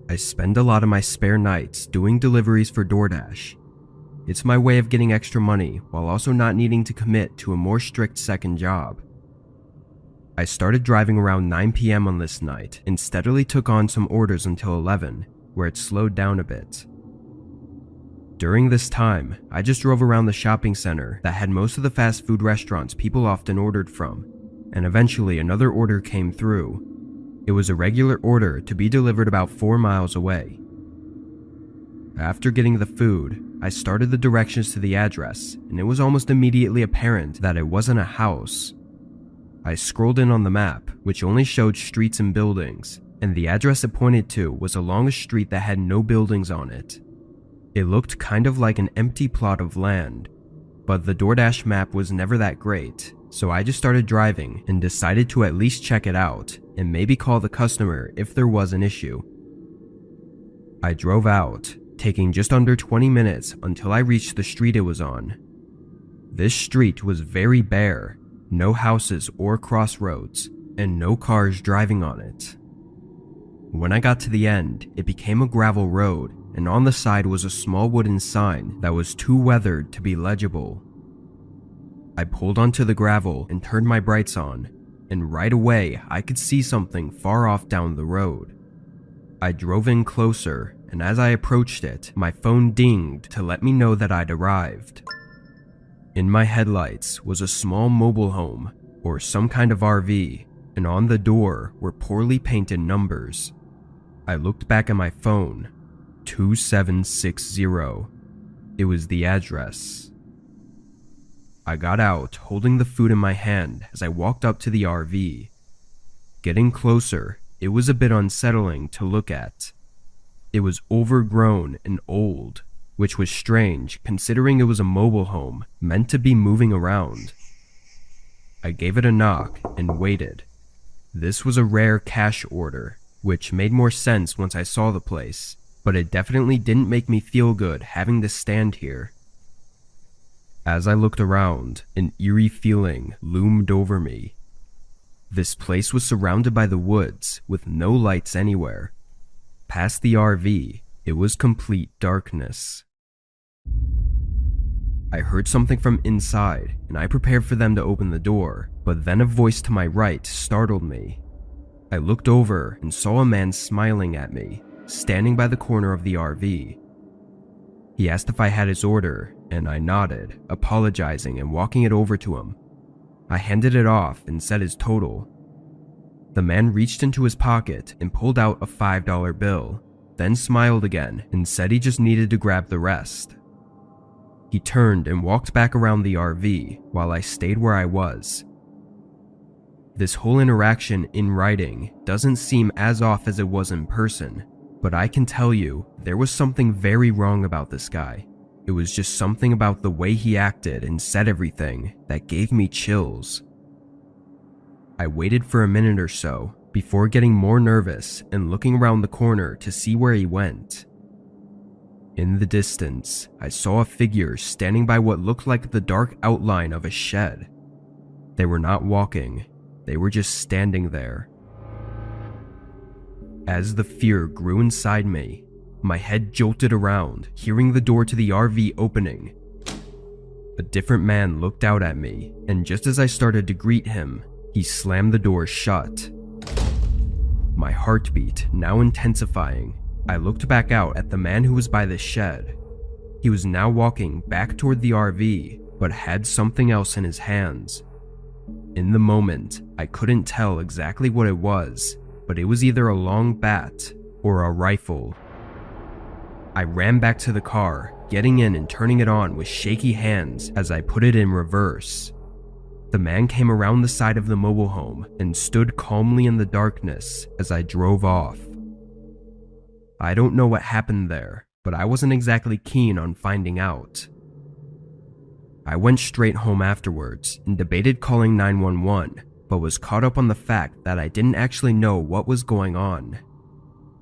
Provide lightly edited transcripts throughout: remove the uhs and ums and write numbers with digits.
I spend a lot of my spare nights doing deliveries for DoorDash. It's my way of getting extra money while also not needing to commit to a more strict second job. I started driving around 9 p.m. on this night and steadily took on some orders until 11, where it slowed down a bit. During this time, I just drove around the shopping center that had most of the fast food restaurants people often ordered from, and eventually another order came through. It was a regular order to be delivered about 4 miles away. After getting the food, I started the directions to the address, and it was almost immediately apparent that it wasn't a house. I scrolled in on the map, which only showed streets and buildings, and the address it pointed to was along a street that had no buildings on it. It looked kind of like an empty plot of land, but the DoorDash map was never that great, so I just started driving and decided to at least check it out and maybe call the customer if there was an issue. I drove out, taking just under 20 minutes until I reached the street it was on. This street was very bare, no houses or crossroads, and no cars driving on it. When I got to the end, it became a gravel road, and on the side was a small wooden sign that was too weathered to be legible. I pulled onto the gravel and turned my brights on, and right away I could see something far off down the road. I drove in closer, and as I approached it, my phone dinged to let me know that I'd arrived. In my headlights was a small mobile home, or some kind of RV, and on the door were poorly painted numbers. I looked back at my phone. 2760. It was the address. I got out, holding the food in my hand as I walked up to the RV. Getting closer, it was a bit unsettling to look at. It was overgrown and old, which was strange considering it was a mobile home meant to be moving around. I gave it a knock and waited. This was a rare cash order, which made more sense once I saw the place, but it definitely didn't make me feel good having to stand here. As I looked around, an eerie feeling loomed over me. This place was surrounded by the woods with no lights anywhere. Past the RV, it was complete darkness. I heard something from inside, and I prepared for them to open the door, but then a voice to my right startled me. I looked over and saw a man smiling at me, standing by the corner of the RV. He asked if I had his order, and I nodded, apologizing and walking it over to him. I handed it off and said his total. The man reached into his pocket and pulled out a $5 bill, then smiled again and said he just needed to grab the rest. He turned and walked back around the RV while I stayed where I was. This whole interaction in writing doesn't seem as off as it was in person, but I can tell you there was something very wrong about this guy. It was just something about the way he acted and said everything that gave me chills. I waited for a minute or so before getting more nervous and looking around the corner to see where he went. In the distance, I saw a figure standing by what looked like the dark outline of a shed. They were not walking, they were just standing there. As the fear grew inside me, my head jolted around, hearing the door to the RV opening. A different man looked out at me, and just as I started to greet him, he slammed the door shut. My heartbeat now intensifying, I looked back out at the man who was by the shed. He was now walking back toward the RV, but had something else in his hands. In the moment, I couldn't tell exactly what it was, but it was either a long bat or a rifle. I ran back to the car, getting in and turning it on with shaky hands as I put it in reverse. The man came around the side of the mobile home and stood calmly in the darkness as I drove off. I don't know what happened there, but I wasn't exactly keen on finding out. I went straight home afterwards and debated calling 911, but was caught up on the fact that I didn't actually know what was going on.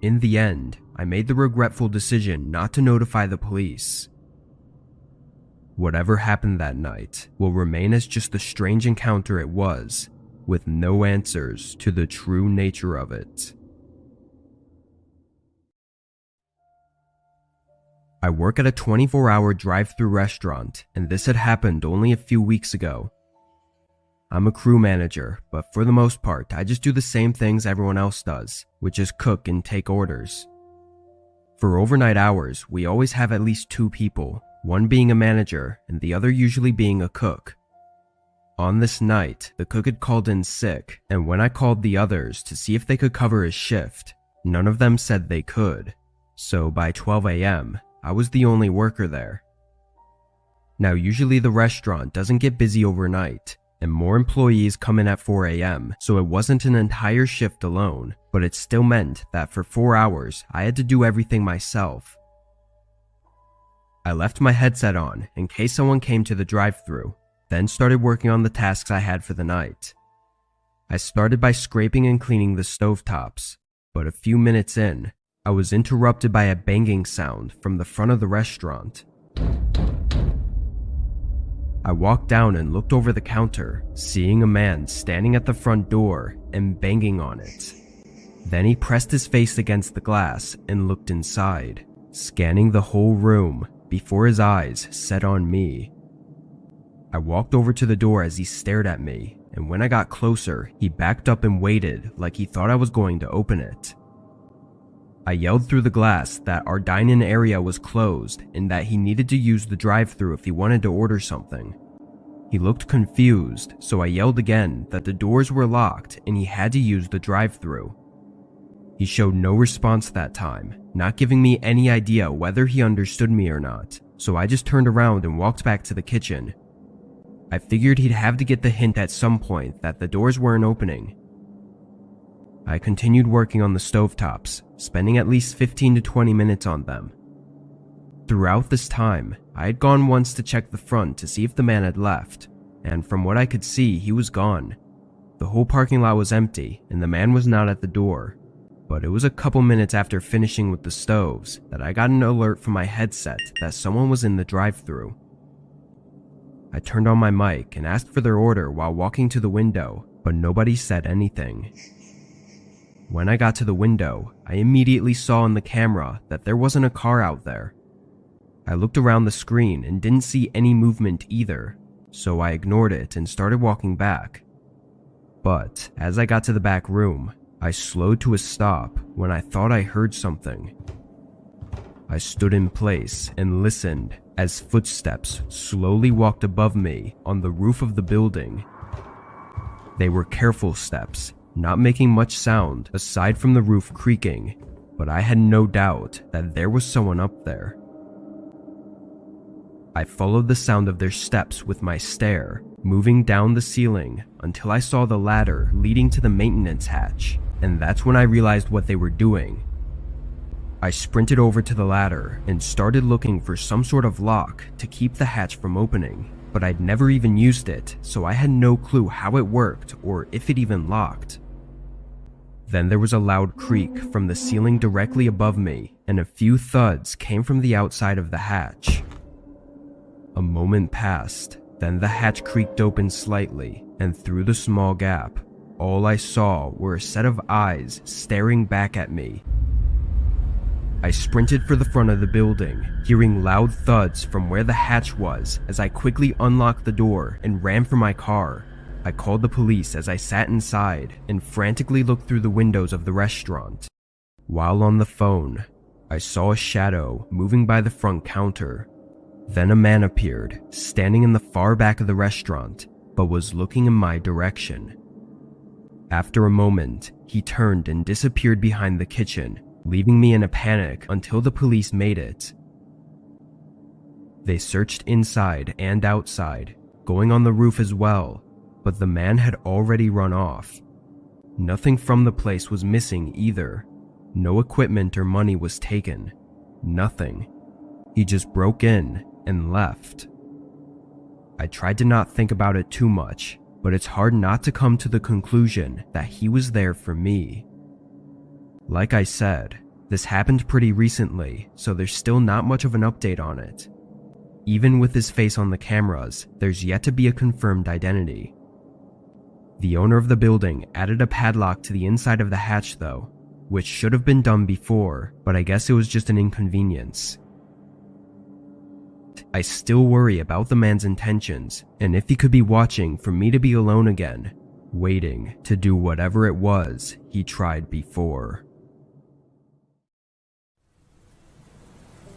In the end, I made the regretful decision not to notify the police. Whatever happened that night will remain as just the strange encounter it was, with no answers to the true nature of it. I work at a 24-hour drive-thru restaurant, and this had happened only a few weeks ago. I'm a crew manager, but for the most part, I just do the same things everyone else does, which is cook and take orders. For overnight hours, we always have at least 2 people, one being a manager and the other usually being a cook. On this night, the cook had called in sick, and when I called the others to see if they could cover his shift, none of them said they could. So by 12 a.m., I was the only worker there. Now usually the restaurant doesn't get busy overnight, and more employees come in at 4 a.m., so it wasn't an entire shift alone, but it still meant that for 4 hours, I had to do everything myself. I left my headset on in case someone came to the drive-thru, then started working on the tasks I had for the night. I started by scraping and cleaning the stovetops, but a few minutes in, I was interrupted by a banging sound from the front of the restaurant. I walked down and looked over the counter, seeing a man standing at the front door and banging on it. Then he pressed his face against the glass and looked inside, scanning the whole room before his eyes set on me. I walked over to the door as he stared at me, and when I got closer, he backed up and waited like he thought I was going to open it. I yelled through the glass that our dine-in area was closed and that he needed to use the drive-thru if he wanted to order something. He looked confused, so I yelled again that the doors were locked and he had to use the drive-thru. He showed no response that time, not giving me any idea whether he understood me or not, so I just turned around and walked back to the kitchen. I figured he'd have to get the hint at some point that the doors weren't opening. I continued working on the stovetops, spending at least 15 to 20 minutes on them. Throughout this time, I had gone once to check the front to see if the man had left, and from what I could see, he was gone. The whole parking lot was empty, and the man was not at the door. But it was a couple minutes after finishing with the stoves that I got an alert from my headset that someone was in the drive-thru. I turned on my mic and asked for their order while walking to the window, but nobody said anything. When I got to the window, I immediately saw on the camera that there wasn't a car out there. I looked around the screen and didn't see any movement either, so I ignored it and started walking back. But as I got to the back room, I slowed to a stop when I thought I heard something. I stood in place and listened as footsteps slowly walked above me on the roof of the building. They were careful steps, not making much sound aside from the roof creaking, but I had no doubt that there was someone up there. I followed the sound of their steps with my stare, moving down the ceiling until I saw the ladder leading to the maintenance hatch, and that's when I realized what they were doing. I sprinted over to the ladder and started looking for some sort of lock to keep the hatch from opening, but I'd never even used it, so I had no clue how it worked or if it even locked. Then there was a loud creak from the ceiling directly above me, and a few thuds came from the outside of the hatch. A moment passed, then the hatch creaked open slightly, and through the small gap, all I saw were a set of eyes staring back at me. I sprinted for the front of the building, hearing loud thuds from where the hatch was as I quickly unlocked the door and ran for my car. I called the police as I sat inside and frantically looked through the windows of the restaurant. While on the phone, I saw a shadow moving by the front counter. Then a man appeared, standing in the far back of the restaurant, but was looking in my direction. After a moment, he turned and disappeared behind the kitchen, leaving me in a panic until the police made it. They searched inside and outside, going on the roof as well, but the man had already run off. Nothing from the place was missing either. No equipment or money was taken. Nothing. He just broke in and left. I tried to not think about it too much, but it's hard not to come to the conclusion that he was there for me. Like I said, this happened pretty recently, so there's still not much of an update on it. Even with his face on the cameras, there's yet to be a confirmed identity. The owner of the building added a padlock to the inside of the hatch though, which should have been done before, but I guess it was just an inconvenience. I still worry about the man's intentions and if he could be watching for me to be alone again, waiting to do whatever it was he tried before.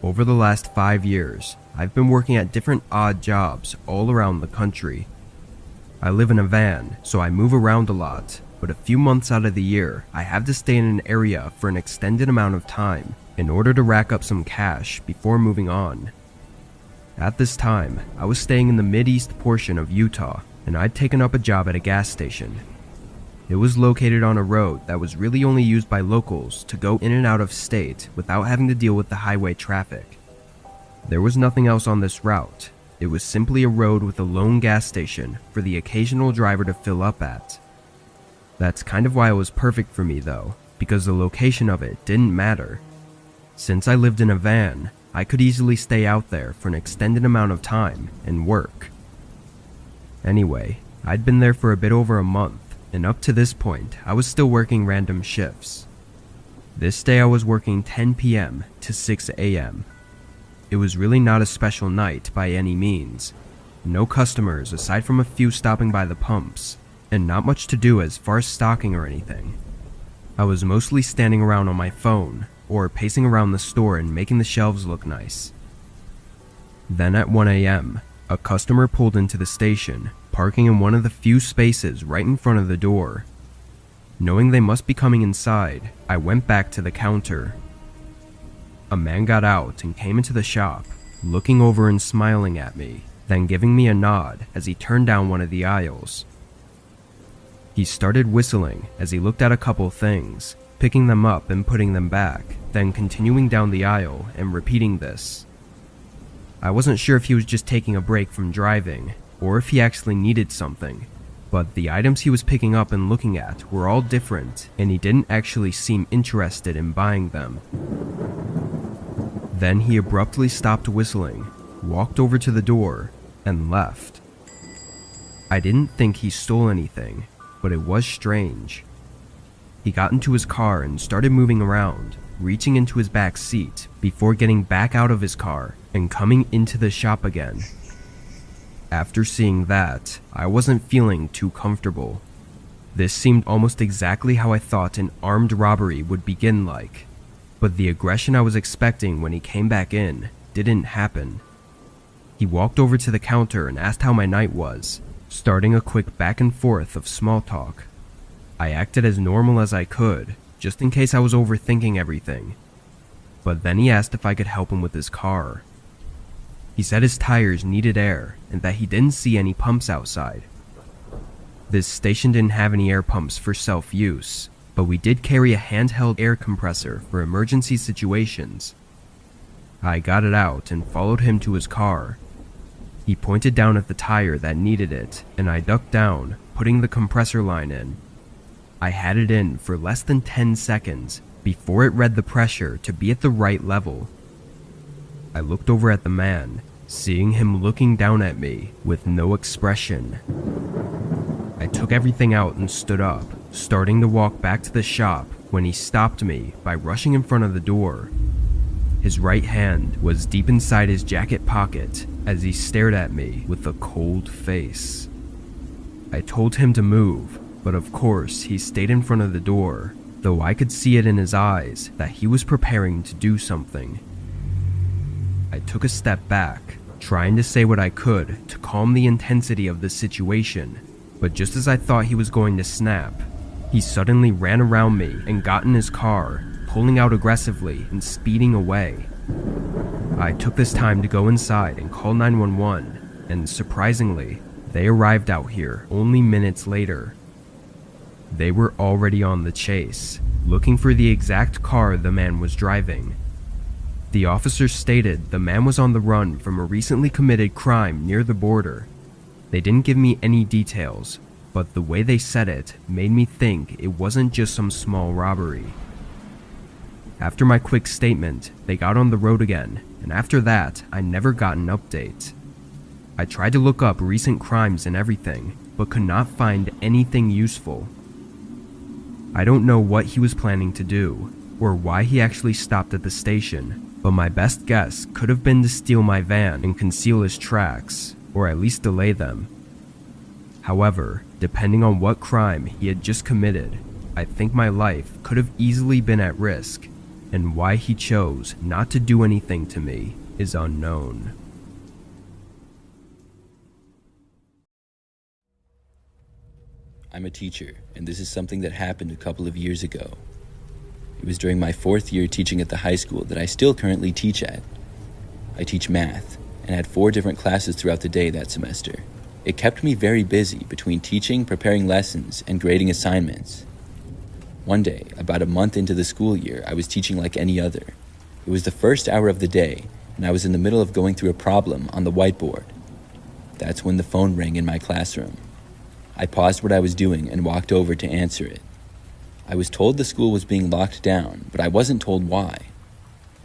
Over the last 5 years, I've been working at different odd jobs all around the country. I live in a van, so I move around a lot, but a few months out of the year, I have to stay in an area for an extended amount of time in order to rack up some cash before moving on. At this time, I was staying in the mid-east portion of Utah, and I'd taken up a job at a gas station. It was located on a road that was really only used by locals to go in and out of state without having to deal with the highway traffic. There was nothing else on this route. It was simply a road with a lone gas station for the occasional driver to fill up at. That's kind of why it was perfect for me though, because the location of it didn't matter. Since I lived in a van, I could easily stay out there for an extended amount of time and work. Anyway, I'd been there for a bit over a month, and up to this point, I was still working random shifts. This day I was working 10 p.m. to 6 a.m. It was really not a special night by any means. No customers aside from a few stopping by the pumps, and not much to do as far as stocking or anything. I was mostly standing around on my phone, or pacing around the store and making the shelves look nice. Then at 1 a.m., a customer pulled into the station, parking in one of the few spaces right in front of the door. Knowing they must be coming inside, I went back to the counter. A man got out and came into the shop, looking over and smiling at me, then giving me a nod as he turned down one of the aisles. He started whistling as he looked at a couple things, picking them up and putting them back, then continuing down the aisle and repeating this. I wasn't sure if he was just taking a break from driving, or if he actually needed something, but the items he was picking up and looking at were all different, and he didn't actually seem interested in buying them. Then he abruptly stopped whistling, walked over to the door, and left. I didn't think he stole anything, but it was strange. He got into his car and started moving around, reaching into his back seat before getting back out of his car and coming into the shop again. After seeing that, I wasn't feeling too comfortable. This seemed almost exactly how I thought an armed robbery would begin like, but the aggression I was expecting when he came back in didn't happen. He walked over to the counter and asked how my night was, starting a quick back and forth of small talk. I acted as normal as I could, just in case I was overthinking everything. But then he asked if I could help him with his car. He said his tires needed air and that he didn't see any pumps outside. This station didn't have any air pumps for self-use, but we did carry a handheld air compressor for emergency situations. I got it out and followed him to his car. He pointed down at the tire that needed it, and I ducked down, putting the compressor line in. I had it in for less than 10 seconds before it read the pressure to be at the right level. I looked over at the man, seeing him looking down at me with no expression. I took everything out and stood up, starting to walk back to the shop when he stopped me by rushing in front of the door. His right hand was deep inside his jacket pocket as he stared at me with a cold face. I told him to move, but of course he stayed in front of the door, though I could see it in his eyes that he was preparing to do something. I took a step back, trying to say what I could to calm the intensity of the situation, but just as I thought he was going to snap, he suddenly ran around me and got in his car, pulling out aggressively and speeding away. I took this time to go inside and call 911, and surprisingly, they arrived out here only minutes later. They were already on the chase, looking for the exact car the man was driving. The officers stated the man was on the run from a recently committed crime near the border. They didn't give me any details, but the way they said it made me think it wasn't just some small robbery. After my quick statement, they got on the road again, and after that, I never got an update. I tried to look up recent crimes and everything, but could not find anything useful. I don't know what he was planning to do, or why he actually stopped at the station, but my best guess could have been to steal my van and conceal his tracks, or at least delay them. However, depending on what crime he had just committed, I think my life could have easily been at risk, and why he chose not to do anything to me is unknown. I'm a teacher, and this is something that happened a couple of years ago. It was during my 4th year teaching at the high school that I still currently teach at. I teach math, and had 4 different classes throughout the day that semester. It kept me very busy between teaching, preparing lessons, and grading assignments. One day, about a month into the school year, I was teaching like any other. It was the first hour of the day, and I was in the middle of going through a problem on the whiteboard. That's when the phone rang in my classroom. I paused what I was doing and walked over to answer it. I was told the school was being locked down, but I wasn't told why.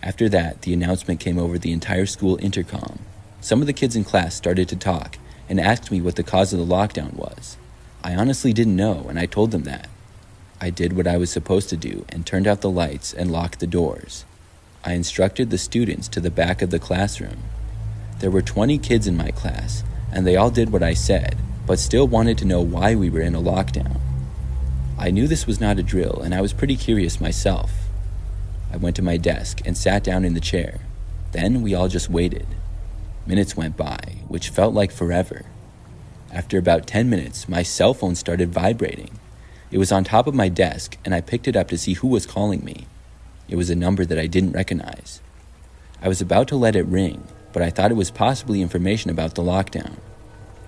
After that, the announcement came over the entire school intercom. Some of the kids in class started to talk and asked me what the cause of the lockdown was. I honestly didn't know, and I told them that. I did what I was supposed to do and turned out the lights and locked the doors. I instructed the students to the back of the classroom. There were 20 kids in my class, and they all did what I said, but still wanted to know why we were in a lockdown. I knew this was not a drill, and I was pretty curious myself. I went to my desk and sat down in the chair. Then we all just waited. Minutes went by, which felt like forever. After about 10 minutes, my cell phone started vibrating. It was on top of my desk, and I picked it up to see who was calling me. It was a number that I didn't recognize. I was about to let it ring, but I thought it was possibly information about the lockdown.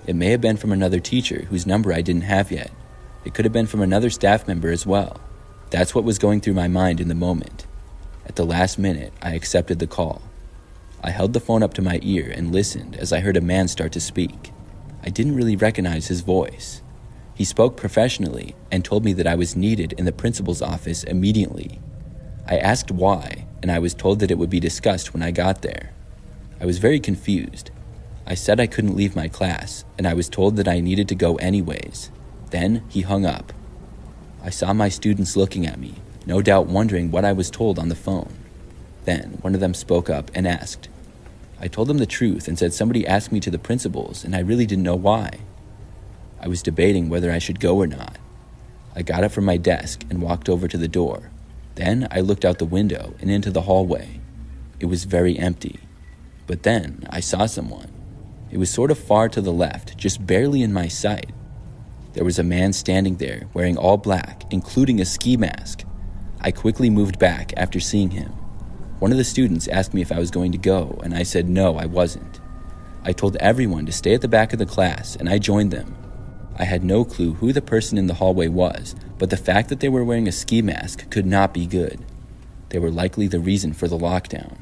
It may have been from another teacher whose number I didn't have yet. It could have been from another staff member as well. That's what was going through my mind in the moment. At the last minute, I accepted the call. I held the phone up to my ear and listened as I heard a man start to speak. I didn't really recognize his voice. He spoke professionally and told me that I was needed in the principal's office immediately. I asked why, and I was told that it would be discussed when I got there. I was very confused. I said I couldn't leave my class, and I was told that I needed to go anyways. Then he hung up. I saw my students looking at me, no doubt wondering what I was told on the phone. Then one of them spoke up and asked. I told them the truth and said somebody asked me to the principal's, and I really didn't know why. I was debating whether I should go or not. I got up from my desk and walked over to the door. Then I looked out the window and into the hallway. It was very empty. But then I saw someone. It was sort of far to the left, just barely in my sight. There was a man standing there wearing all black, including a ski mask. I quickly moved back after seeing him. One of the students asked me if I was going to go, and I said no, I wasn't. I told everyone to stay at the back of the class, and I joined them. I had no clue who the person in the hallway was, but the fact that they were wearing a ski mask could not be good. They were likely the reason for the lockdown.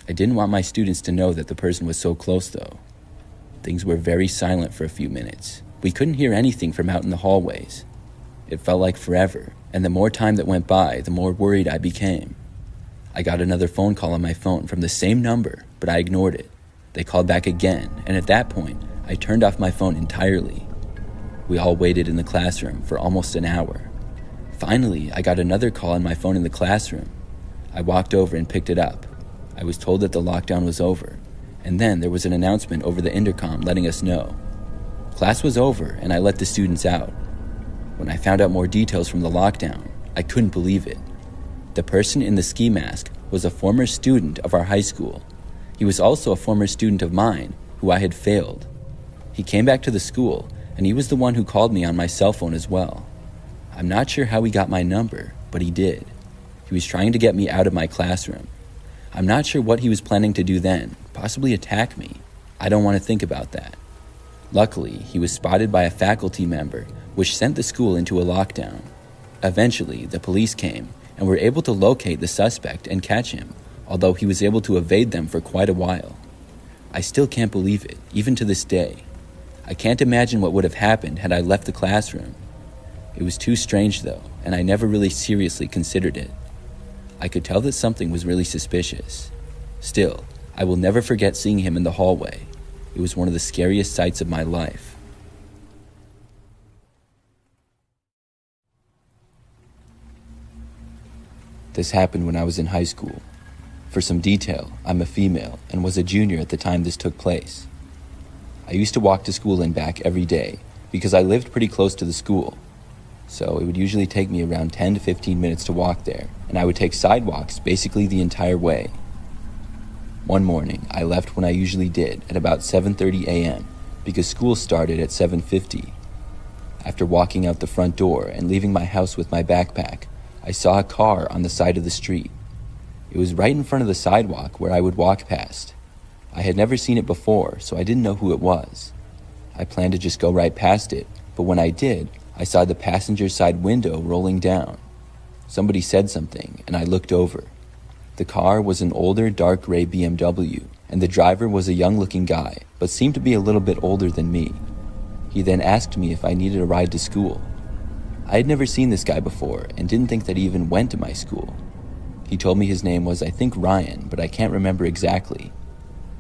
I didn't want my students to know that the person was so close, though. Things were very silent for a few minutes. We couldn't hear anything from out in the hallways. It felt like forever, and the more time that went by, the more worried I became. I got another phone call on my phone from the same number, but I ignored it. They called back again, and at that point, I turned off my phone entirely. We all waited in the classroom for almost an hour. Finally, I got another call on my phone in the classroom. I walked over and picked it up. I was told that the lockdown was over, and then there was an announcement over the intercom letting us know. Class was over, and I let the students out. When I found out more details from the lockdown, I couldn't believe it. The person in the ski mask was a former student of our high school. He was also a former student of mine, who I had failed. He came back to the school, and he was the one who called me on my cell phone as well. I'm not sure how he got my number, but he did. He was trying to get me out of my classroom. I'm not sure what he was planning to do then, possibly attack me. I don't want to think about that. Luckily, he was spotted by a faculty member, which sent the school into a lockdown. Eventually, the police came and were able to locate the suspect and catch him, although he was able to evade them for quite a while. I still can't believe it, even to this day. I can't imagine what would have happened had I left the classroom. It was too strange though, and I never really seriously considered it. I could tell that something was really suspicious. Still, I will never forget seeing him in the hallway. It was one of the scariest sights of my life. This happened when I was in high school. For some detail, I'm a female and was a junior at the time this took place. I used to walk to school and back every day because I lived pretty close to the school. So it would usually take me around 10 to 15 minutes to walk there, and I would take sidewalks basically the entire way. One morning, I left when I usually did at about 7:30 a.m. because school started at 7:50. After walking out the front door and leaving my house with my backpack, I saw a car on the side of the street. It was right in front of the sidewalk where I would walk past. I had never seen it before, so I didn't know who it was. I planned to just go right past it, but when I did, I saw the passenger side window rolling down. Somebody said something, and I looked over. The car was an older dark gray BMW, and the driver was a young-looking guy, but seemed to be a little bit older than me. He then asked me if I needed a ride to school. I had never seen this guy before, and didn't think that he even went to my school. He told me his name was, I think, Ryan, but I can't remember exactly.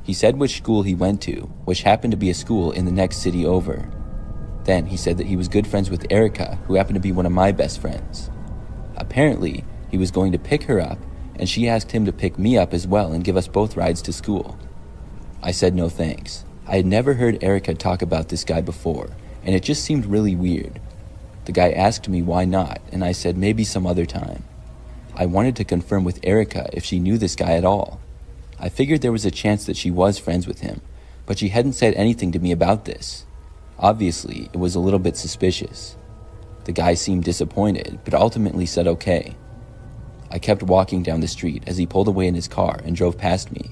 He said which school he went to, which happened to be a school in the next city over. Then he said that he was good friends with Erica, who happened to be one of my best friends. Apparently, he was going to pick her up, and she asked him to pick me up as well and give us both rides to school. I said no thanks. I had never heard Erica talk about this guy before, and it just seemed really weird. The guy asked me why not, and I said maybe some other time. I wanted to confirm with Erica if she knew this guy at all. I figured there was a chance that she was friends with him, but she hadn't said anything to me about this. Obviously, it was a little bit suspicious. The guy seemed disappointed, but ultimately said okay. I kept walking down the street as he pulled away in his car and drove past me.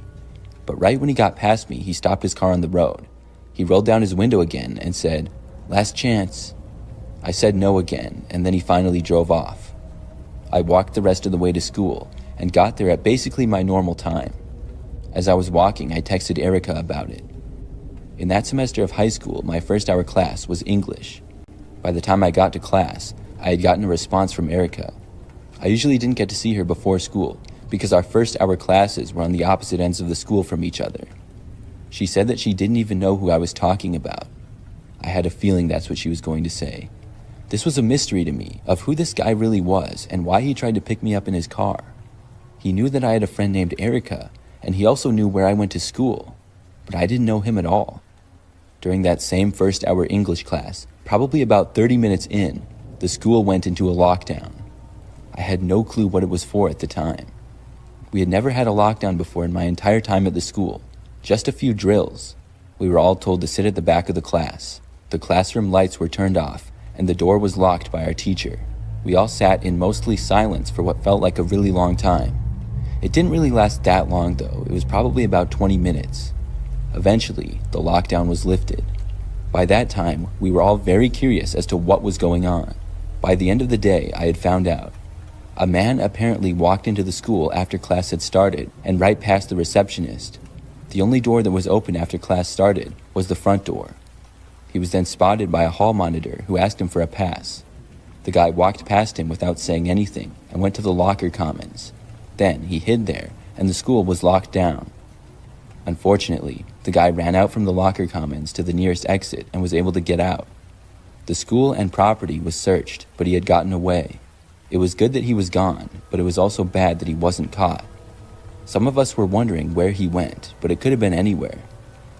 But right when he got past me, he stopped his car on the road. He rolled down his window again and said, "Last chance." I said no again, and then he finally drove off. I walked the rest of the way to school and got there at basically my normal time. As I was walking, I texted Erica about it. In that semester of high school, my first hour class was English. By the time I got to class, I had gotten a response from Erica. I usually didn't get to see her before school because our first hour classes were on the opposite ends of the school from each other. She said that she didn't even know who I was talking about. I had a feeling that's what she was going to say. This was a mystery to me of who this guy really was and why he tried to pick me up in his car. He knew that I had a friend named Erica, and he also knew where I went to school, but I didn't know him at all. During that same first hour English class, probably about 30 minutes in, the school went into a lockdown. I had no clue what it was for at the time. We had never had a lockdown before in my entire time at the school, just a few drills. We were all told to sit at the back of the class. The classroom lights were turned off, and the door was locked by our teacher. We all sat in mostly silence for what felt like a really long time. It didn't really last that long though, it was probably about 20 minutes. Eventually, the lockdown was lifted. By that time, we were all very curious as to what was going on. By the end of the day, I had found out. A man apparently walked into the school after class had started and right past the receptionist. The only door that was open after class started was the front door. He was then spotted by a hall monitor who asked him for a pass. The guy walked past him without saying anything and went to the locker commons. Then he hid there and the school was locked down. Unfortunately, the guy ran out from the locker commons to the nearest exit and was able to get out. The school and property was searched, but he had gotten away. It was good that he was gone, but it was also bad that he wasn't caught. Some of us were wondering where he went, but it could have been anywhere.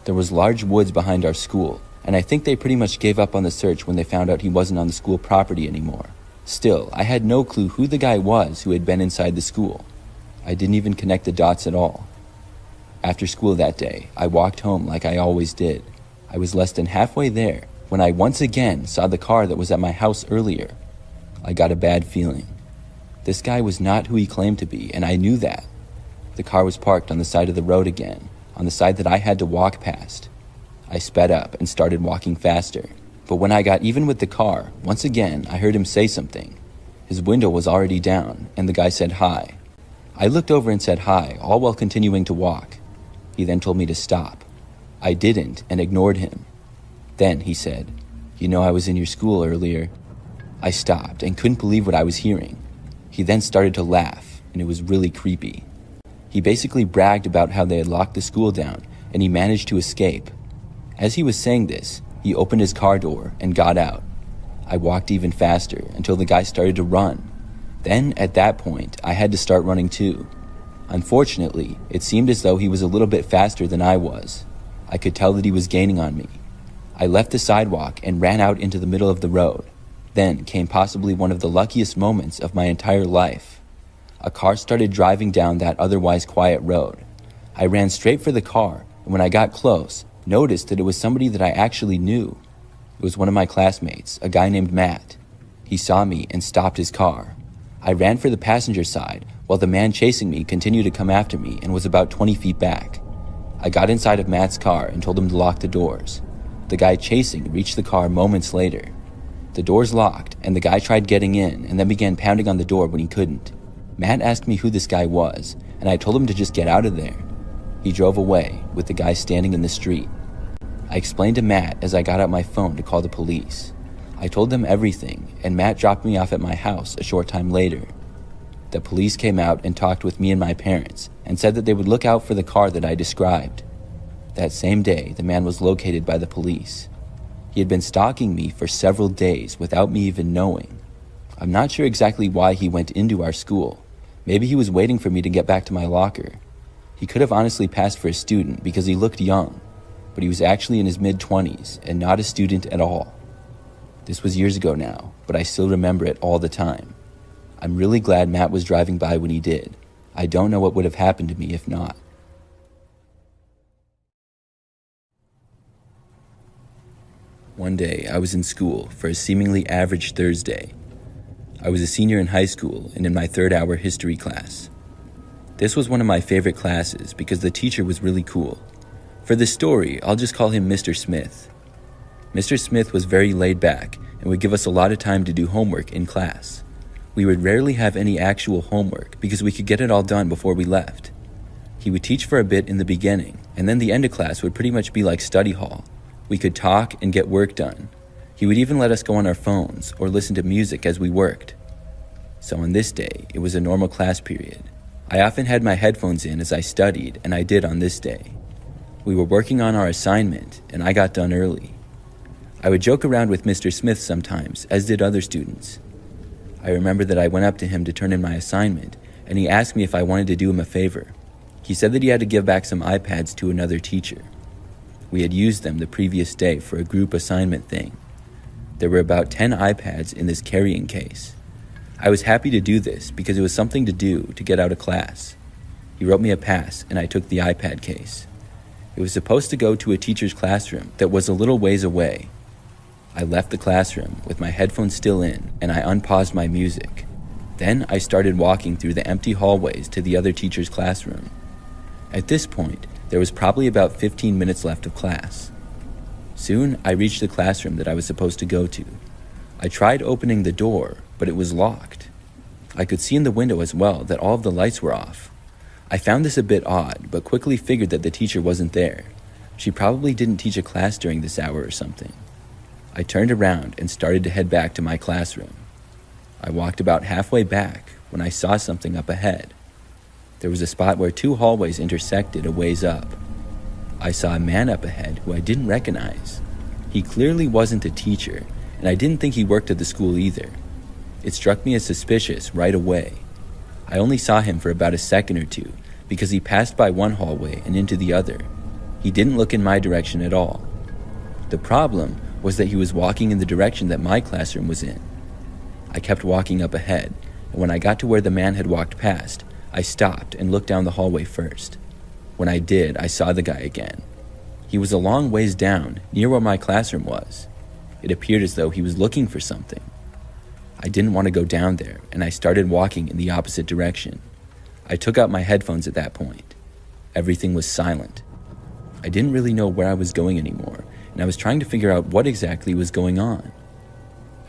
There was large woods behind our school, and I think they pretty much gave up on the search when they found out he wasn't on the school property anymore. Still, I had no clue who the guy was who had been inside the school. I didn't even connect the dots at all. After school that day, I walked home like I always did. I was less than halfway there when I once again saw the car that was at my house earlier. I got a bad feeling. This guy was not who he claimed to be, and I knew that. The car was parked on the side of the road again, on the side that I had to walk past. I sped up and started walking faster, but when I got even with the car, once again I heard him say something. His window was already down, and the guy said hi. I looked over and said hi, all while continuing to walk. He then told me to stop. I didn't and ignored him. Then he said, "You know I was in your school earlier." I stopped and couldn't believe what I was hearing. He then started to laugh, and it was really creepy. He basically bragged about how they had locked the school down, and he managed to escape. As he was saying this, he opened his car door and got out. I walked even faster until the guy started to run. Then, at that point, I had to start running too. Unfortunately, it seemed as though he was a little bit faster than I was. I could tell that he was gaining on me. I left the sidewalk and ran out into the middle of the road. Then came possibly one of the luckiest moments of my entire life. A car started driving down that otherwise quiet road. I ran straight for the car, and when I got close, noticed that it was somebody that I actually knew. It was one of my classmates, a guy named Matt. He saw me and stopped his car. I ran for the passenger side, while the man chasing me continued to come after me and was about 20 feet back. I got inside of Matt's car and told him to lock the doors. The guy chasing reached the car moments later. The doors locked, and the guy tried getting in and then began pounding on the door when he couldn't. Matt asked me who this guy was, and I told him to just get out of there. He drove away, with the guy standing in the street. I explained to Matt as I got out my phone to call the police. I told them everything, and Matt dropped me off at my house a short time later. The police came out and talked with me and my parents, and said that they would look out for the car that I described. That same day, the man was located by the police. He had been stalking me for several days without me even knowing. I'm not sure exactly why he went into our school. Maybe he was waiting for me to get back to my locker. He could have honestly passed for a student because he looked young, but he was actually in his mid-20s and not a student at all. This was years ago now, but I still remember it all the time. I'm really glad Matt was driving by when he did. I don't know what would have happened to me if not. One day, I was in school for a seemingly average Thursday. I was a senior in high school and in my third-hour history class. This was one of my favorite classes because the teacher was really cool. For this story, I'll just call him Mr. Smith. Mr. Smith was very laid back and would give us a lot of time to do homework in class. We would rarely have any actual homework because we could get it all done before we left. He would teach for a bit in the beginning, and then the end of class would pretty much be like study hall. We could talk and get work done. He would even let us go on our phones or listen to music as we worked. So on this day, it was a normal class period. I often had my headphones in as I studied, and I did on this day. We were working on our assignment, and I got done early. I would joke around with Mr. Smith sometimes, as did other students. I remember that I went up to him to turn in my assignment, and he asked me if I wanted to do him a favor. He said that he had to give back some iPads to another teacher. We had used them the previous day for a group assignment thing. There were about 10 iPads in this carrying case. I was happy to do this because it was something to do to get out of class. He wrote me a pass and I took the iPad case. It was supposed to go to a teacher's classroom that was a little ways away. I left the classroom with my headphones still in and I unpaused my music. Then I started walking through the empty hallways to the other teacher's classroom. At this point, there was probably about 15 minutes left of class. Soon, I reached the classroom that I was supposed to go to. I tried opening the door, but it was locked. I could see in the window as well that all of the lights were off. I found this a bit odd, but quickly figured that the teacher wasn't there. She probably didn't teach a class during this hour or something. I turned around and started to head back to my classroom. I walked about halfway back when I saw something up ahead. There was a spot where two hallways intersected a ways up. I saw a man up ahead who I didn't recognize. He clearly wasn't a teacher, and I didn't think he worked at the school either. It struck me as suspicious right away. I only saw him for about a second or two because he passed by one hallway and into the other. He didn't look in my direction at all. The problem was that he was walking in the direction that my classroom was in. I kept walking up ahead, and when I got to where the man had walked past, I stopped and looked down the hallway first. When I did, I saw the guy again. He was a long ways down, near where my classroom was. It appeared as though he was looking for something. I didn't want to go down there, and I started walking in the opposite direction. I took out my headphones at that point. Everything was silent. I didn't really know where I was going anymore, and I was trying to figure out what exactly was going on.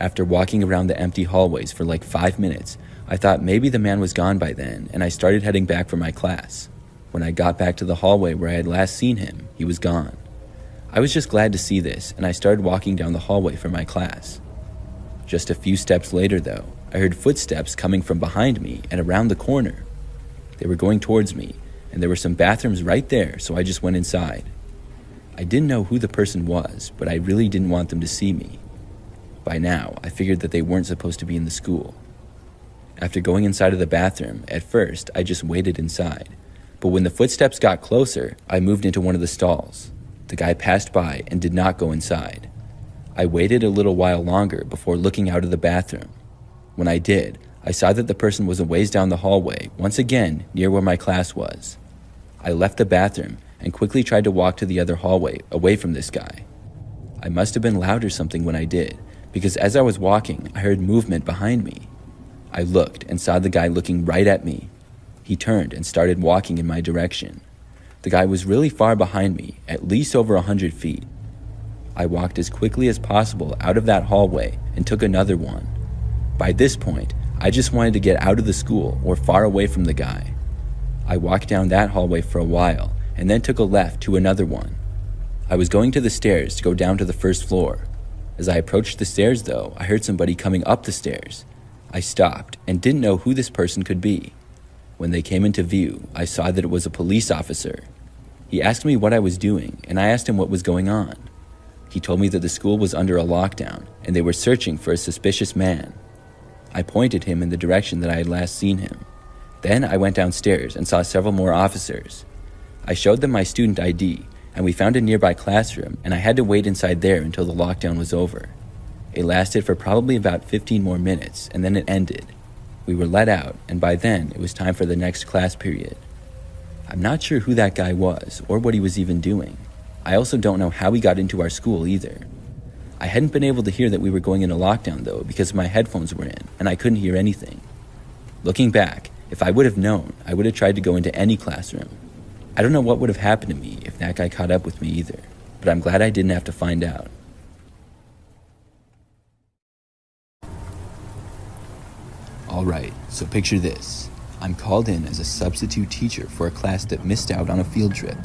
After walking around the empty hallways for like 5 minutes, I thought maybe the man was gone by then, and I started heading back for my class. When I got back to the hallway where I had last seen him, he was gone. I was just glad to see this, and I started walking down the hallway for my class. Just a few steps later, though, I heard footsteps coming from behind me and around the corner. They were going towards me, and there were some bathrooms right there, so I just went inside. I didn't know who the person was, but I really didn't want them to see me. By now, I figured that they weren't supposed to be in the school. After going inside of the bathroom, at first, I just waited inside. But when the footsteps got closer, I moved into one of the stalls. The guy passed by and did not go inside. I waited a little while longer before looking out of the bathroom. When I did, I saw that the person was a ways down the hallway, once again near where my class was. I left the bathroom and quickly tried to walk to the other hallway, away from this guy. I must have been loud or something when I did, because as I was walking, I heard movement behind me. I looked and saw the guy looking right at me. He turned and started walking in my direction. The guy was really far behind me, at least over 100 feet. I walked as quickly as possible out of that hallway and took another one. By this point, I just wanted to get out of the school or far away from the guy. I walked down that hallway for a while and then took a left to another one. I was going to the stairs to go down to the first floor. As I approached the stairs though, I heard somebody coming up the stairs. I stopped and didn't know who this person could be. When they came into view, I saw that it was a police officer. He asked me what I was doing, and I asked him what was going on. He told me that the school was under a lockdown, and they were searching for a suspicious man. I pointed him in the direction that I had last seen him. Then I went downstairs and saw several more officers. I showed them my student ID, and we found a nearby classroom, and I had to wait inside there until the lockdown was over. It lasted for probably about 15 more minutes, and then it ended. We were let out, and by then, it was time for the next class period. I'm not sure who that guy was, or what he was even doing. I also don't know how he got into our school either. I hadn't been able to hear that we were going into lockdown though, because my headphones were in, and I couldn't hear anything. Looking back, if I would have known, I would have tried to go into any classroom. I don't know what would have happened to me if that guy caught up with me either, but I'm glad I didn't have to find out. Alright, so picture this. I'm called in as a substitute teacher for a class that missed out on a field trip.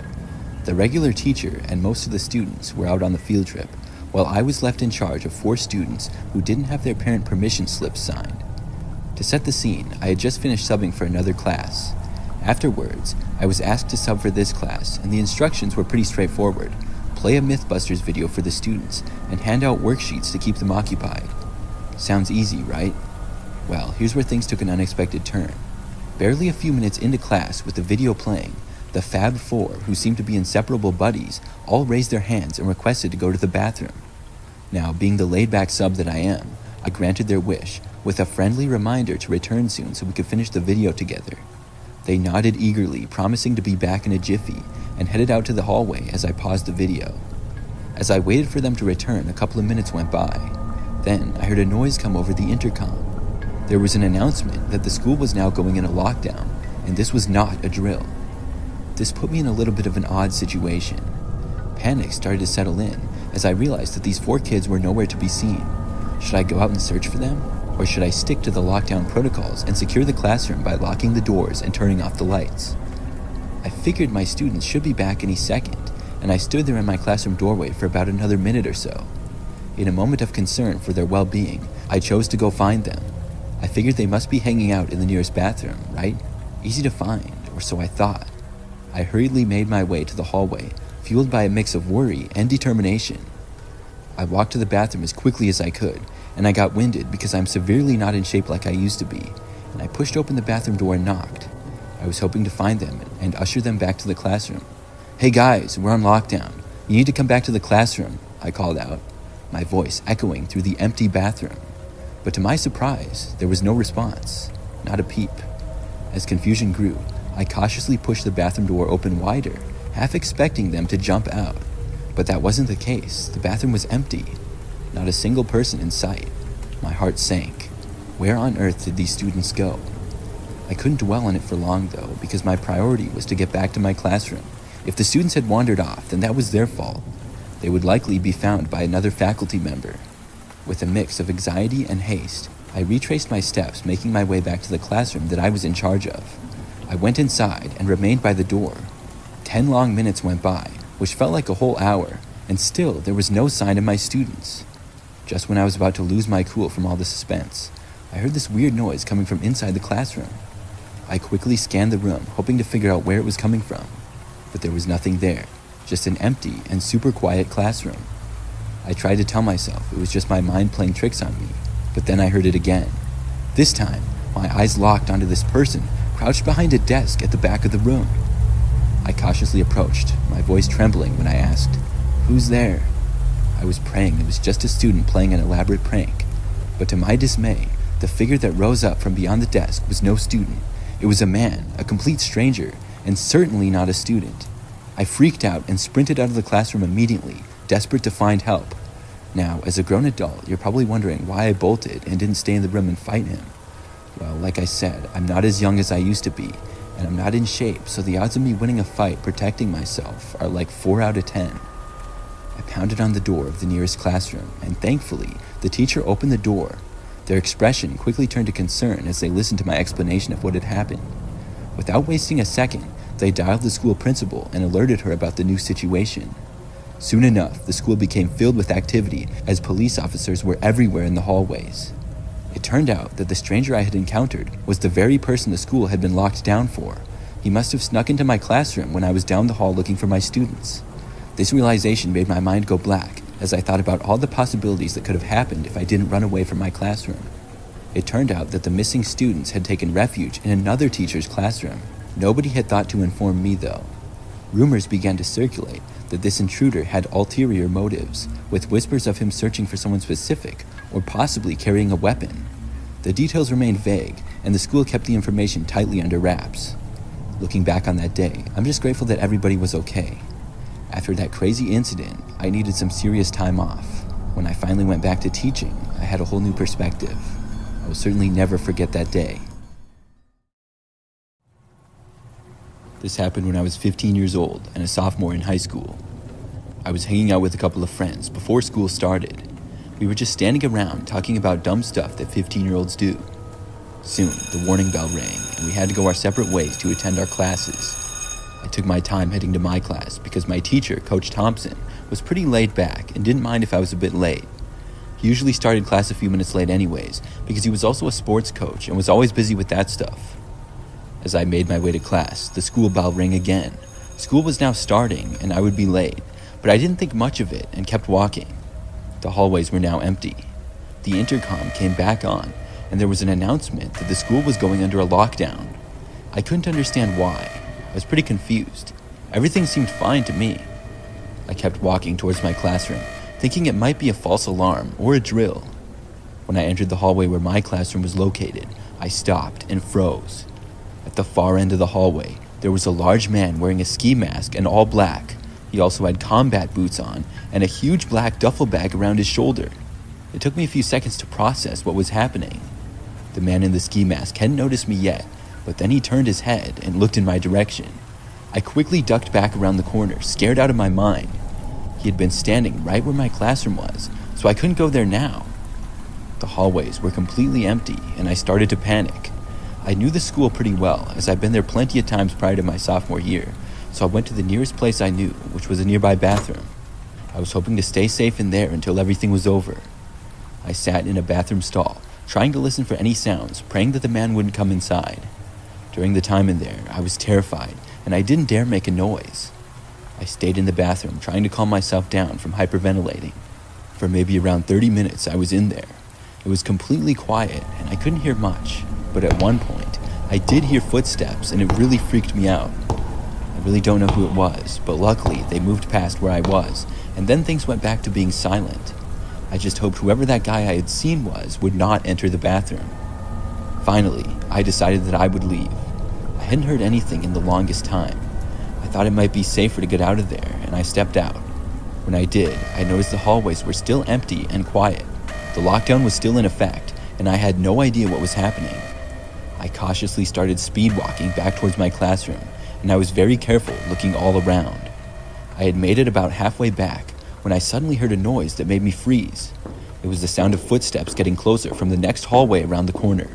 The regular teacher and most of the students were out on the field trip, while I was left in charge of 4 students who didn't have their parent permission slips signed. To set the scene, I had just finished subbing for another class. Afterwards, I was asked to sub for this class, and the instructions were pretty straightforward. Play a Mythbusters video for the students, and hand out worksheets to keep them occupied. Sounds easy, right? Well, here's where things took an unexpected turn. Barely a few minutes into class with the video playing, the Fab Four, who seemed to be inseparable buddies, all raised their hands and requested to go to the bathroom. Now, being the laid-back sub that I am, I granted their wish, with a friendly reminder to return soon so we could finish the video together. They nodded eagerly, promising to be back in a jiffy, and headed out to the hallway as I paused the video. As I waited for them to return, a couple of minutes went by. Then, I heard a noise come over the intercom. There was an announcement that the school was now going into lockdown, and this was not a drill. This put me in a little bit of an odd situation. Panic started to settle in as I realized that these 4 kids were nowhere to be seen. Should I go out and search for them? Or should I stick to the lockdown protocols and secure the classroom by locking the doors and turning off the lights? I figured my students should be back any second, and I stood there in my classroom doorway for about another minute or so. In a moment of concern for their well-being, I chose to go find them. I figured they must be hanging out in the nearest bathroom, right? Easy to find, or so I thought. I hurriedly made my way to the hallway, fueled by a mix of worry and determination. I walked to the bathroom as quickly as I could, and I got winded because I'm severely not in shape like I used to be, and I pushed open the bathroom door and knocked. I was hoping to find them and usher them back to the classroom. "Hey guys, we're on lockdown. You need to come back to the classroom," I called out, my voice echoing through the empty bathroom. But to my surprise, there was no response, not a peep. As confusion grew, I cautiously pushed the bathroom door open wider, half expecting them to jump out. But that wasn't the case. The bathroom was empty. Not a single person in sight. My heart sank. Where on earth did these students go? I couldn't dwell on it for long though, because my priority was to get back to my classroom. If the students had wandered off, then that was their fault. They would likely be found by another faculty member. With a mix of anxiety and haste, I retraced my steps, making my way back to the classroom that I was in charge of. I went inside and remained by the door. 10 long minutes went by, which felt like a whole hour, and still there was no sign of my students. Just when I was about to lose my cool from all the suspense, I heard this weird noise coming from inside the classroom. I quickly scanned the room, hoping to figure out where it was coming from, but there was nothing there, just an empty and super quiet classroom. I tried to tell myself it was just my mind playing tricks on me, but then I heard it again. This time, My eyes locked onto this person crouched behind a desk at the back of the room. I cautiously approached, my voice trembling when I asked, "Who's there?" I was praying it was just a student playing an elaborate prank, but to my dismay, the figure that rose up from beyond the desk was no student. It was a man, a complete stranger, and certainly not a student. I freaked out and sprinted out of the classroom immediately, desperate to find help. Now, as a grown adult, you're probably wondering why I bolted and didn't stay in the room and fight him. Well, like I said, I'm not as young as I used to be, and I'm not in shape, so the odds of me winning a fight protecting myself are like 4 out of 10. I pounded on the door of the nearest classroom, and thankfully, the teacher opened the door. Their expression quickly turned to concern as they listened to my explanation of what had happened. Without wasting a second, they dialed the school principal and alerted her about the new situation. Soon enough, the school became filled with activity as police officers were everywhere in the hallways. It turned out that the stranger I had encountered was the very person the school had been locked down for. He must have snuck into my classroom when I was down the hall looking for my students. This realization made my mind go black as I thought about all the possibilities that could have happened if I didn't run away from my classroom. It turned out that the missing students had taken refuge in another teacher's classroom. Nobody had thought to inform me though. Rumors began to circulate that this intruder had ulterior motives, with whispers of him searching for someone specific or possibly carrying a weapon. The details remained vague, and the school kept the information tightly under wraps. Looking back on that day, I'm just grateful that everybody was okay. After that crazy incident, I needed some serious time off. When I finally went back to teaching, I had a whole new perspective. I will certainly never forget that day. This happened when I was 15 years old and a sophomore in high school. I was hanging out with a couple of friends before school started. We were just standing around talking about dumb stuff that 15-year-olds do. Soon, the warning bell rang and we had to go our separate ways to attend our classes. I took my time heading to my class because my teacher, Coach Thompson, was pretty laid back and didn't mind if I was a bit late. He usually started class a few minutes late anyways because he was also a sports coach and was always busy with that stuff. As I made my way to class, the school bell rang again. School was now starting and I would be late, but I didn't think much of it and kept walking. The hallways were now empty. The intercom came back on and there was an announcement that the school was going under a lockdown. I couldn't understand why. I was pretty confused. Everything seemed fine to me. I kept walking towards my classroom, thinking it might be a false alarm or a drill. When I entered the hallway where my classroom was located, I stopped and froze. At the far end of the hallway, there was a large man wearing a ski mask and all black. He also had combat boots on and a huge black duffel bag around his shoulder. It took me a few seconds to process what was happening. The man in the ski mask hadn't noticed me yet, but then he turned his head and looked in my direction. I quickly ducked back around the corner, scared out of my mind. He had been standing right where my classroom was, so I couldn't go there now. The hallways were completely empty, and I started to panic. I knew the school pretty well, as I'd been there plenty of times prior to my sophomore year, so I went to the nearest place I knew, which was a nearby bathroom. I was hoping to stay safe in there until everything was over. I sat in a bathroom stall, trying to listen for any sounds, praying that the man wouldn't come inside. During the time in there, I was terrified, and I didn't dare make a noise. I stayed in the bathroom, trying to calm myself down from hyperventilating. For maybe around 30 minutes, I was in there. It was completely quiet, and I couldn't hear much. But at one point, I did hear footsteps, and it really freaked me out. I really don't know who it was, but luckily, they moved past where I was, and then things went back to being silent. I just hoped whoever that guy I had seen was would not enter the bathroom. Finally, I decided that I would leave. I hadn't heard anything in the longest time. I thought it might be safer to get out of there, and I stepped out. When I did, I noticed the hallways were still empty and quiet. The lockdown was still in effect, and I had no idea what was happening. I cautiously started speed walking back towards my classroom, and I was very careful, looking all around. I had made it about halfway back when I suddenly heard a noise that made me freeze. It was the sound of footsteps getting closer from the next hallway around the corner.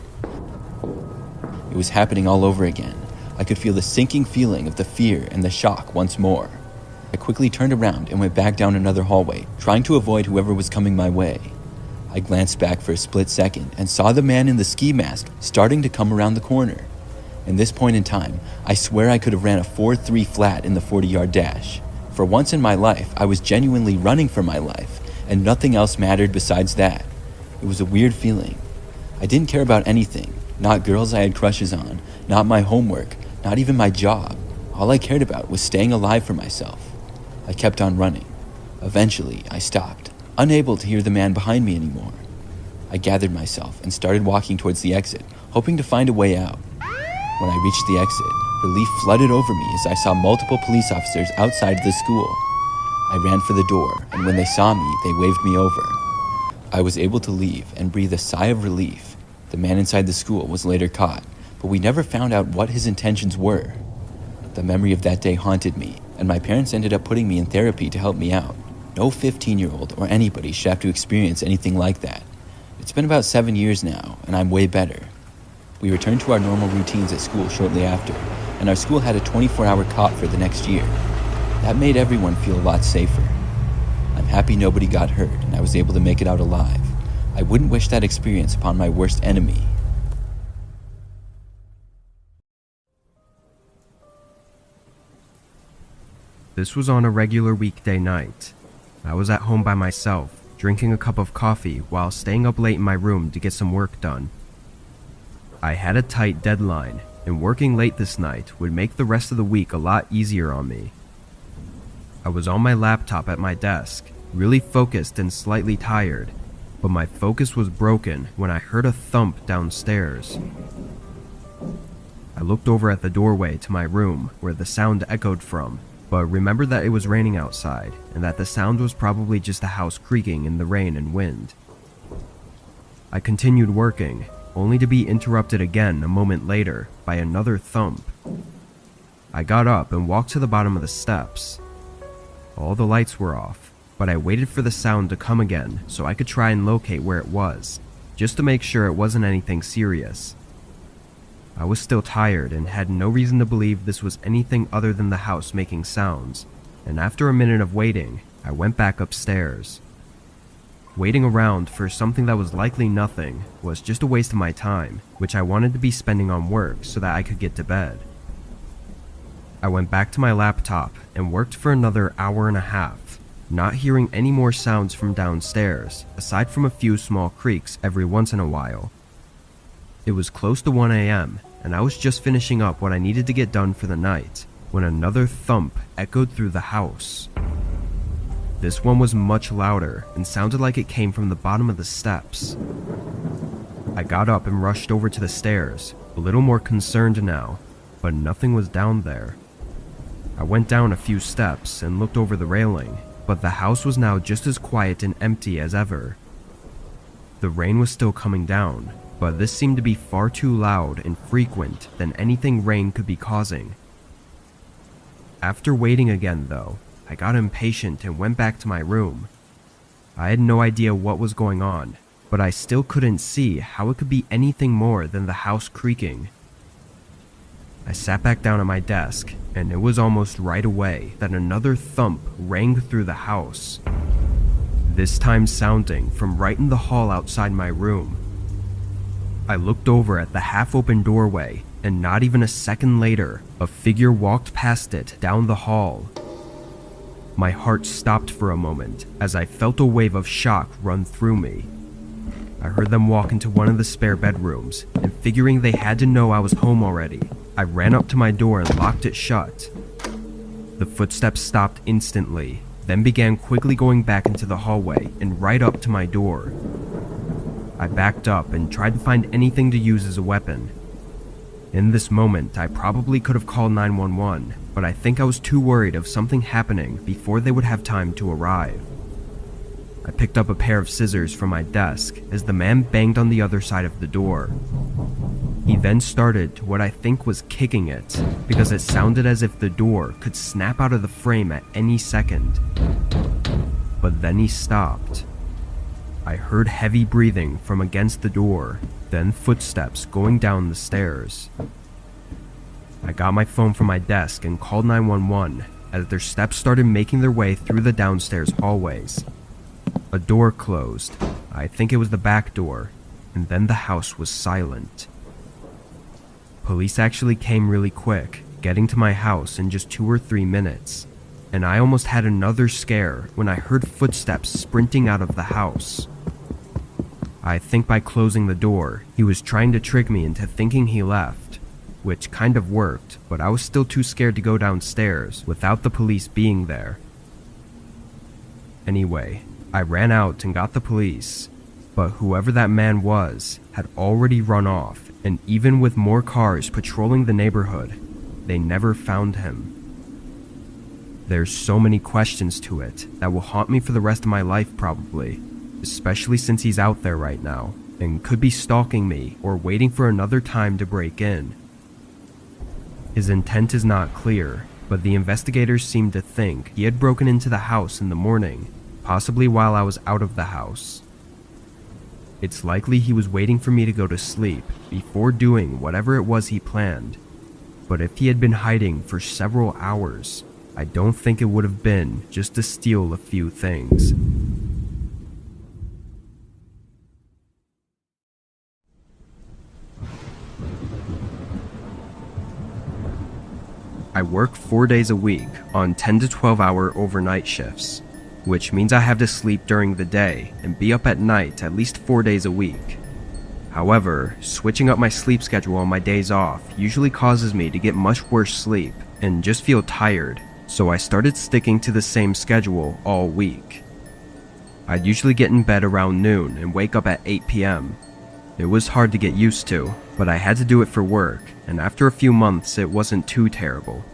It was happening all over again. I could feel the sinking feeling of the fear and the shock once more. I quickly turned around and went back down another hallway, trying to avoid whoever was coming my way. I glanced back for a split second and saw the man in the ski mask starting to come around the corner. In this point in time, I swear I could have ran a 4.3 flat in the 40-yard dash. For once in my life, I was genuinely running for my life, and nothing else mattered besides that. It was a weird feeling. I didn't care about anything, Not girls I had crushes on, not my homework, not even my job. All I cared about was staying alive for myself. I kept on running. Eventually, I stopped, unable to hear the man behind me anymore. I gathered myself and started walking towards the exit, hoping to find a way out. When I reached the exit, relief flooded over me as I saw multiple police officers outside the school. I ran for the door, and when they saw me, they waved me over. I was able to leave and breathe a sigh of relief. The man inside the school was later caught, but we never found out what his intentions were. The memory of that day haunted me, and my parents ended up putting me in therapy to help me out. No 15-year-old or anybody should have to experience anything like that. It's been about 7 years now, and I'm way better. We returned to our normal routines at school shortly after, and our school had a 24-hour cop for the next year. That made everyone feel a lot safer. I'm happy nobody got hurt, and I was able to make it out alive. I wouldn't wish that experience upon my worst enemy. This was on a regular weekday night. I was at home by myself, drinking a cup of coffee while staying up late in my room to get some work done. I had a tight deadline, and working late this night would make the rest of the week a lot easier on me. I was on my laptop at my desk, really focused and slightly tired, but my focus was broken when I heard a thump downstairs. I looked over at the doorway to my room where the sound echoed from, but remembered that it was raining outside and that the sound was probably just the house creaking in the rain and wind. I continued working, only to be interrupted again a moment later by another thump. I got up and walked to the bottom of the steps. All the lights were off, but I waited for the sound to come again so I could try and locate where it was, just to make sure it wasn't anything serious. I was still tired and had no reason to believe this was anything other than the house making sounds, and after a minute of waiting, I went back upstairs. Waiting around for something that was likely nothing was just a waste of my time, which I wanted to be spending on work so that I could get to bed. I went back to my laptop and worked for another hour and a half, not hearing any more sounds from downstairs, aside from a few small creaks every once in a while. It was close to 1 a.m., and I was just finishing up what I needed to get done for the night, when another thump echoed through the house. This one was much louder and sounded like it came from the bottom of the steps. I got up and rushed over to the stairs, a little more concerned now, but nothing was down there. I went down a few steps and looked over the railing, but the house was now just as quiet and empty as ever. The rain was still coming down, but this seemed to be far too loud and frequent than anything rain could be causing. After waiting again though, I got impatient and went back to my room. I had no idea what was going on, but I still couldn't see how it could be anything more than the house creaking. I sat back down at my desk, and it was almost right away that another thump rang through the house, this time sounding from right in the hall outside my room. I looked over at the half-open doorway, and not even a second later, a figure walked past it down the hall. My heart stopped for a moment as I felt a wave of shock run through me. I heard them walk into one of the spare bedrooms, and figuring they had to know I was home already, I ran up to my door and locked it shut. The footsteps stopped instantly, then began quickly going back into the hallway and right up to my door. I backed up and tried to find anything to use as a weapon. In this moment, I probably could have called 911, but I think I was too worried of something happening before they would have time to arrive. I picked up a pair of scissors from my desk as the man banged on the other side of the door. He then started to what I think was kicking it, because it sounded as if the door could snap out of the frame at any second. But then he stopped. I heard heavy breathing from against the door, then footsteps going down the stairs. I got my phone from my desk and called 911 as their steps started making their way through the downstairs hallways. A door closed, I think it was the back door, and then the house was silent. Police actually came really quick, getting to my house in just 2 or 3 minutes, and I almost had another scare when I heard footsteps sprinting out of the house. I think by closing the door, he was trying to trick me into thinking he left, which kind of worked, but I was still too scared to go downstairs without the police being there. Anyway, I ran out and got the police, but whoever that man was had already run off, and even with more cars patrolling the neighborhood, they never found him. There's so many questions to it that will haunt me for the rest of my life probably, especially since he's out there right now and could be stalking me or waiting for another time to break in. His intent is not clear, but the investigators seem to think he had broken into the house in the morning, possibly while I was out of the house. It's likely he was waiting for me to go to sleep before doing whatever it was he planned, but if he had been hiding for several hours, I don't think it would have been just to steal a few things. I work 4 days a week on 10 to 12 hour overnight shifts, which means I have to sleep during the day and be up at night at least 4 days a week. However, switching up my sleep schedule on my days off usually causes me to get much worse sleep and just feel tired, so I started sticking to the same schedule all week. I'd usually get in bed around noon and wake up at 8 p.m. It was hard to get used to, but I had to do it for work, and after a few months it wasn't too terrible.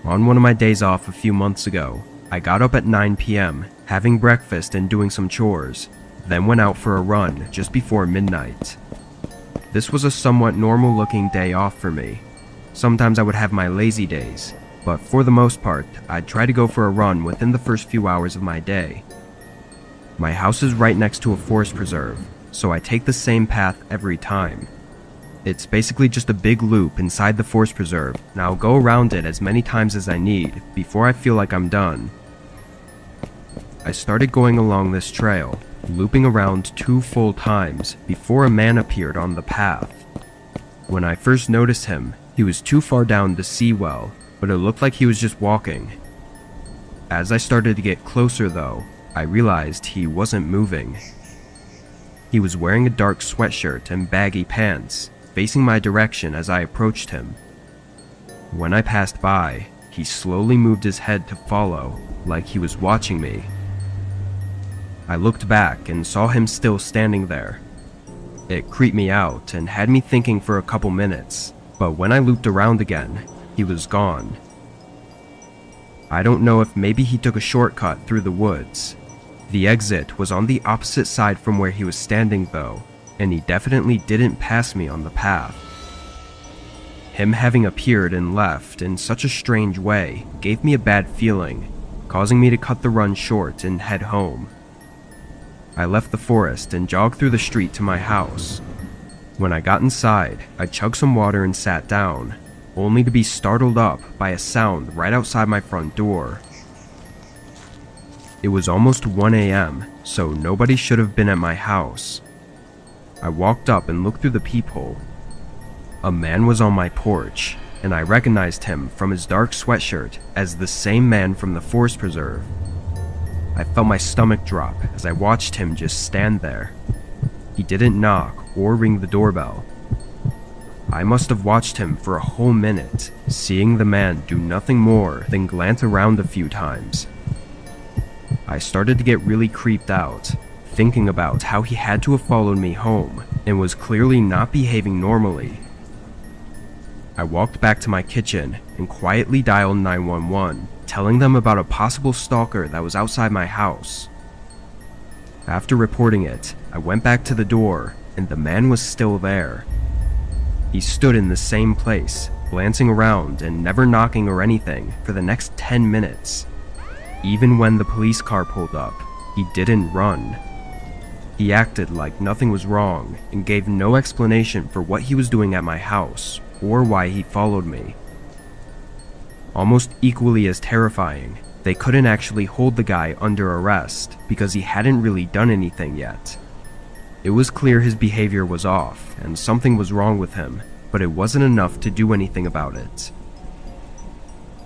On one of my days off a few months ago, I got up at 9 p.m., having breakfast and doing some chores, then went out for a run just before midnight. This was a somewhat normal looking day off for me. Sometimes I would have my lazy days, but for the most part, I'd try to go for a run within the first few hours of my day. My house is right next to a forest preserve, so I take the same path every time. It's basically just a big loop inside the forest preserve, and I'll go around it as many times as I need before I feel like I'm done. I started going along this trail, looping around 2 full times before a man appeared on the path. When I first noticed him, he was too far down to see well, but it looked like he was just walking. As I started to get closer though, I realized he wasn't moving. He was wearing a dark sweatshirt and baggy pants, facing my direction as I approached him. When I passed by, he slowly moved his head to follow, like he was watching me. I looked back and saw him still standing there. It creeped me out and had me thinking for a couple minutes, but when I looped around again, he was gone. I don't know if maybe he took a shortcut through the woods. The exit was on the opposite side from where he was standing though, and he definitely didn't pass me on the path. Him having appeared and left in such a strange way gave me a bad feeling, causing me to cut the run short and head home. I left the forest and jogged through the street to my house. When I got inside, I chugged some water and sat down, only to be startled up by a sound right outside my front door. It was almost 1 a.m., so nobody should have been at my house. I walked up and looked through the peephole. A man was on my porch, and I recognized him from his dark sweatshirt as the same man from the forest preserve. I felt my stomach drop as I watched him just stand there. He didn't knock or ring the doorbell. I must have watched him for a whole minute, seeing the man do nothing more than glance around a few times. I started to get really creeped out, thinking about how he had to have followed me home and was clearly not behaving normally. I walked back to my kitchen and quietly dialed 911, telling them about a possible stalker that was outside my house. After reporting it, I went back to the door and the man was still there. He stood in the same place, glancing around and never knocking or anything for the next 10 minutes. Even when the police car pulled up, he didn't run. He acted like nothing was wrong and gave no explanation for what he was doing at my house or why he followed me. Almost equally as terrifying, they couldn't actually hold the guy under arrest because he hadn't really done anything yet. It was clear his behavior was off and something was wrong with him, but it wasn't enough to do anything about it.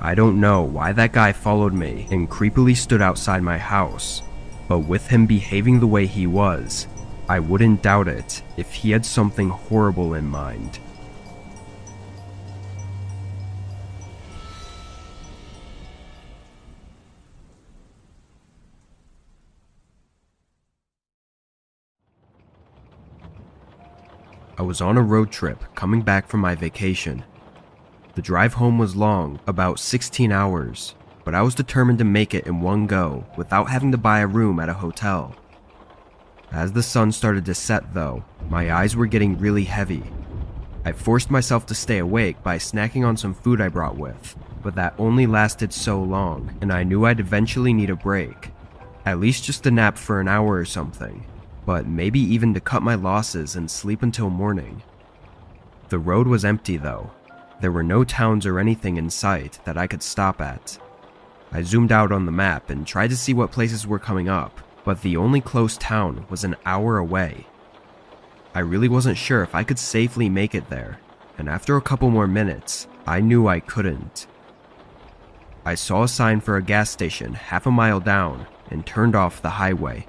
I don't know why that guy followed me and creepily stood outside my house, but with him behaving the way he was, I wouldn't doubt it if he had something horrible in mind. I was on a road trip coming back from my vacation. The drive home was long, about 16 hours, but I was determined to make it in one go without having to buy a room at a hotel. As the sun started to set though, my eyes were getting really heavy. I forced myself to stay awake by snacking on some food I brought with, but that only lasted so long, and I knew I'd eventually need a break. At least just a nap for an hour or something, but maybe even to cut my losses and sleep until morning. The road was empty though. There were no towns or anything in sight that I could stop at. I zoomed out on the map and tried to see what places were coming up, but the only close town was an hour away. I really wasn't sure if I could safely make it there, and after a couple more minutes, I knew I couldn't. I saw a sign for a gas station half a mile down and turned off the highway.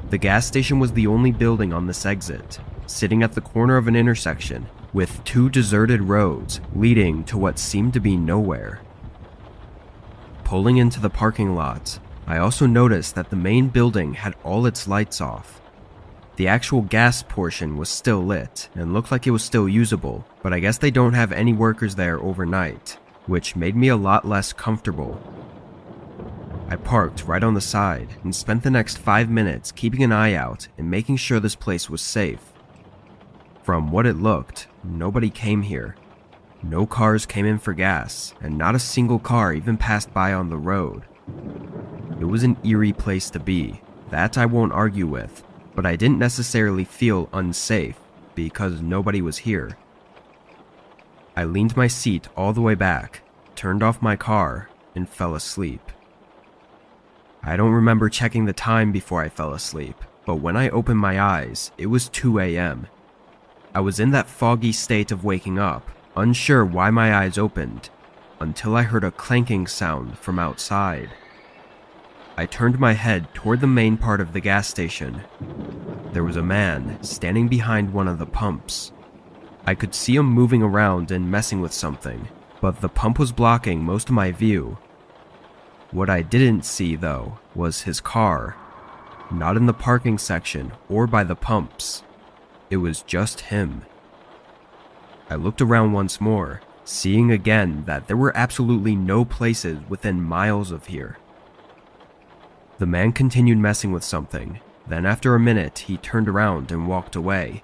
The gas station was the only building on this exit, sitting at the corner of an intersection with two deserted roads leading to what seemed to be nowhere. Pulling into the parking lot, I also noticed that the main building had all its lights off. The actual gas portion was still lit and looked like it was still usable, but I guess they don't have any workers there overnight, which made me a lot less comfortable. I parked right on the side and spent the next 5 minutes keeping an eye out and making sure this place was safe. From what it looked, nobody came here. No cars came in for gas, and not a single car even passed by on the road. It was an eerie place to be, that I won't argue with, but I didn't necessarily feel unsafe because nobody was here. I leaned my seat all the way back, turned off my car, and fell asleep. I don't remember checking the time before I fell asleep, but when I opened my eyes, it was 2 a.m. I was in that foggy state of waking up, unsure why my eyes opened, until I heard a clanking sound from outside. I turned my head toward the main part of the gas station. There was a man standing behind one of the pumps. I could see him moving around and messing with something, but the pump was blocking most of my view. What I didn't see, though, was his car. Not in the parking section or by the pumps. It was just him. I looked around once more, seeing again that there were absolutely no places within miles of here. The man continued messing with something, then after a minute he turned around and walked away.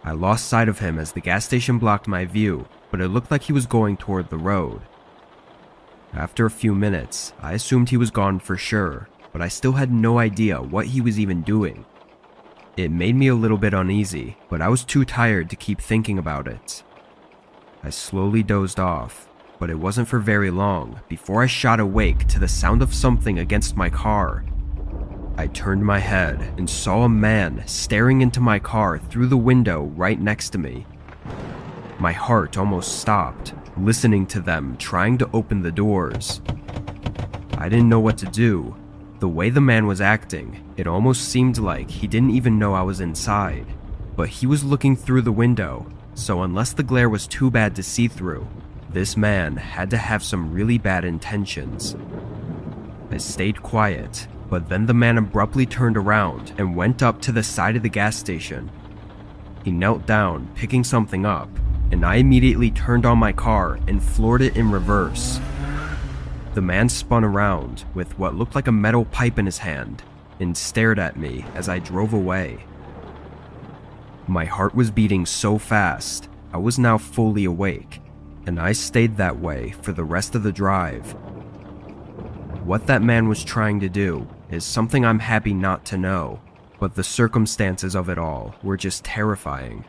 I lost sight of him as the gas station blocked my view, but it looked like he was going toward the road. After a few minutes, I assumed he was gone for sure, but I still had no idea what he was even doing. It made me a little bit uneasy, but I was too tired to keep thinking about it. I slowly dozed off, but it wasn't for very long before I shot awake to the sound of something against my car. I turned my head and saw a man staring into my car through the window right next to me. My heart almost stopped, listening to them trying to open the doors. I didn't know what to do. The way the man was acting, it almost seemed like he didn't even know I was inside. But he was looking through the window, so unless the glare was too bad to see through, this man had to have some really bad intentions. I stayed quiet, but then the man abruptly turned around and went up to the side of the gas station. He knelt down, picking something up, and I immediately turned on my car and floored it in reverse. The man spun around with what looked like a metal pipe in his hand and stared at me as I drove away. My heart was beating so fast, I was now fully awake, and I stayed that way for the rest of the drive. What that man was trying to do is something I'm happy not to know, but the circumstances of it all were just terrifying.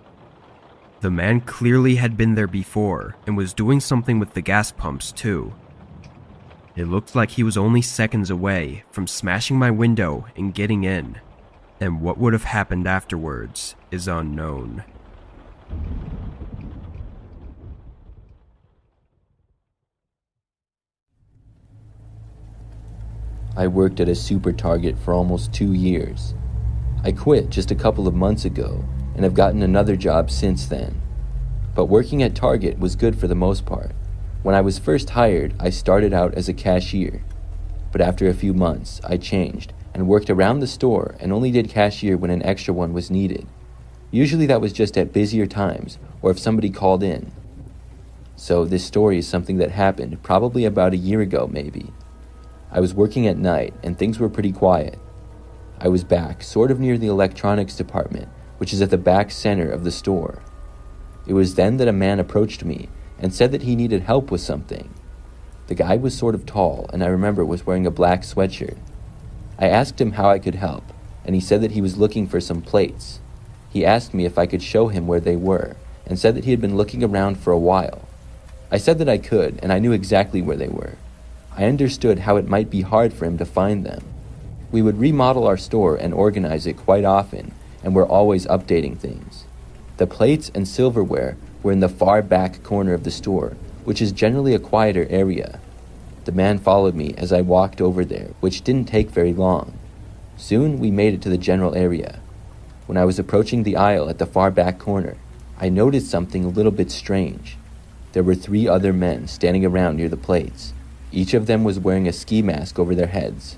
The man clearly had been there before and was doing something with the gas pumps too. It looked like he was only seconds away from smashing my window and getting in, and what would have happened afterwards is unknown. I worked at a super Target for almost 2 years. I quit just a couple of months ago and have gotten another job since then. But working at Target was good for the most part. When I was first hired, I started out as a cashier. But after a few months, I changed and worked around the store and only did cashier when an extra one was needed. Usually that was just at busier times or if somebody called in. So this story is something that happened probably about a year ago maybe. I was working at night and things were pretty quiet. I was back, sort of near the electronics department, which is at the back center of the store. It was then that a man approached me and said that he needed help with something. The guy was sort of tall and I remember was wearing a black sweatshirt. I asked him how I could help and he said that he was looking for some plates. He asked me if I could show him where they were and said that he had been looking around for a while. I said that I could and I knew exactly where they were. I understood how it might be hard for him to find them. We would remodel our store and organize it quite often and we're always updating things. The plates and silverware were in the far back corner of the store, which is generally a quieter area. The man followed me as I walked over there, which didn't take very long. Soon we made it to the general area. When I was approaching the aisle at the far back corner, I noticed something a little bit strange. There were 3 other men standing around near the plates. Each of them was wearing a ski mask over their heads.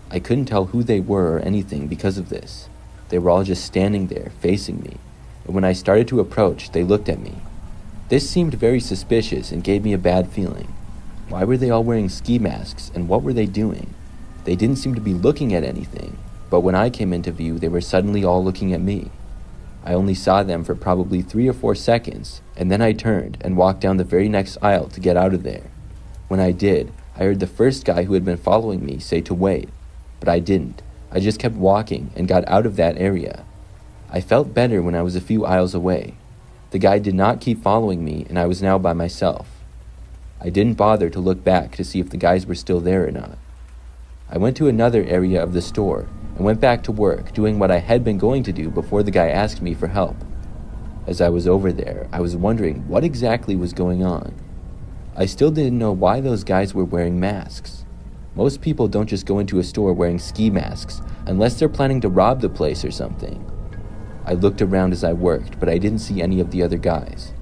I couldn't tell who they were or anything because of this. They were all just standing there, facing me. And when I started to approach, they looked at me. This seemed very suspicious and gave me a bad feeling. Why were they all wearing ski masks and what were they doing? They didn't seem to be looking at anything, but when I came into view, they were suddenly all looking at me. I only saw them for probably 3 or 4 seconds, and then I turned and walked down the very next aisle to get out of there. When I did, I heard the first guy who had been following me say to wait, but I didn't. I just kept walking and got out of that area. I felt better when I was a few aisles away. The guy did not keep following me and I was now by myself. I didn't bother to look back to see if the guys were still there or not. I went to another area of the store and went back to work doing what I had been going to do before the guy asked me for help. As I was over there, I was wondering what exactly was going on. I still didn't know why those guys were wearing masks. Most people don't just go into a store wearing ski masks unless they're planning to rob the place or something. I looked around as I worked, but I didn't see any of the other guys.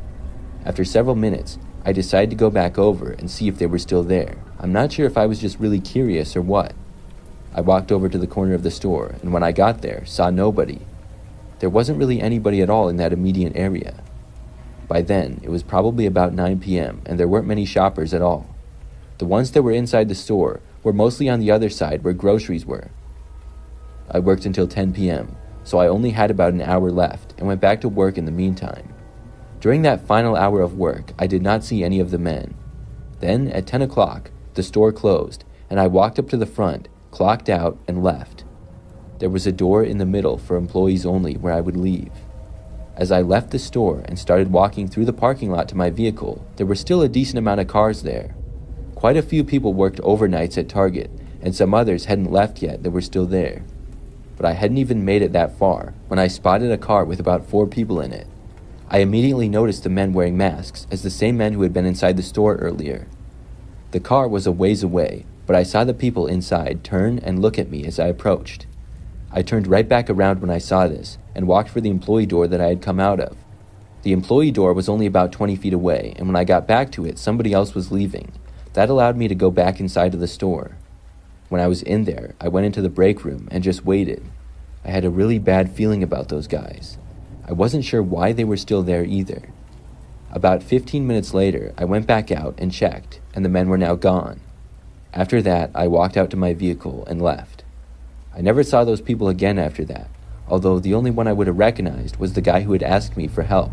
After several minutes, I decided to go back over and see if they were still there. I'm not sure if I was just really curious or what. I walked over to the corner of the store, and when I got there, saw nobody. There wasn't really anybody at all in that immediate area. By then, it was probably about 9 p.m., and there weren't many shoppers at all. The ones that were inside the store were mostly on the other side where groceries were. I worked until 10 p.m., so I only had about an hour left and went back to work in the meantime. During that final hour of work, I did not see any of the men. Then, at 10 o'clock, the store closed, and I walked up to the front, clocked out, and left. There was a door in the middle for employees only where I would leave. As I left the store and started walking through the parking lot to my vehicle, there were still a decent amount of cars there. Quite a few people worked overnights at Target, and some others hadn't left yet that were still there. But I hadn't even made it that far when I spotted a car with about 4 people in it. I immediately noticed the men wearing masks as the same men who had been inside the store earlier. The car was a ways away, but I saw the people inside turn and look at me as I approached. I turned right back around when I saw this and walked for the employee door that I had come out of. The employee door was only about 20 feet away, and when I got back to it, somebody else was leaving. That allowed me to go back inside of the store. When I was in there, I went into the break room and just waited. I had a really bad feeling about those guys. I wasn't sure why they were still there either. About 15 minutes later, I went back out and checked, and the men were now gone. After that, I walked out to my vehicle and left. I never saw those people again after that, although the only one I would have recognized was the guy who had asked me for help.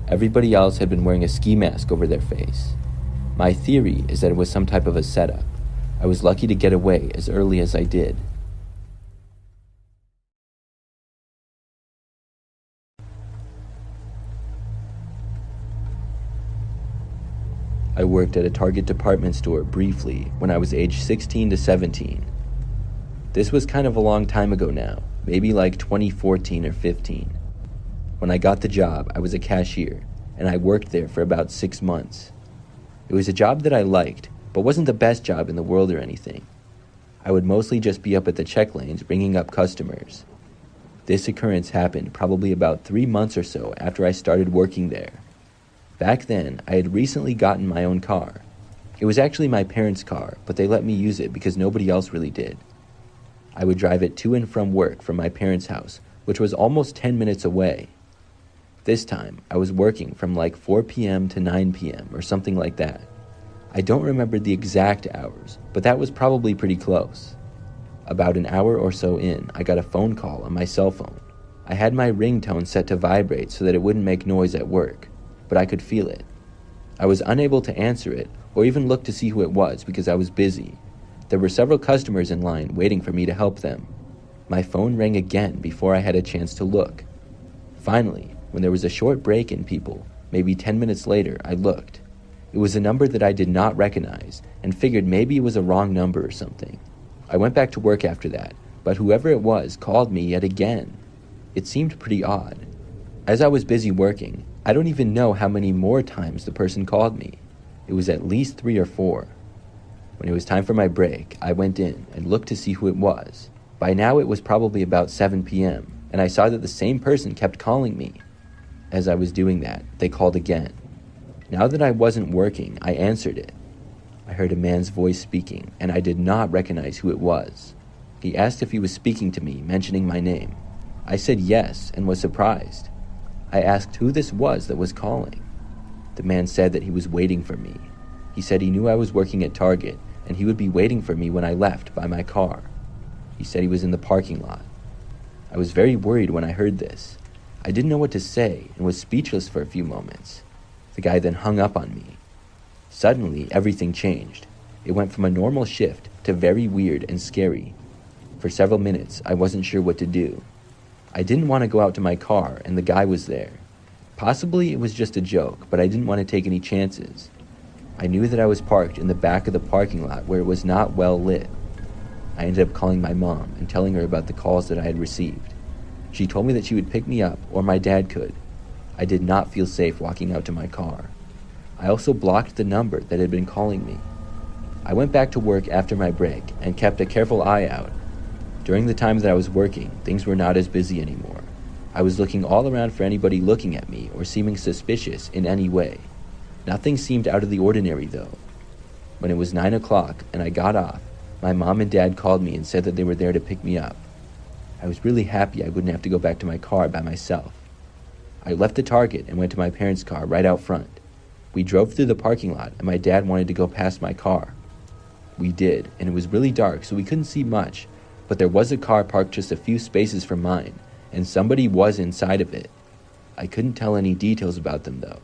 Everybody else had been wearing a ski mask over their face. My theory is that it was some type of a setup. I was lucky to get away as early as I did. I worked at a Target department store briefly when I was aged 16 to 17. This was kind of a long time ago now, maybe like 2014 or 15. When I got the job, I was a cashier, and I worked there for about 6 months. It was a job that I liked, but wasn't the best job in the world or anything. I would mostly just be up at the check lanes ringing up customers. This occurrence happened probably about 3 months or so after I started working there. Back then, I had recently gotten my own car. It was actually my parents' car, but they let me use it because nobody else really did. I would drive it to and from work from my parents' house, which was almost 10 minutes away. This time, I was working from like 4 p.m. to 9 p.m. or something like that. I don't remember the exact hours, but that was probably pretty close. About an hour or so in, I got a phone call on my cell phone. I had my ringtone set to vibrate so that it wouldn't make noise at work, but I could feel it. I was unable to answer it or even look to see who it was because I was busy. There were several customers in line waiting for me to help them. My phone rang again before I had a chance to look. Finally, when there was a short break in people, maybe 10 minutes later, I looked. It was a number that I did not recognize and figured maybe it was a wrong number or something. I went back to work after that, but whoever it was called me yet again. It seemed pretty odd. As I was busy working, I don't even know how many more times the person called me. It was at least 3 or 4. When it was time for my break, I went in and looked to see who it was. By now it was probably about 7 p.m., and I saw that the same person kept calling me. As I was doing that, they called again. Now that I wasn't working, I answered it. I heard a man's voice speaking, and I did not recognize who it was. He asked if he was speaking to me, mentioning my name. I said yes, and was surprised. I asked who this was that was calling. The man said that he was waiting for me. He said he knew I was working at Target, and he would be waiting for me when I left by my car. He said he was in the parking lot. I was very worried when I heard this. I didn't know what to say and was speechless for a few moments. The guy then hung up on me. Suddenly, everything changed. It went from a normal shift to very weird and scary. For several minutes, I wasn't sure what to do. I didn't want to go out to my car, and the guy was there. Possibly it was just a joke, but I didn't want to take any chances. I knew that I was parked in the back of the parking lot where it was not well lit. I ended up calling my mom and telling her about the calls that I had received. She told me that she would pick me up, or my dad could. I did not feel safe walking out to my car. I also blocked the number that had been calling me. I went back to work after my break and kept a careful eye out. During the time that I was working, things were not as busy anymore. I was looking all around for anybody looking at me or seeming suspicious in any way. Nothing seemed out of the ordinary, though. When it was 9 o'clock and I got off, my mom and dad called me and said that they were there to pick me up. I was really happy I wouldn't have to go back to my car by myself. I left the Target and went to my parents' car right out front. We drove through the parking lot, and my dad wanted to go past my car. We did, and it was really dark, so we couldn't see much, but there was a car parked just a few spaces from mine, and somebody was inside of it. I couldn't tell any details about them, though.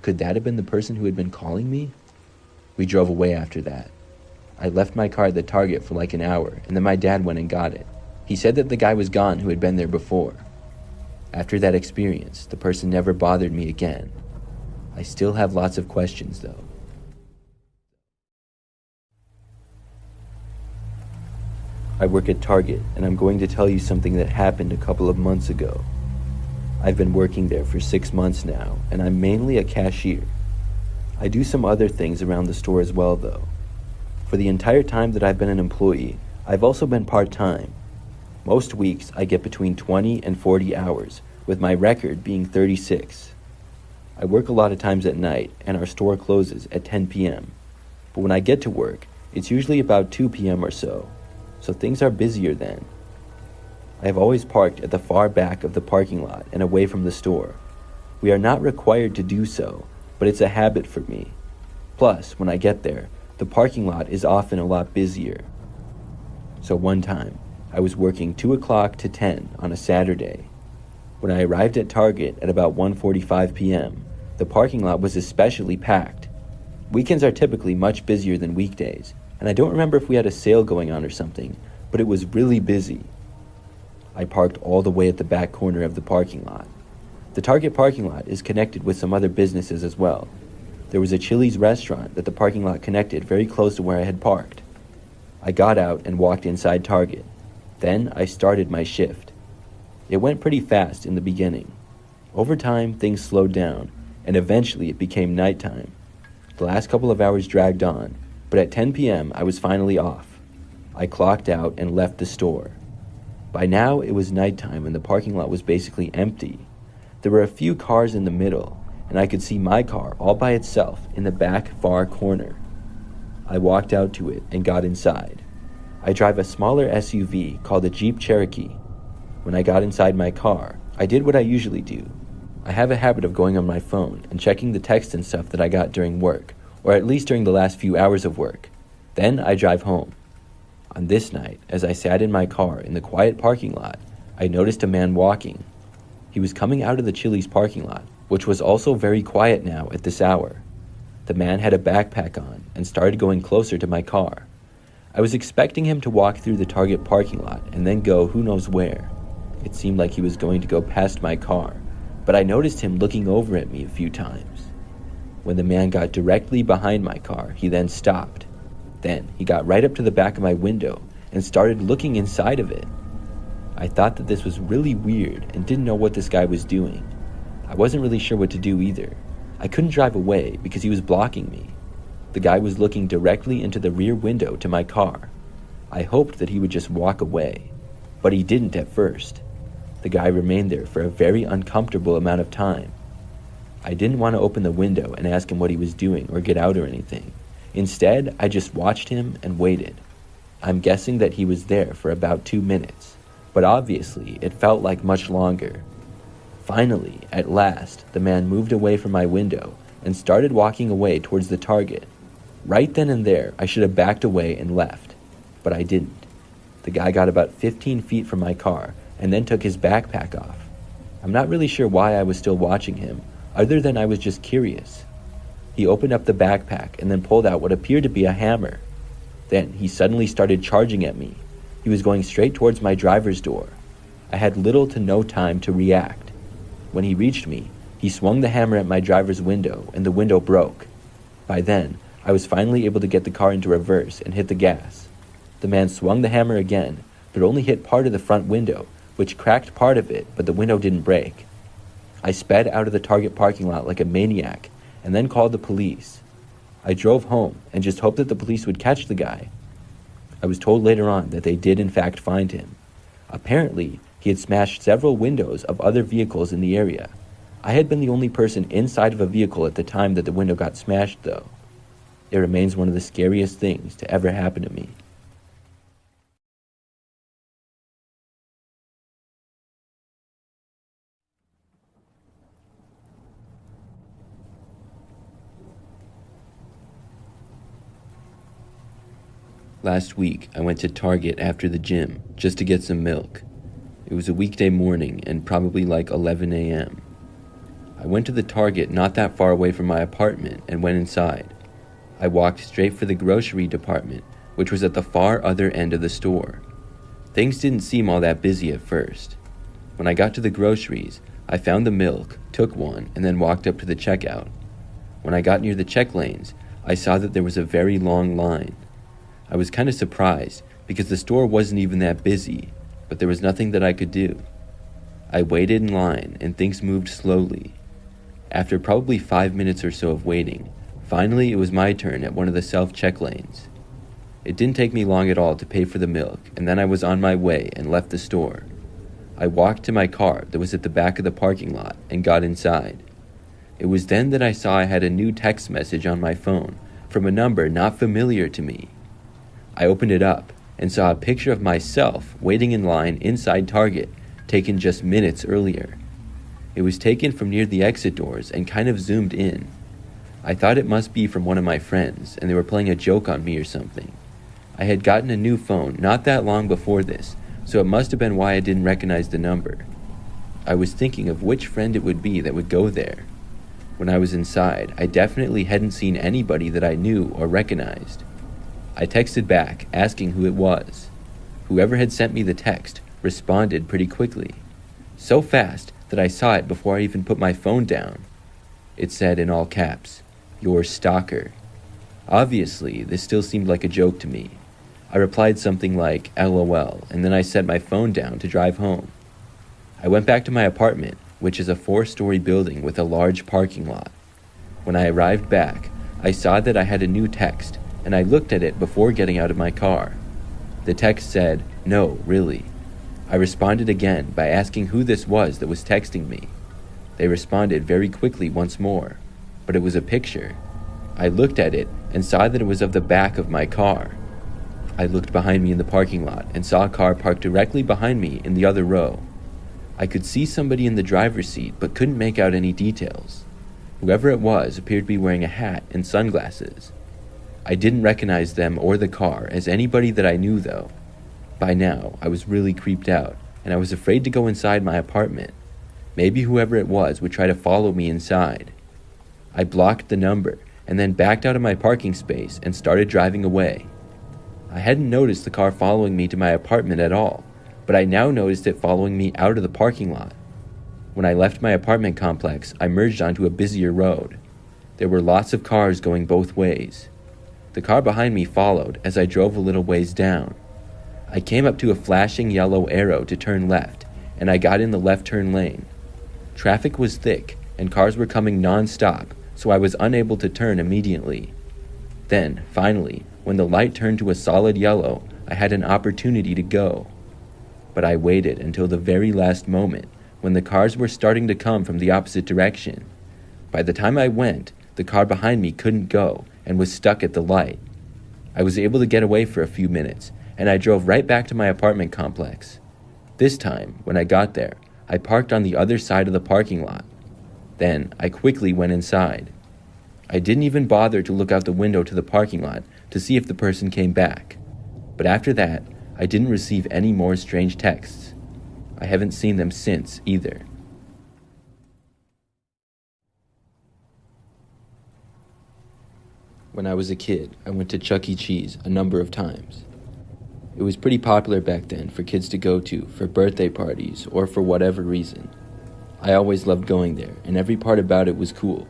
Could that have been the person who had been calling me? We drove away after that. I left my car at the Target for like an hour, and then my dad went and got it. He said that the guy was gone who had been there before. After that experience, the person never bothered me again. I still have lots of questions, though. I work at Target, and I'm going to tell you something that happened a couple of months ago. I've been working there for 6 months now, and I'm mainly a cashier. I do some other things around the store as well, though. For the entire time that I've been an employee, I've also been part-time. Most weeks, I get between 20 and 40 hours, with my record being 36. I work a lot of times at night, and our store closes at 10 p.m. But when I get to work, it's usually about 2 p.m. or so things are busier then. I have always parked at the far back of the parking lot and away from the store. We are not required to do so, but it's a habit for me. Plus, when I get there, the parking lot is often a lot busier. So one time, I was working 2 o'clock to 10 on a Saturday. When I arrived at Target at about 1:45 p.m., the parking lot was especially packed. Weekends are typically much busier than weekdays, and I don't remember if we had a sale going on or something, but it was really busy. I parked all the way at the back corner of the parking lot. The Target parking lot is connected with some other businesses as well. There was a Chili's restaurant that the parking lot connected very close to where I had parked. I got out and walked inside Target. Then I started my shift. It went pretty fast in the beginning. Over time, things slowed down, and eventually it became nighttime. The last couple of hours dragged on, but at 10 p.m. I was finally off. I clocked out and left the store. By now, it was nighttime and the parking lot was basically empty. There were a few cars in the middle, and I could see my car all by itself in the back far corner. I walked out to it and got inside. I drive a smaller SUV called a Jeep Cherokee. When I got inside my car, I did what I usually do. I have a habit of going on my phone and checking the text and stuff that I got during work, or at least during the last few hours of work. Then I drive home. On this night, as I sat in my car in the quiet parking lot, I noticed a man walking. He was coming out of the Chili's parking lot, which was also very quiet now at this hour. The man had a backpack on and started going closer to my car. I was expecting him to walk through the Target parking lot and then go who knows where. It seemed like he was going to go past my car, but I noticed him looking over at me a few times. When the man got directly behind my car, he then stopped. Then he got right up to the back of my window and started looking inside of it. I thought that this was really weird and didn't know what this guy was doing. I wasn't really sure what to do either. I couldn't drive away because he was blocking me. The guy was looking directly into the rear window to my car. I hoped that he would just walk away, but he didn't at first. The guy remained there for a very uncomfortable amount of time. I didn't want to open the window and ask him what he was doing or get out or anything. Instead, I just watched him and waited. I'm guessing that he was there for about 2 minutes, but obviously it felt like much longer. Finally, at last, the man moved away from my window and started walking away towards the Target. Right then and there, I should have backed away and left, but I didn't. The guy got about 15 feet from my car and then took his backpack off. I'm not really sure why I was still watching him, other than I was just curious. He opened up the backpack and then pulled out what appeared to be a hammer. Then he suddenly started charging at me. He was going straight towards my driver's door. I had little to no time to react. When he reached me, he swung the hammer at my driver's window and the window broke. By then, I was finally able to get the car into reverse and hit the gas. The man swung the hammer again, but only hit part of the front window, which cracked part of it, but the window didn't break. I sped out of the Target parking lot like a maniac and then called the police. I drove home and just hoped that the police would catch the guy. I was told later on that they did in fact find him. Apparently, he had smashed several windows of other vehicles in the area. I had been the only person inside of a vehicle at the time that the window got smashed, though. It remains one of the scariest things to ever happen to me. Last week, I went to Target after the gym just to get some milk. It was a weekday morning and probably like 11 a.m. I went to the Target not that far away from my apartment and went inside. I walked straight for the grocery department, which was at the far other end of the store. Things didn't seem all that busy at first. When I got to the groceries, I found the milk, took one, and then walked up to the checkout. When I got near the check lanes, I saw that there was a very long line. I was kind of surprised because the store wasn't even that busy, but there was nothing that I could do. I waited in line and things moved slowly. After probably 5 minutes or so of waiting, finally it was my turn at one of the self-check lanes. It didn't take me long at all to pay for the milk, and then I was on my way and left the store. I walked to my car that was at the back of the parking lot and got inside. It was then that I saw I had a new text message on my phone from a number not familiar to me. I opened it up and saw a picture of myself waiting in line inside Target, taken just minutes earlier. It was taken from near the exit doors and kind of zoomed in. I thought it must be from one of my friends and they were playing a joke on me or something. I had gotten a new phone not that long before this, so it must have been why I didn't recognize the number. I was thinking of which friend it would be that would go there. When I was inside, I definitely hadn't seen anybody that I knew or recognized. I texted back, asking who it was. Whoever had sent me the text responded pretty quickly. So fast that I saw it before I even put my phone down. It said in all caps, "Your stalker." Obviously, this still seemed like a joke to me. I replied something like, LOL, and then I set my phone down to drive home. I went back to my apartment, which is a 4-story building with a large parking lot. When I arrived back, I saw that I had a new text, and I looked at it before getting out of my car. The text said, "No, really." I responded again by asking who this was that was texting me. They responded very quickly once more, but it was a picture. I looked at it and saw that it was of the back of my car. I looked behind me in the parking lot and saw a car parked directly behind me in the other row. I could see somebody in the driver's seat but couldn't make out any details. Whoever it was appeared to be wearing a hat and sunglasses. I didn't recognize them or the car as anybody that I knew though. By now, I was really creeped out and I was afraid to go inside my apartment. Maybe whoever it was would try to follow me inside. I blocked the number and then backed out of my parking space and started driving away. I hadn't noticed the car following me to my apartment at all, but I now noticed it following me out of the parking lot. When I left my apartment complex, I merged onto a busier road. There were lots of cars going both ways. The car behind me followed as I drove a little ways down. I came up to a flashing yellow arrow to turn left, and I got in the left turn lane. Traffic was thick, and cars were coming non-stop, so I was unable to turn immediately. Then, finally, when the light turned to a solid yellow, I had an opportunity to go. But I waited until the very last moment, when the cars were starting to come from the opposite direction. By the time I went, the car behind me couldn't go and was stuck at the light. I was able to get away for a few minutes, and I drove right back to my apartment complex. This time, when I got there, I parked on the other side of the parking lot. Then, I quickly went inside. I didn't even bother to look out the window to the parking lot to see if the person came back. But after that, I didn't receive any more strange texts. I haven't seen them since either. When I was a kid, I went to Chuck E. Cheese a number of times. It was pretty popular back then for kids to go to for birthday parties or for whatever reason. I always loved going there, and every part about it was cool.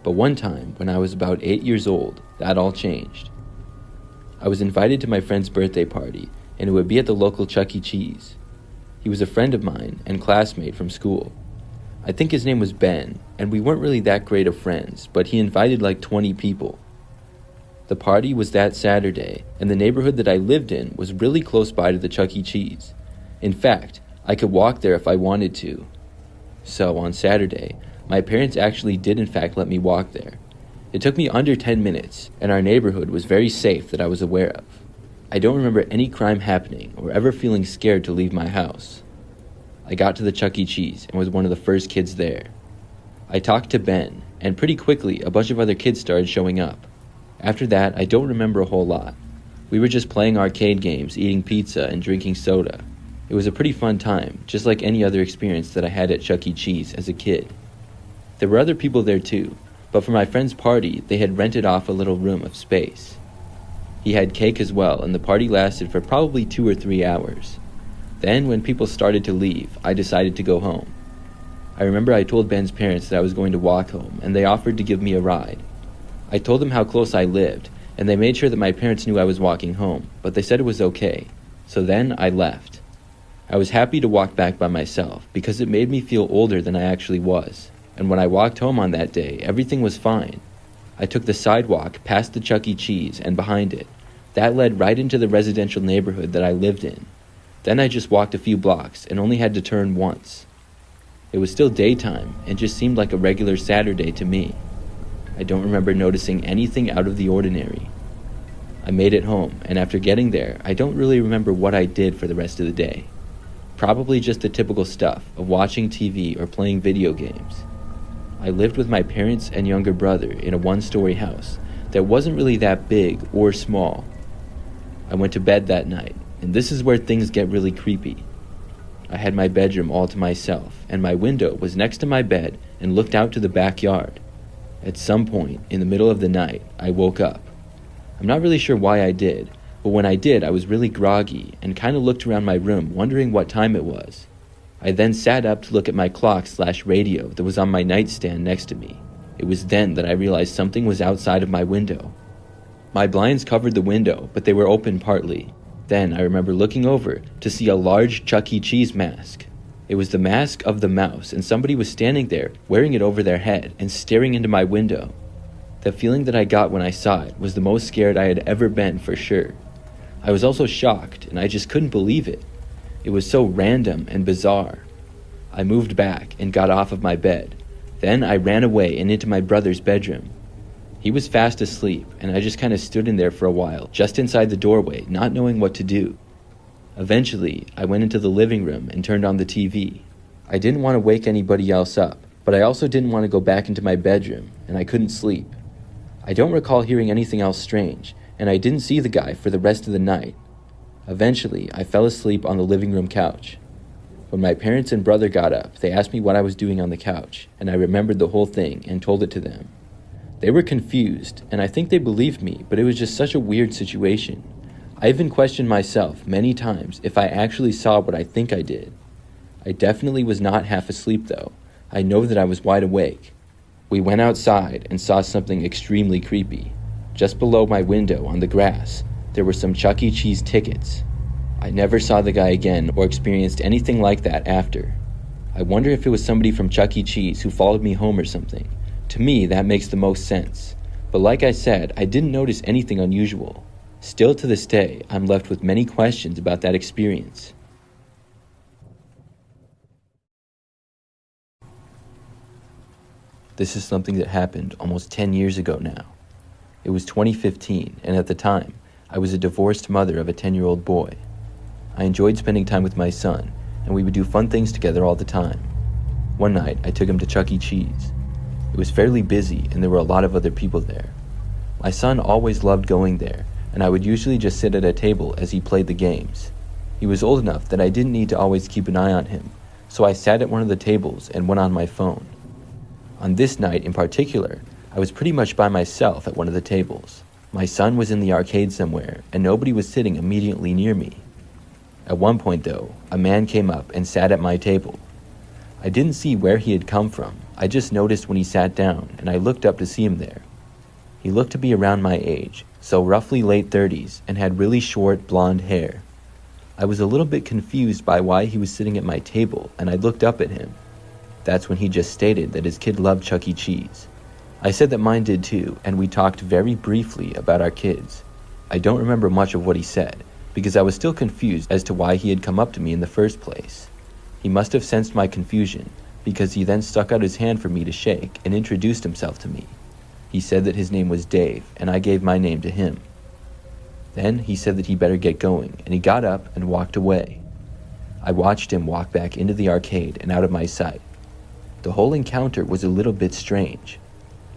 But one time, when I was about 8 years old, that all changed. I was invited to my friend's birthday party, and it would be at the local Chuck E. Cheese. He was a friend of mine and classmate from school. I think his name was Ben, and we weren't really that great of friends, but he invited like 20 people. The party was that Saturday, and the neighborhood that I lived in was really close by to the Chuck E. Cheese. In fact, I could walk there if I wanted to. So, on Saturday, my parents actually did in fact let me walk there. It took me under 10 minutes, and our neighborhood was very safe that I was aware of. I don't remember any crime happening or ever feeling scared to leave my house. I got to the Chuck E. Cheese and was one of the first kids there. I talked to Ben, and pretty quickly a bunch of other kids started showing up. After that, I don't remember a whole lot. We were just playing arcade games, eating pizza, and drinking soda. It was a pretty fun time, just like any other experience that I had at Chuck E. Cheese as a kid. There were other people there too, but for my friend's party, they had rented off a little room of space. He had cake as well, and the party lasted for probably 2 or 3 hours. Then, when people started to leave, I decided to go home. I remember I told Ben's parents that I was going to walk home, and they offered to give me a ride. I told them how close I lived, and they made sure that my parents knew I was walking home, but they said it was okay. So then I left. I was happy to walk back by myself because it made me feel older than I actually was, and when I walked home on that day, everything was fine. I took the sidewalk past the Chuck E. Cheese and behind it. That led right into the residential neighborhood that I lived in. Then I just walked a few blocks and only had to turn once. It was still daytime and just seemed like a regular Saturday to me. I don't remember noticing anything out of the ordinary. I made it home, and after getting there, I don't really remember what I did for the rest of the day. Probably just the typical stuff of watching TV or playing video games. I lived with my parents and younger brother in a one-story house that wasn't really that big or small. I went to bed that night, and this is where things get really creepy. I had my bedroom all to myself, and my window was next to my bed and looked out to the backyard. At some point, in the middle of the night, I woke up. I'm not really sure why I did, but when I did, I was really groggy and kind of looked around my room wondering what time it was. I then sat up to look at my clock/radio that was on my nightstand next to me. It was then that I realized something was outside of my window. My blinds covered the window, but they were open partly. Then I remember looking over to see a large Chuck E. Cheese mask. It was the mask of the mouse, and somebody was standing there, wearing it over their head, and staring into my window. The feeling that I got when I saw it was the most scared I had ever been, for sure. I was also shocked, and I just couldn't believe it. It was so random and bizarre. I moved back and got off of my bed. Then I ran away and into my brother's bedroom. He was fast asleep, and I just kind of stood in there for a while, just inside the doorway, not knowing what to do. Eventually, I went into the living room and turned on the TV. I didn't want to wake anybody else up, but I also didn't want to go back into my bedroom, and I couldn't sleep. I don't recall hearing anything else strange, and I didn't see the guy for the rest of the night. Eventually, I fell asleep on the living room couch. When my parents and brother got up, they asked me what I was doing on the couch, and I remembered the whole thing and told it to them. They were confused, and I think they believed me, but it was just such a weird situation. I even questioned myself many times if I actually saw what I think I did. I definitely was not half asleep though. I know that I was wide awake. We went outside and saw something extremely creepy. Just below my window on the grass, there were some Chuck E. Cheese tickets. I never saw the guy again or experienced anything like that after. I wonder if it was somebody from Chuck E. Cheese who followed me home or something. To me, that makes the most sense. But like I said, I didn't notice anything unusual. Still to this day, I'm left with many questions about that experience. This is something that happened almost 10 years ago now. It was 2015, and at the time, I was a divorced mother of a 10-year-old boy. I enjoyed spending time with my son, and we would do fun things together all the time. One night, I took him to Chuck E. Cheese. It was fairly busy, and there were a lot of other people there. My son always loved going there, and I would usually just sit at a table as he played the games. He was old enough that I didn't need to always keep an eye on him, so I sat at one of the tables and went on my phone. On this night in particular, I was pretty much by myself at one of the tables. My son was in the arcade somewhere, and nobody was sitting immediately near me. At one point, though, a man came up and sat at my table. I didn't see where he had come from. I just noticed when he sat down, and I looked up to see him there. He looked to be around my age, so roughly late 30s, and had really short blonde hair. I was a little bit confused by why he was sitting at my table, and I looked up at him. That's when he just stated that his kid loved Chuck E. Cheese. I said that mine did too, and we talked very briefly about our kids. I don't remember much of what he said, because I was still confused as to why he had come up to me in the first place. He must have sensed my confusion, because he then stuck out his hand for me to shake and introduced himself to me. He said that his name was Dave, and I gave my name to him. Then he said that he better get going, and he got up and walked away. I watched him walk back into the arcade and out of my sight. The whole encounter was a little bit strange.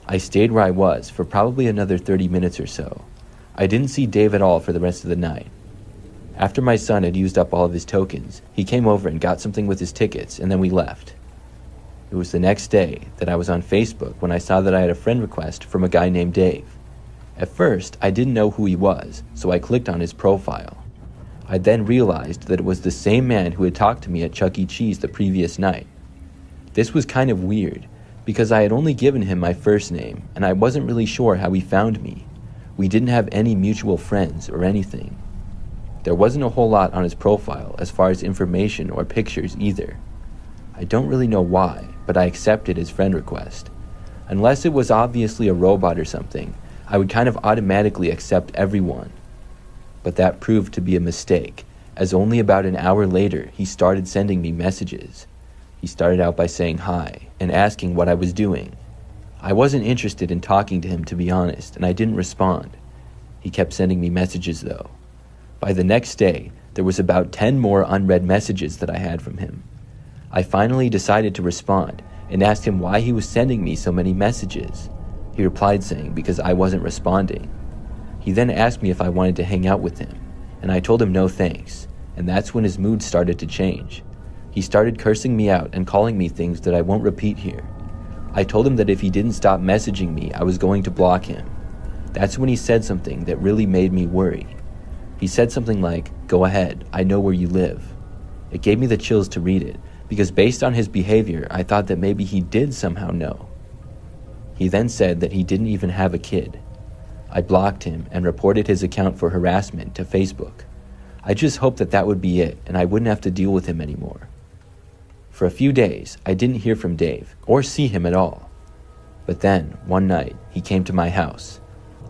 I stayed where I was for probably another 30 minutes or so. I didn't see Dave at all for the rest of the night. After my son had used up all of his tokens, he came over and got something with his tickets, and then we left. It was the next day that I was on Facebook when I saw that I had a friend request from a guy named Dave. At first, I didn't know who he was, so I clicked on his profile. I then realized that it was the same man who had talked to me at Chuck E. Cheese the previous night. This was kind of weird, because I had only given him my first name, and I wasn't really sure how he found me. We didn't have any mutual friends or anything. There wasn't a whole lot on his profile as far as information or pictures either. I don't really know why, but I accepted his friend request. Unless it was obviously a robot or something, I would kind of automatically accept everyone. But that proved to be a mistake, as only about an hour later he started sending me messages. He started out by saying hi and asking what I was doing. I wasn't interested in talking to him, to be honest, and I didn't respond. He kept sending me messages though. By the next day, there was about 10 more unread messages that I had from him. I finally decided to respond and asked him why he was sending me so many messages. He replied saying because I wasn't responding. He then asked me if I wanted to hang out with him, and I told him no thanks, and that's when his mood started to change. He started cursing me out and calling me things that I won't repeat here. I told him that if he didn't stop messaging me, I was going to block him. That's when he said something that really made me worry. He said something like, "Go ahead, I know where you live." It gave me the chills to read it, because based on his behavior, I thought that maybe he did somehow know. He then said that he didn't even have a kid. I blocked him and reported his account for harassment to Facebook. I just hoped that that would be it and I wouldn't have to deal with him anymore. For a few days, I didn't hear from Dave or see him at all. But then, one night, he came to my house.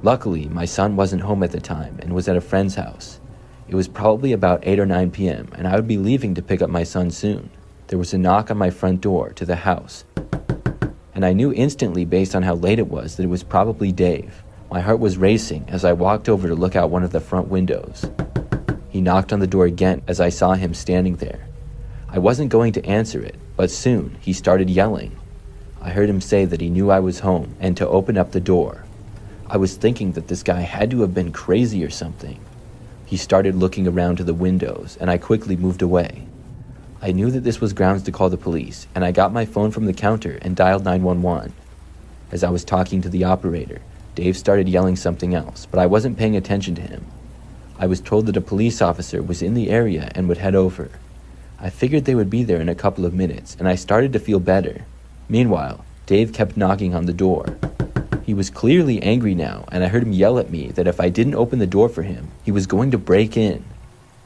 Luckily, my son wasn't home at the time and was at a friend's house. It was probably about 8 or 9 p.m., and I would be leaving to pick up my son soon. There was a knock on my front door to the house, and I knew instantly based on how late it was that it was probably Dave. My heart was racing as I walked over to look out one of the front windows. He knocked on the door again as I saw him standing there. I wasn't going to answer it, but soon he started yelling. I heard him say that he knew I was home and to open up the door. I was thinking that this guy had to have been crazy or something. He started looking around to the windows, and I quickly moved away. I knew that this was grounds to call the police, and I got my phone from the counter and dialed 911. As I was talking to the operator, Dave started yelling something else, but I wasn't paying attention to him. I was told that a police officer was in the area and would head over. I figured they would be there in a couple of minutes, and I started to feel better. Meanwhile, Dave kept knocking on the door. He was clearly angry now, and I heard him yell at me that if I didn't open the door for him, he was going to break in.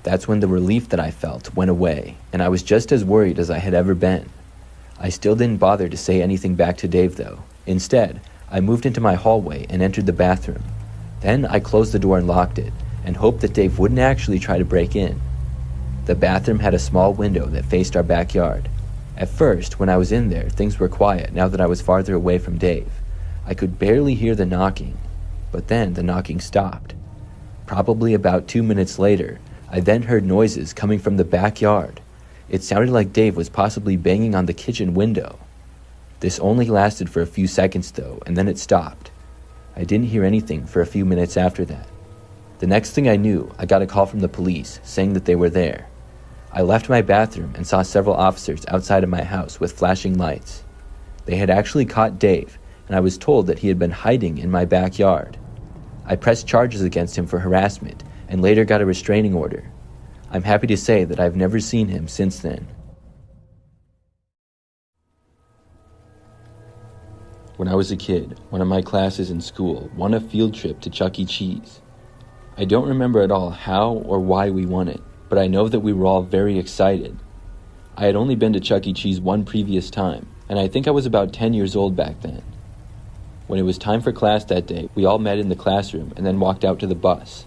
That's when the relief that I felt went away, and I was just as worried as I had ever been. I still didn't bother to say anything back to Dave, though. Instead, I moved into my hallway and entered the bathroom. Then I closed the door and locked it, and hoped that Dave wouldn't actually try to break in. The bathroom had a small window that faced our backyard. At first, when I was in there, things were quiet now that I was farther away from Dave. I could barely hear the knocking, but then the knocking stopped. Probably about 2 minutes later, I then heard noises coming from the backyard. It sounded like Dave was possibly banging on the kitchen window. This only lasted for a few seconds though, and then it stopped. I didn't hear anything for a few minutes after that. The next thing I knew, I got a call from the police saying that they were there. I left my bathroom and saw several officers outside of my house with flashing lights. They had actually caught Dave, and I was told that he had been hiding in my backyard. I pressed charges against him for harassment and later got a restraining order. I'm happy to say that I've never seen him since then. When I was a kid, one of my classes in school won a field trip to Chuck E. Cheese. I don't remember at all how or why we won it, but I know that we were all very excited. I had only been to Chuck E. Cheese one previous time, and I think I was about 10 years old back then. When it was time for class that day, we all met in the classroom and then walked out to the bus.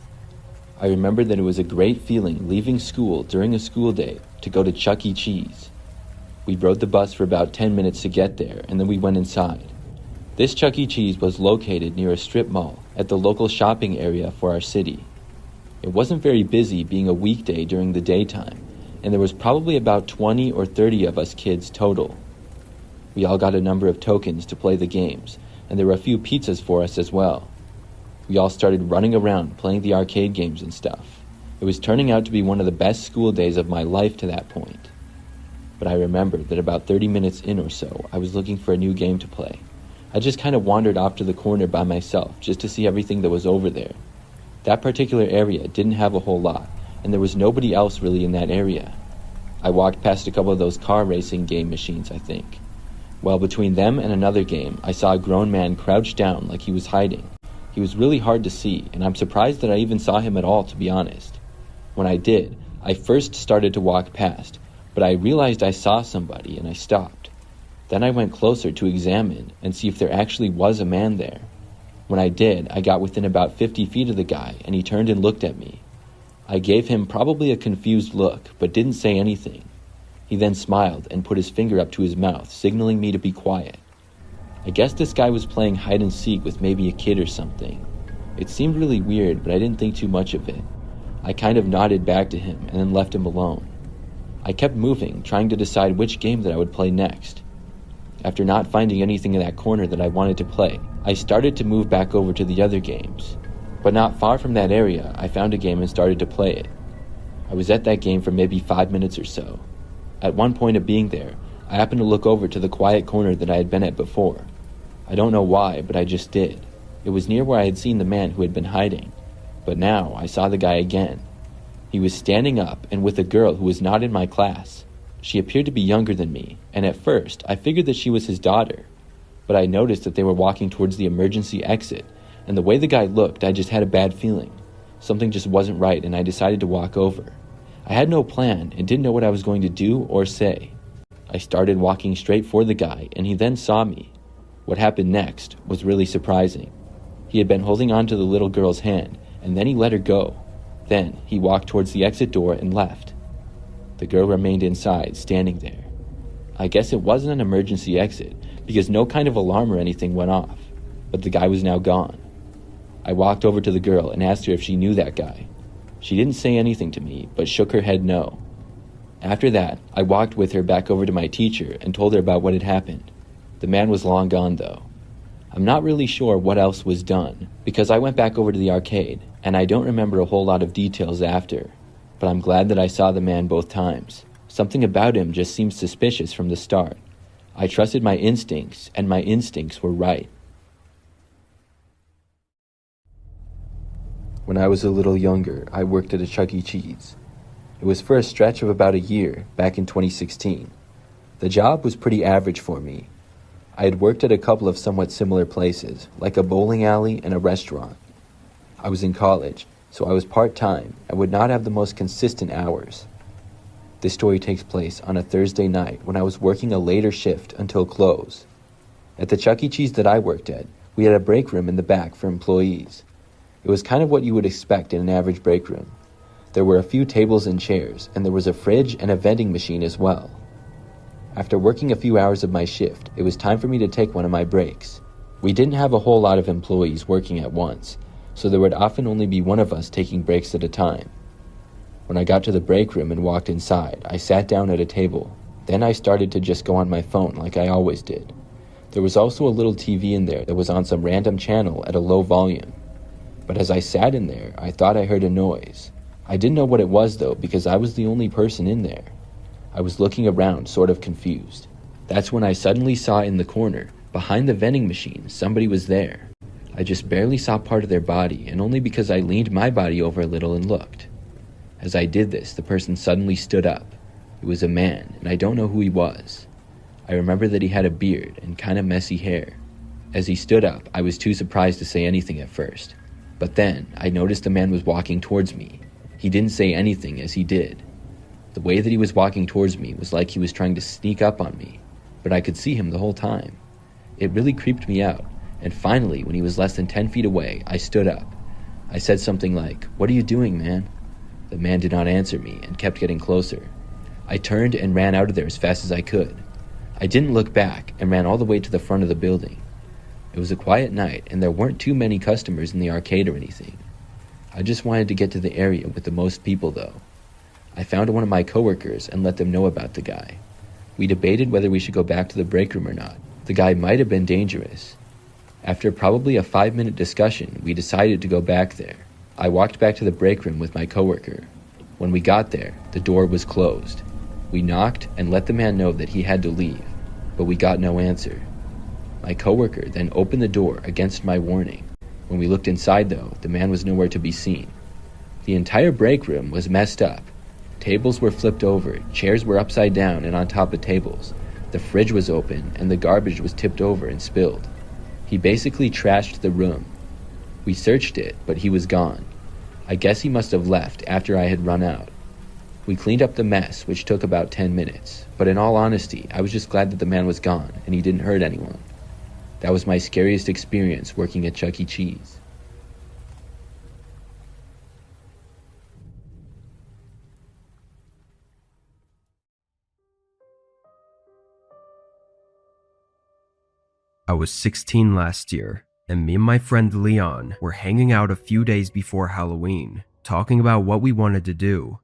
I remember that it was a great feeling leaving school during a school day to go to Chuck E. Cheese. We rode the bus for about 10 minutes to get there, and then we went inside. This Chuck E. Cheese was located near a strip mall at the local shopping area for our city. It wasn't very busy being a weekday during the daytime, and there was probably about 20 or 30 of us kids total. We all got a number of tokens to play the games, and there were a few pizzas for us as well. We all started running around playing the arcade games and stuff. It was turning out to be one of the best school days of my life to that point. But I remember that about 30 minutes in or so, I was looking for a new game to play. I just kind of wandered off to the corner by myself just to see everything that was over there. That particular area didn't have a whole lot, and there was nobody else really in that area. I walked past a couple of those car racing game machines, I think. Well, between them and another game, I saw a grown man crouched down like he was hiding. He was really hard to see, and I'm surprised that I even saw him at all, to be honest. When I did, I first started to walk past, but I realized I saw somebody and I stopped. Then I went closer to examine and see if there actually was a man there. When I did, I got within about 50 feet of the guy, and he turned and looked at me. I gave him probably a confused look, but didn't say anything. He then smiled and put his finger up to his mouth, signaling me to be quiet. I guess this guy was playing hide and seek with maybe a kid or something. It seemed really weird, but I didn't think too much of it. I kind of nodded back to him and then left him alone. I kept moving, trying to decide which game that I would play next. After not finding anything in that corner that I wanted to play, I started to move back over to the other games. But not far from that area, I found a game and started to play it. I was at that game for maybe 5 minutes or so. At one point of being there, I happened to look over to the quiet corner that I had been at before. I don't know why, but I just did. It was near where I had seen the man who had been hiding. But now I saw the guy again. He was standing up and with a girl who was not in my class. She appeared to be younger than me, and at first I figured that she was his daughter. But I noticed that they were walking towards the emergency exit, and the way the guy looked, I just had a bad feeling. Something just wasn't right, and I decided to walk over. I had no plan and didn't know what I was going to do or say. I started walking straight for the guy, and he then saw me. What happened next was really surprising. He had been holding on to the little girl's hand, and then he let her go. Then he walked towards the exit door and left. The girl remained inside, standing there. I guess it wasn't an emergency exit because no kind of alarm or anything went off, but the guy was now gone. I walked over to the girl and asked her if she knew that guy. She didn't say anything to me, but shook her head no. After that, I walked with her back over to my teacher and told her about what had happened. The man was long gone, though. I'm not really sure what else was done, because I went back over to the arcade, and I don't remember a whole lot of details after, but I'm glad that I saw the man both times. Something about him just seemed suspicious from the start. I trusted my instincts, and my instincts were right. When I was a little younger, I worked at a Chuck E. Cheese. It was for a stretch of about a year, back in 2016. The job was pretty average for me. I had worked at a couple of somewhat similar places, like a bowling alley and a restaurant. I was in college, so I was part-time and would not have the most consistent hours. This story takes place on a Thursday night when I was working a later shift until close. At the Chuck E. Cheese that I worked at, we had a break room in the back for employees. It was kind of what you would expect in an average break room. There were a few tables and chairs, and there was a fridge and a vending machine as well. After working a few hours of my shift, it was time for me to take one of my breaks. We didn't have a whole lot of employees working at once, so there would often only be one of us taking breaks at a time. When I got to the break room and walked inside, I sat down at a table. Then I started to just go on my phone like I always did. There was also a little TV in there that was on some random channel at a low volume. But as I sat in there, I thought I heard a noise. I didn't know what it was though, because I was the only person in there. I was looking around, sort of confused. That's when I suddenly saw in the corner, behind the vending machine, somebody was there. I just barely saw part of their body, and only because I leaned my body over a little and looked. As I did this, the person suddenly stood up. It was a man, and I don't know who he was. I remember that he had a beard and kind of messy hair. As he stood up, I was too surprised to say anything at first. But then, I noticed the man was walking towards me. He didn't say anything as he did. The way that he was walking towards me was like he was trying to sneak up on me, but I could see him the whole time. It really creeped me out, and finally, when he was less than 10 feet away, I stood up. I said something like, "What are you doing, man?" The man did not answer me and kept getting closer. I turned and ran out of there as fast as I could. I didn't look back and ran all the way to the front of the building. It was a quiet night, and there weren't too many customers in the arcade or anything. I just wanted to get to the area with the most people, though. I found one of my coworkers and let them know about the guy. We debated whether we should go back to the break room or not. The guy might have been dangerous. After probably a 5-minute discussion, we decided to go back there. I walked back to the break room with my coworker. When we got there, the door was closed. We knocked and let the man know that he had to leave, but we got no answer. My coworker then opened the door against my warning. When we looked inside, though, the man was nowhere to be seen. The entire break room was messed up. Tables were flipped over, chairs were upside down and on top of tables. The fridge was open, and the garbage was tipped over and spilled. He basically trashed the room. We searched it, but he was gone. I guess he must have left after I had run out. We cleaned up the mess, which took about 10 minutes, but in all honesty, I was just glad that the man was gone and he didn't hurt anyone. That was my scariest experience working at Chuck E. Cheese. I was 16 last year, and me and my friend Leon were hanging out a few days before Halloween, talking about what we wanted to do.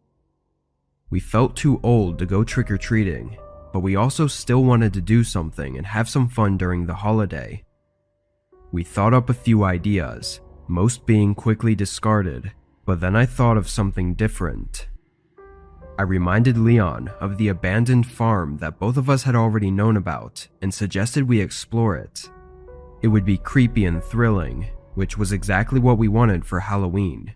We felt too old to go trick-or-treating, but we also still wanted to do something and have some fun during the holiday. We thought up a few ideas, most being quickly discarded, but then I thought of something different. I reminded Leon of the abandoned farm that both of us had already known about and suggested we explore it. It would be creepy and thrilling, which was exactly what we wanted for Halloween.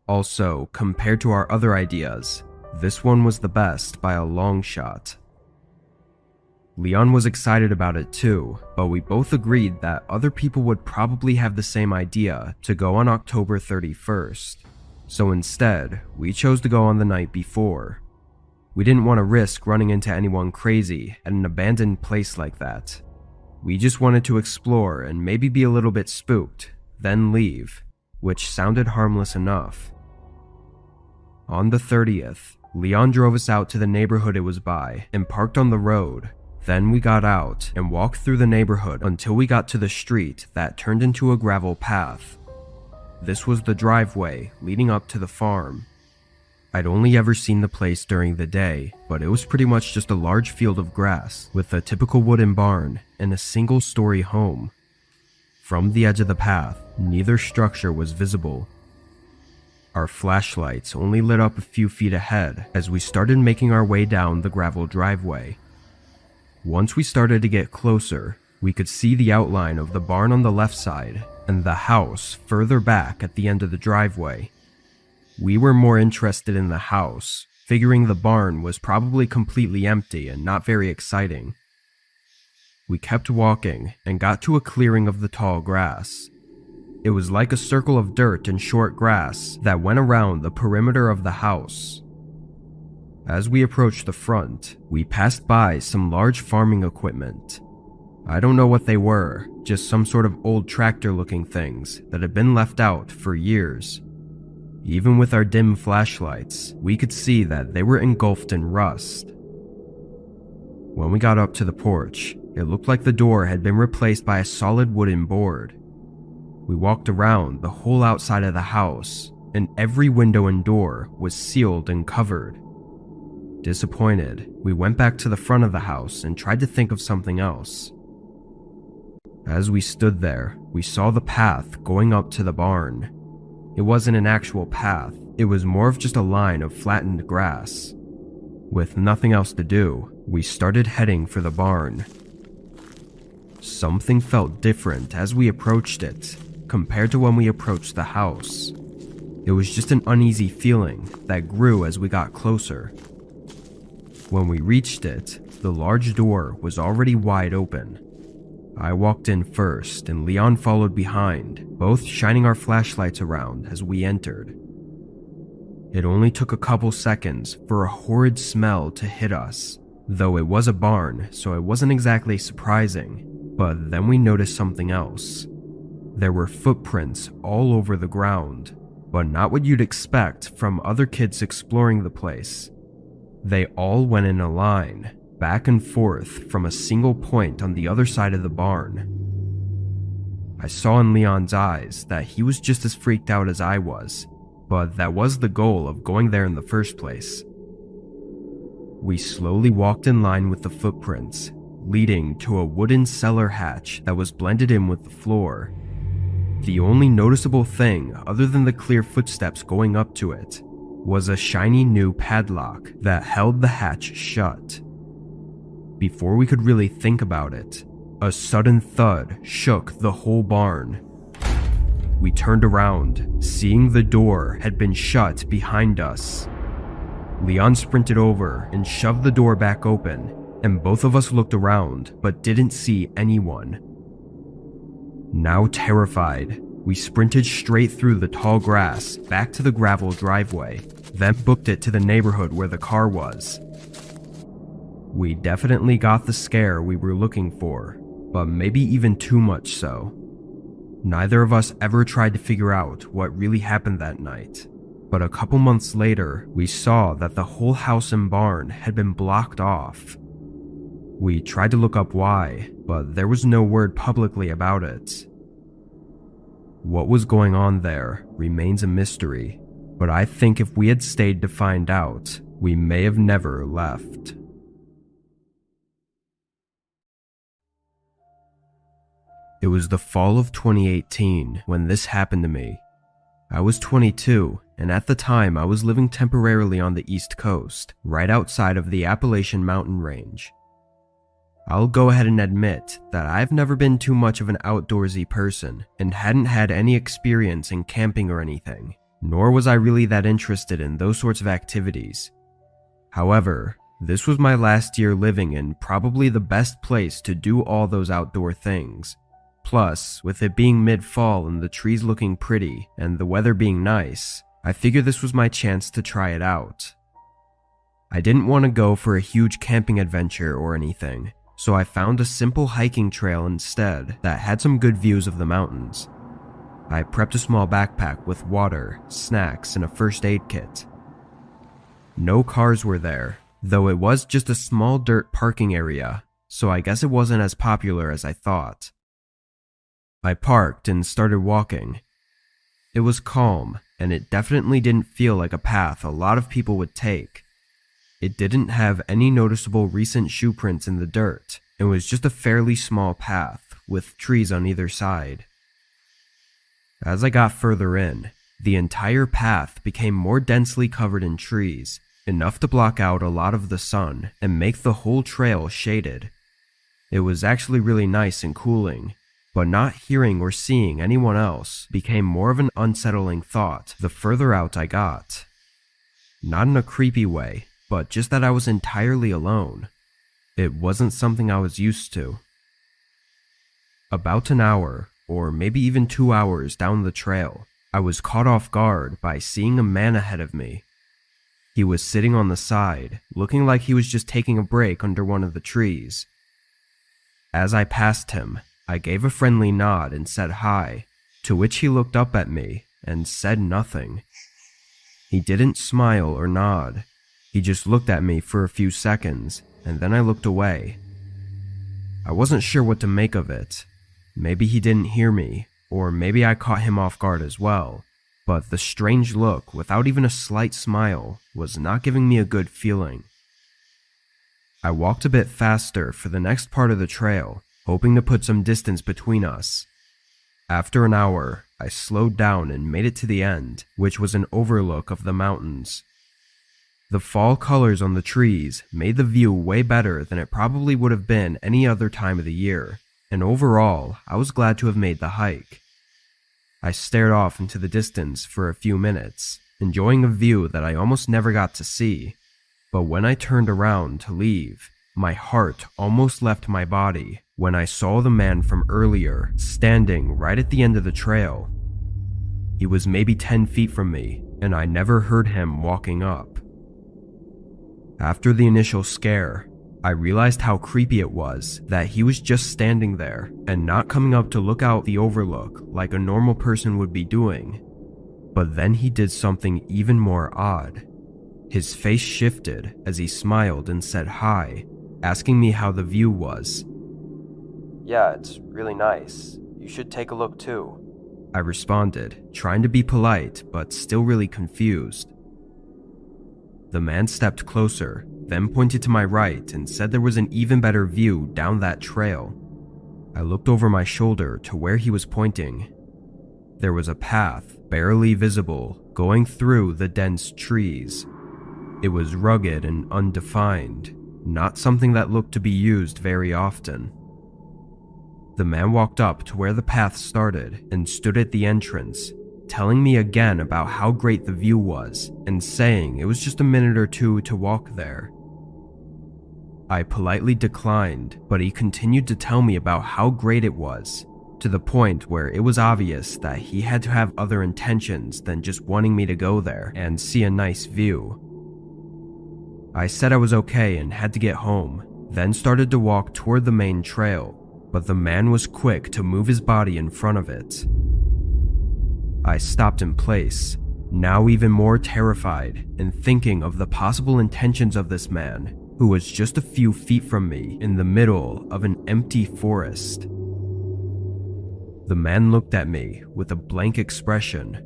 Also, compared to our other ideas, this one was the best by a long shot. Leon was excited about it too, but we both agreed that other people would probably have the same idea to go on October 31st. So instead, we chose to go on the night before. We didn't want to risk running into anyone crazy at an abandoned place like that. We just wanted to explore and maybe be a little bit spooked, then leave, which sounded harmless enough. On the 30th, Leon drove us out to the neighborhood it was by and parked on the road. Then we got out and walked through the neighborhood until we got to the street that turned into a gravel path. This was the driveway leading up to the farm. I'd only ever seen the place during the day, but it was pretty much just a large field of grass with a typical wooden barn and a single-story home. From the edge of the path, neither structure was visible. Our flashlights only lit up a few feet ahead as we started making our way down the gravel driveway. Once we started to get closer, we could see the outline of the barn on the left side and the house further back at the end of the driveway. We were more interested in the house, figuring the barn was probably completely empty and not very exciting. We kept walking and got to a clearing of the tall grass. It was like a circle of dirt and short grass that went around the perimeter of the house. As we approached the front, we passed by some large farming equipment. I don't know what they were, just some sort of old tractor-looking things that had been left out for years. Even with our dim flashlights, we could see that they were engulfed in rust. When we got up to the porch, it looked like the door had been replaced by a solid wooden board. We walked around the whole outside of the house, and every window and door was sealed and covered. Disappointed, we went back to the front of the house and tried to think of something else. As we stood there, we saw the path going up to the barn. It wasn't an actual path, it was more of just a line of flattened grass. With nothing else to do, we started heading for the barn. Something felt different as we approached it, compared to when we approached the house. It was just an uneasy feeling that grew as we got closer. When we reached it, the large door was already wide open. I walked in first and Leon followed behind, both shining our flashlights around as we entered. It only took a couple seconds for a horrid smell to hit us, though it was a barn, so it wasn't exactly surprising, but then we noticed something else. There were footprints all over the ground, but not what you'd expect from other kids exploring the place. They all went in a line, back and forth from a single point on the other side of the barn. I saw in Leon's eyes that he was just as freaked out as I was, but that was the goal of going there in the first place. We slowly walked in line with the footprints, leading to a wooden cellar hatch that was blended in with the floor. The only noticeable thing, other than the clear footsteps going up to it, was a shiny new padlock that held the hatch shut. Before we could really think about it, a sudden thud shook the whole barn. We turned around, seeing the door had been shut behind us. Leon sprinted over and shoved the door back open, and both of us looked around but didn't see anyone. Now terrified, we sprinted straight through the tall grass back to the gravel driveway, then booked it to the neighborhood where the car was. We definitely got the scare we were looking for, but maybe even too much so. Neither of us ever tried to figure out what really happened that night, but a couple months later, we saw that the whole house and barn had been blocked off. We tried to look up why, but there was no word publicly about it. What was going on there remains a mystery, but I think if we had stayed to find out, we may have never left. It was the fall of 2018 when this happened to me. I was 22, and at the time I was living temporarily on the East Coast, right outside of the Appalachian mountain range. I'll go ahead and admit that I've never been too much of an outdoorsy person and hadn't had any experience in camping or anything, nor was I really that interested in those sorts of activities. However, this was my last year living in probably the best place to do all those outdoor things. Plus, with it being mid-fall and the trees looking pretty and the weather being nice, I figured this was my chance to try it out. I didn't want to go for a huge camping adventure or anything, so I found a simple hiking trail instead that had some good views of the mountains. I prepped a small backpack with water, snacks, and a first aid kit. No cars were there, though it was just a small dirt parking area, so I guess it wasn't as popular as I thought. I parked and started walking. It was calm, and it definitely didn't feel like a path a lot of people would take. It didn't have any noticeable recent shoe prints in the dirt, and was just a fairly small path with trees on either side. As I got further in, the entire path became more densely covered in trees, enough to block out a lot of the sun and make the whole trail shaded. It was actually really nice and cooling, but not hearing or seeing anyone else became more of an unsettling thought the further out I got. Not in a creepy way, but just that I was entirely alone. It wasn't something I was used to. About an hour, or maybe even 2 hours down the trail, I was caught off guard by seeing a man ahead of me. He was sitting on the side, looking like he was just taking a break under one of the trees. As I passed him, I gave a friendly nod and said hi, to which he looked up at me and said nothing. He didn't smile or nod. He just looked at me for a few seconds, and then I looked away. I wasn't sure what to make of it. Maybe he didn't hear me, or maybe I caught him off guard as well, but the strange look without even a slight smile was not giving me a good feeling. I walked a bit faster for the next part of the trail, hoping to put some distance between us. After an hour, I slowed down and made it to the end, which was an overlook of the mountains. The fall colors on the trees made the view way better than it probably would have been any other time of the year, and overall, I was glad to have made the hike. I stared off into the distance for a few minutes, enjoying a view that I almost never got to see, but when I turned around to leave, my heart almost left my body when I saw the man from earlier standing right at the end of the trail. He was maybe 10 feet from me, and I never heard him walking up. After the initial scare, I realized how creepy it was that he was just standing there and not coming up to look out the overlook like a normal person would be doing. But then he did something even more odd. His face shifted as he smiled and said hi, asking me how the view was. "Yeah, it's really nice. You should take a look too," I responded, trying to be polite but still really confused. The man stepped closer, then pointed to my right and said there was an even better view down that trail. I looked over my shoulder to where he was pointing. There was a path, barely visible, going through the dense trees. It was rugged and undefined, not something that looked to be used very often. The man walked up to where the path started and stood at the entrance, telling me again about how great the view was and saying it was just a minute or two to walk there. I politely declined, but he continued to tell me about how great it was, to the point where it was obvious that he had to have other intentions than just wanting me to go there and see a nice view. I said I was okay and had to get home, then started to walk toward the main trail, but the man was quick to move his body in front of it. I stopped in place, now even more terrified and thinking of the possible intentions of this man, who was just a few feet from me in the middle of an empty forest. The man looked at me with a blank expression.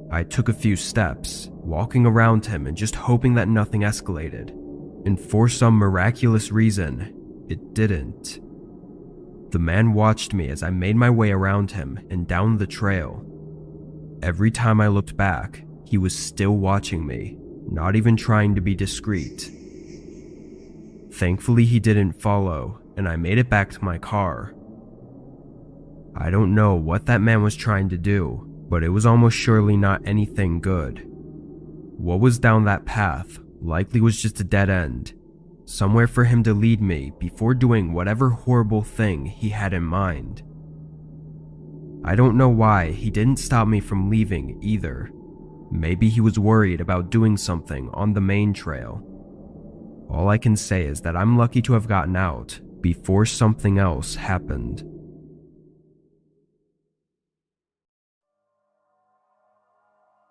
I took a few steps, walking around him and just hoping that nothing escalated, and for some miraculous reason, it didn't. The man watched me as I made my way around him and down the trail. Every time I looked back, he was still watching me, not even trying to be discreet. Thankfully, he didn't follow, and I made it back to my car. I don't know what that man was trying to do, but it was almost surely not anything good. What was down that path likely was just a dead end, somewhere for him to lead me before doing whatever horrible thing he had in mind. I don't know why he didn't stop me from leaving either. Maybe he was worried about doing something on the main trail. All I can say is that I'm lucky to have gotten out before something else happened.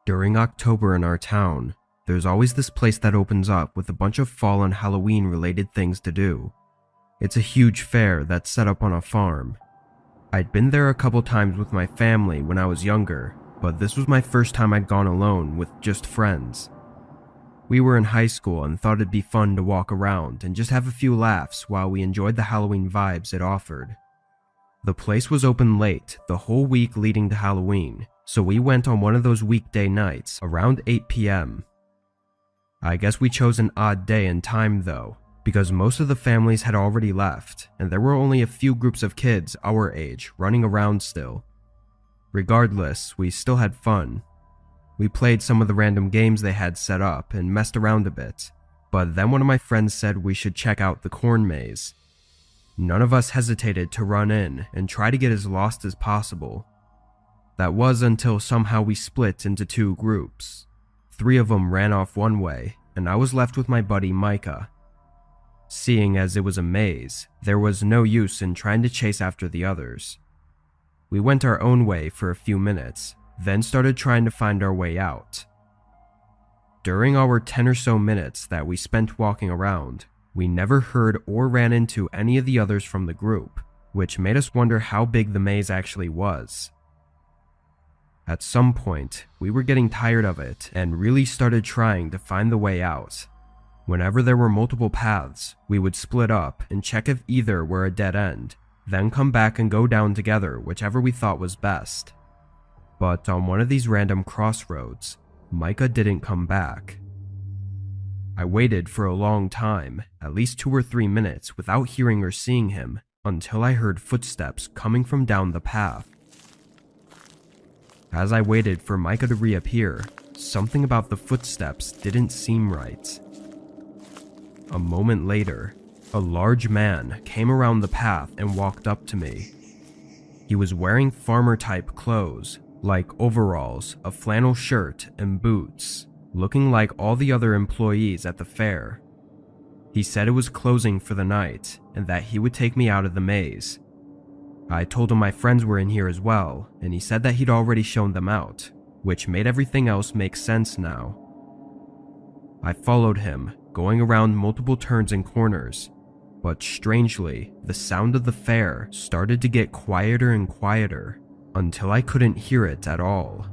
During October in our town, there's always this place that opens up with a bunch of fall and Halloween related things to do. It's a huge fair that's set up on a farm. I'd been there a couple times with my family when I was younger, but this was my first time I'd gone alone with just friends. We were in high school and thought it'd be fun to walk around and just have a few laughs while we enjoyed the Halloween vibes it offered. The place was open late the whole week leading to Halloween, so we went on one of those weekday nights around 8 p.m. I guess we chose an odd day and time though, because most of the families had already left, and there were only a few groups of kids our age running around still. Regardless, we still had fun. We played some of the random games they had set up and messed around a bit, but then one of my friends said we should check out the corn maze. None of us hesitated to run in and try to get as lost as possible. That was until somehow we split into two groups. 3 of them ran off one way, and I was left with my buddy Micah. Seeing as it was a maze, there was no use in trying to chase after the others. We went our own way for a few minutes, then started trying to find our way out. During our 10 or so minutes that we spent walking around, we never heard or ran into any of the others from the group, which made us wonder how big the maze actually was. At some point, we were getting tired of it and really started trying to find the way out. Whenever there were multiple paths, we would split up and check if either were a dead end, then come back and go down together whichever we thought was best. But on one of these random crossroads, Micah didn't come back. I waited for a long time, at least 2 or 3 minutes without hearing or seeing him, until I heard footsteps coming from down the path. As I waited for Micah to reappear, something about the footsteps didn't seem right. A moment later, a large man came around the path and walked up to me. He was wearing farmer-type clothes, like overalls, a flannel shirt, and boots, looking like all the other employees at the fair. He said it was closing for the night and that he would take me out of the maze. I told him my friends were in here as well, and he said that he'd already shown them out, which made everything else make sense now. I followed him, going around multiple turns and corners, but strangely, the sound of the fair started to get quieter and quieter until I couldn't hear it at all.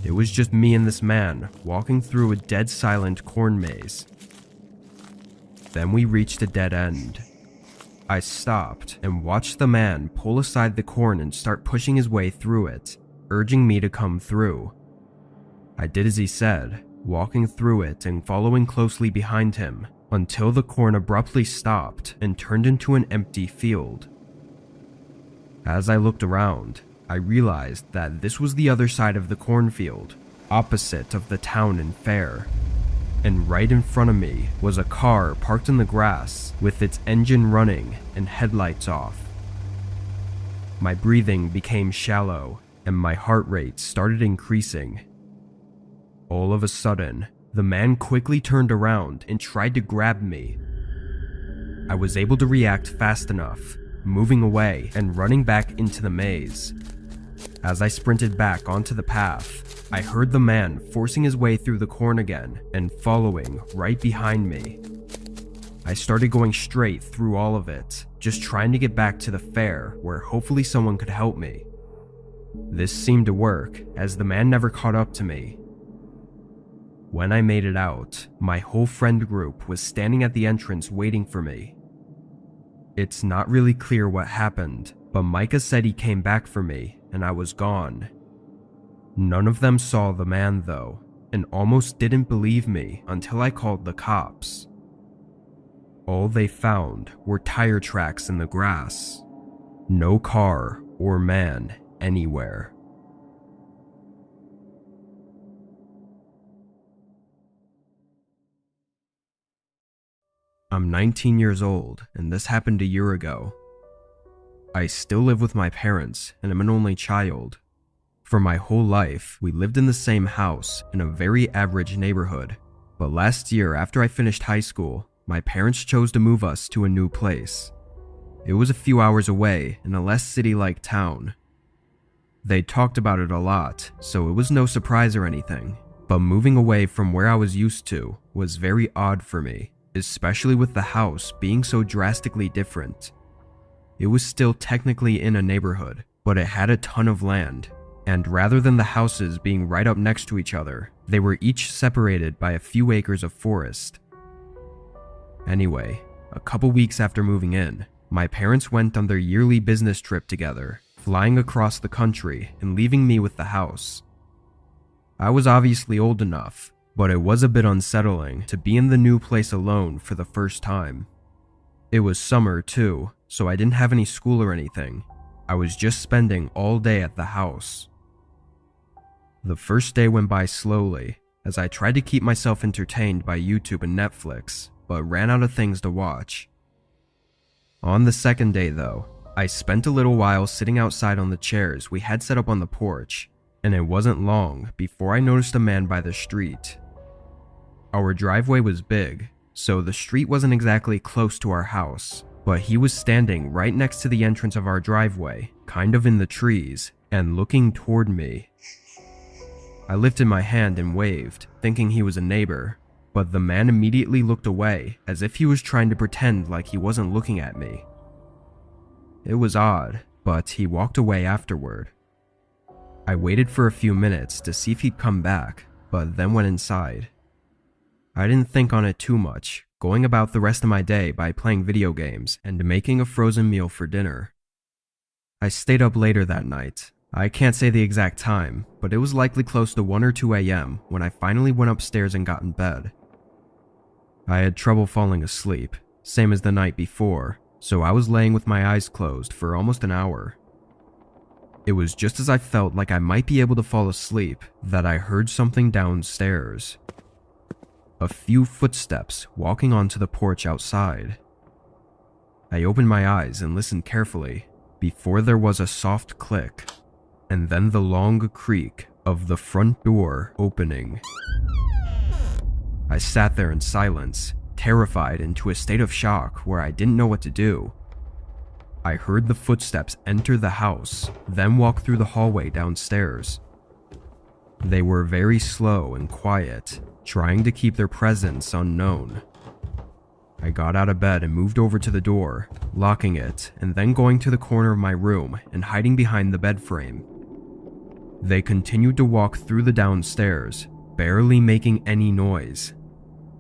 It was just me and this man walking through a dead silent corn maze. Then we reached a dead end. I stopped and watched the man pull aside the corn and start pushing his way through it, urging me to come through. I did as he said, walking through it and following closely behind him until the corn abruptly stopped and turned into an empty field. As I looked around, I realized that this was the other side of the cornfield, opposite of the town and fair. And right in front of me was a car parked in the grass with its engine running and headlights off. My breathing became shallow and my heart rate started increasing. All of a sudden, the man quickly turned around and tried to grab me. I was able to react fast enough, moving away and running back into the maze. As I sprinted back onto the path, I heard the man forcing his way through the corn again and following right behind me. I started going straight through all of it, just trying to get back to the fair where hopefully someone could help me. This seemed to work, as the man never caught up to me. When I made it out, my whole friend group was standing at the entrance waiting for me. It's not really clear what happened, but Micah said he came back for me and I was gone. None of them saw the man though, and almost didn't believe me until I called the cops. All they found were tire tracks in the grass. No car or man anywhere. I'm 19 years old, and this happened a year ago. I still live with my parents, and I'm an only child. For my whole life, we lived in the same house in a very average neighborhood, but last year after I finished high school, my parents chose to move us to a new place. It was a few hours away in a less city-like town. They talked about it a lot, so it was no surprise or anything. But moving away from where I was used to was very odd for me, especially with the house being so drastically different. It was still technically in a neighborhood, but it had a ton of land, and rather than the houses being right up next to each other, they were each separated by a few acres of forest. Anyway, a couple weeks after moving in, my parents went on their yearly business trip together, flying across the country and leaving me with the house. I was obviously old enough, but it was a bit unsettling to be in the new place alone for the first time. It was summer too, so I didn't have any school or anything. I was just spending all day at the house. The first day went by slowly, as I tried to keep myself entertained by YouTube and Netflix, but ran out of things to watch. On the second day though, I spent a little while sitting outside on the chairs we had set up on the porch, and it wasn't long before I noticed a man by the street. Our driveway was big, so the street wasn't exactly close to our house, but he was standing right next to the entrance of our driveway, kind of in the trees, and looking toward me. I lifted my hand and waved, thinking he was a neighbor, but the man immediately looked away as if he was trying to pretend like he wasn't looking at me. It was odd, but he walked away afterward. I waited for a few minutes to see if he'd come back, but then went inside. I didn't think on it too much, going about the rest of my day by playing video games and making a frozen meal for dinner. I stayed up later that night. I can't say the exact time, but it was likely close to 1 or 2 a.m. when I finally went upstairs and got in bed. I had trouble falling asleep, same as the night before, so I was laying with my eyes closed for almost an hour. It was just as I felt like I might be able to fall asleep that I heard something downstairs. A few footsteps walking onto the porch outside. I opened my eyes and listened carefully before there was a soft click, and then the long creak of the front door opening. I sat there in silence, terrified into a state of shock where I didn't know what to do. I heard the footsteps enter the house, then walk through the hallway downstairs. They were very slow and quiet, trying to keep their presence unknown. I got out of bed and moved over to the door, locking it, and then going to the corner of my room and hiding behind the bed frame. They continued to walk through the downstairs, barely making any noise.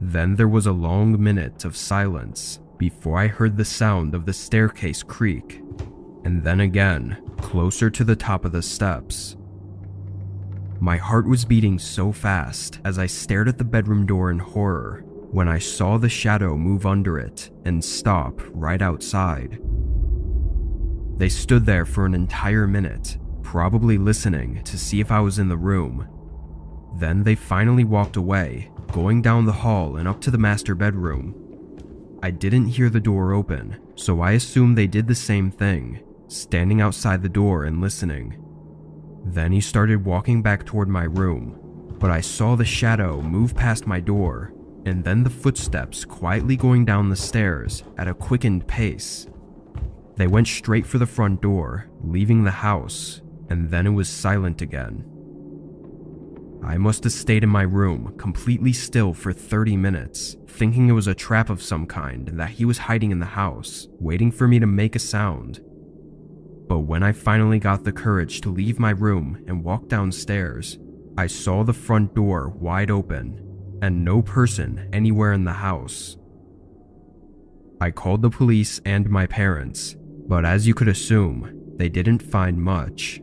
Then there was a long minute of silence before I heard the sound of the staircase creak, and then again, closer to the top of the steps. My heart was beating so fast as I stared at the bedroom door in horror when I saw the shadow move under it and stop right outside. They stood there for an entire minute, probably listening to see if I was in the room. Then they finally walked away, going down the hall and up to the master bedroom. I didn't hear the door open, so I assumed they did the same thing, standing outside the door and listening. Then he started walking back toward my room, but I saw the shadow move past my door, and then the footsteps quietly going down the stairs at a quickened pace. They went straight for the front door, leaving the house, and then it was silent again. I must have stayed in my room completely still for 30 minutes, thinking it was a trap of some kind and that he was hiding in the house, waiting for me to make a sound. But when I finally got the courage to leave my room and walk downstairs, I saw the front door wide open and no person anywhere in the house. I called the police and my parents, but as you could assume, they didn't find much.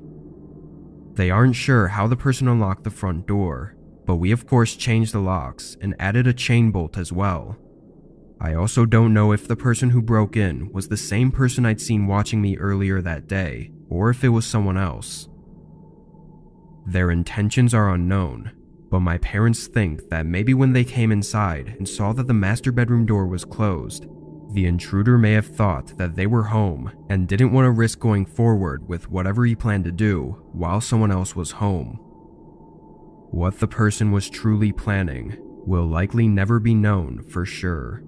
They aren't sure how the person unlocked the front door, but we of course changed the locks and added a chain bolt as well. I also don't know if the person who broke in was the same person I'd seen watching me earlier that day, or if it was someone else. Their intentions are unknown, but my parents think that maybe when they came inside and saw that the master bedroom door was closed, the intruder may have thought that they were home and didn't want to risk going forward with whatever he planned to do while someone else was home. What the person was truly planning will likely never be known for sure.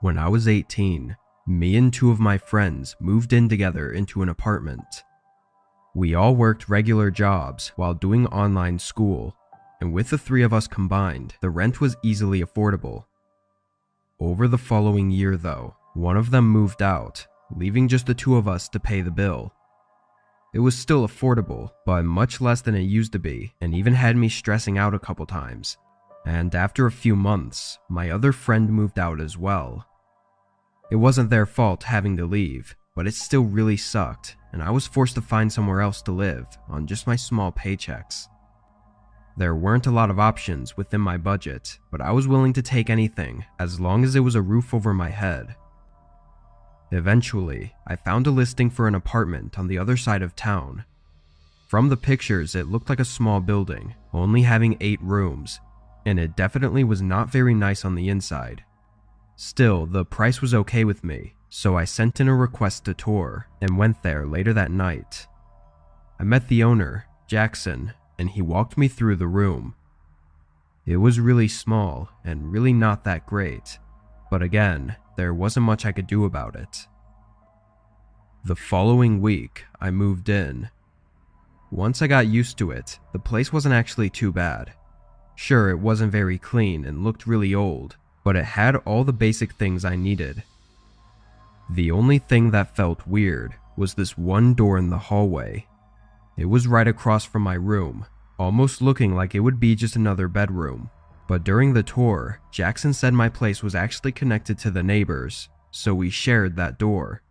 When I was 18, Me and two of my friends moved in together into an apartment. We all worked regular jobs while doing online school, and with the three of us combined, the rent was easily affordable. Over the following year though, one of them moved out, leaving just the two of us to pay the bill. It was still affordable, but much less than it used to be, and even had me stressing out a couple times. And after a few months, my other friend moved out as well. It wasn't their fault having to leave, but it still really sucked, and I was forced to find somewhere else to live on just my small paychecks. There weren't a lot of options within my budget, but I was willing to take anything as long as it was a roof over my head. Eventually, I found a listing for an apartment on the other side of town. From the pictures, it looked like a small building, only having 8 rooms, and it definitely was not very nice on the inside. Still, the price was okay with me, so I sent in a request to tour and went there later that night. I met the owner, Jackson, and he walked me through the room. It was really small and really not that great, but again, there wasn't much I could do about it. The following week, I moved in. Once I got used to it, the place wasn't actually too bad. Sure, it wasn't very clean and looked really old, but it had all the basic things I needed. The only thing that felt weird was this one door in the hallway. It was right across from my room, almost looking like it would be just another bedroom. But during the tour, Jackson said my place was actually connected to the neighbors, so we shared that door.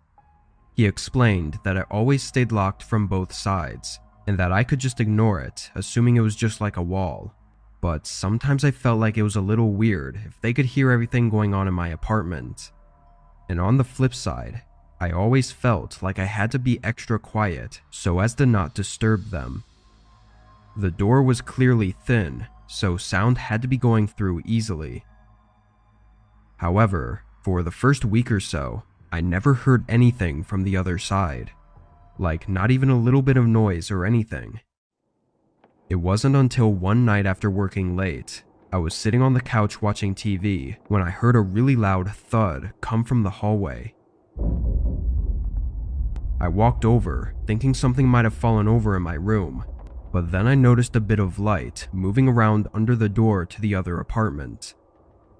He explained that it always stayed locked from both sides, and that I could just ignore it, assuming it was just like a wall. But sometimes I felt like it was a little weird if they could hear everything going on in my apartment. And on the flip side, I always felt like I had to be extra quiet so as to not disturb them. The door was clearly thin, so sound had to be going through easily. However, for the first week or so, I never heard anything from the other side. Like not even a little bit of noise or anything. It wasn't until one night after working late, I was sitting on the couch watching TV when I heard a really loud thud come from the hallway. I walked over, thinking something might have fallen over in my room, but then I noticed a bit of light moving around under the door to the other apartment.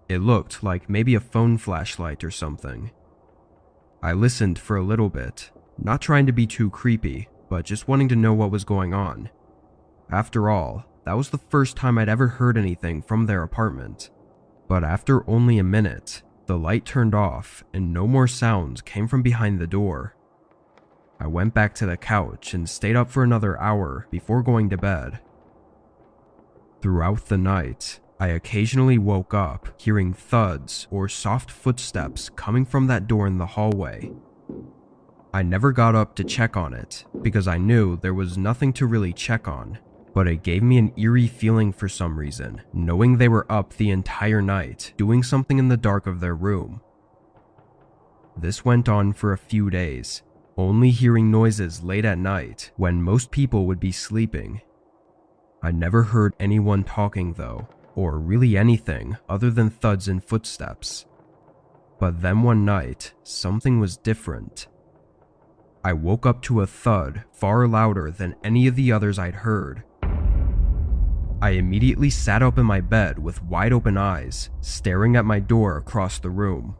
It looked like maybe a phone flashlight or something. I listened for a little bit, not trying to be too creepy, but just wanting to know what was going on. After all, that was the first time I'd ever heard anything from their apartment. But after only a minute, the light turned off and no more sounds came from behind the door. I went back to the couch and stayed up for another hour before going to bed. Throughout the night, I occasionally woke up hearing thuds or soft footsteps coming from that door in the hallway. I never got up to check on it because I knew there was nothing to really check on, but it gave me an eerie feeling for some reason, knowing they were up the entire night doing something in the dark of their room. This went on for a few days, only hearing noises late at night when most people would be sleeping. I never heard anyone talking though, or really anything other than thuds and footsteps. But then one night, something was different. I woke up to a thud far louder than any of the others I'd heard. I immediately sat up in my bed with wide open eyes, staring at my door across the room.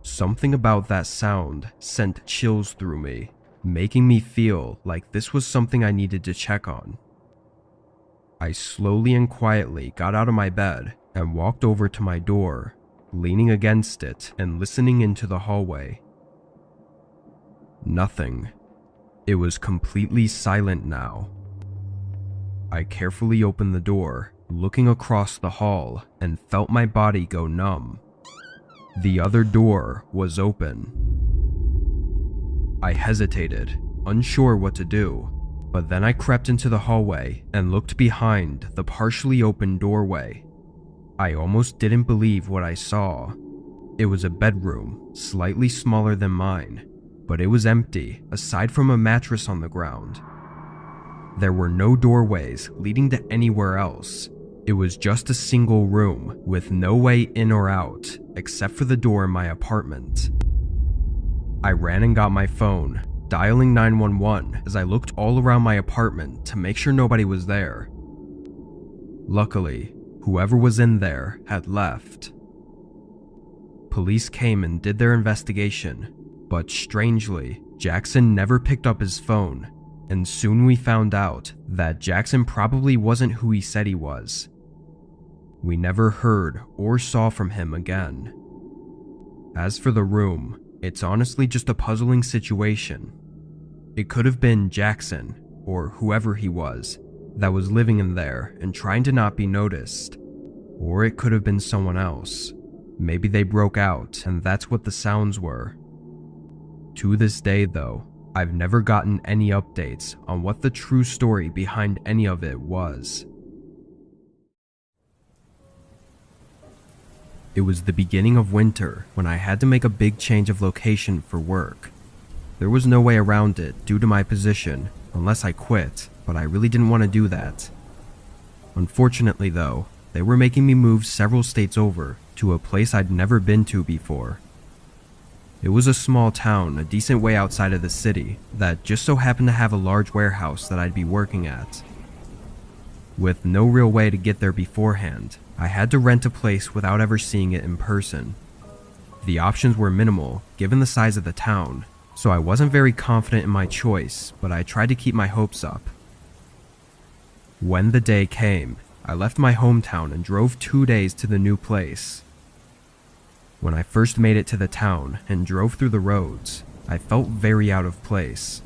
Something about that sound sent chills through me, making me feel like this was something I needed to check on. I slowly and quietly got out of my bed and walked over to my door, leaning against it and listening into the hallway. Nothing. It was completely silent now. I carefully opened the door, looking across the hall, and felt my body go numb. The other door was open. I hesitated, unsure what to do, but then I crept into the hallway and looked behind the partially open doorway. I almost didn't believe what I saw. It was a bedroom, slightly smaller than mine, but it was empty aside from a mattress on the ground. There were no doorways leading to anywhere else. It was just a single room with no way in or out except for the door in my apartment. I ran and got my phone, dialing 911 as I looked all around my apartment to make sure nobody was there. Luckily, whoever was in there had left. Police came and did their investigation, but strangely, Jackson never picked up his phone, and soon we found out that Jackson probably wasn't who he said he was. We never heard or saw from him again. As for the room, it's honestly just a puzzling situation. It could have been Jackson, or whoever he was, that was living in there and trying to not be noticed. Or it could have been someone else. Maybe they broke out and that's what the sounds were. To this day though, I've never gotten any updates on what the true story behind any of it was. It was the beginning of winter when I had to make a big change of location for work. There was no way around it due to my position, unless I quit, but I really didn't want to do that. Unfortunately though, they were making me move several states over to a place I'd never been to before. It was a small town a decent way outside of the city that just so happened to have a large warehouse that I'd be working at. With no real way to get there beforehand, I had to rent a place without ever seeing it in person. The options were minimal given the size of the town, so I wasn't very confident in my choice, but I tried to keep my hopes up. When the day came, I left my hometown and drove 2 days to the new place. When I first made it to the town and drove through the roads, I felt very out of place.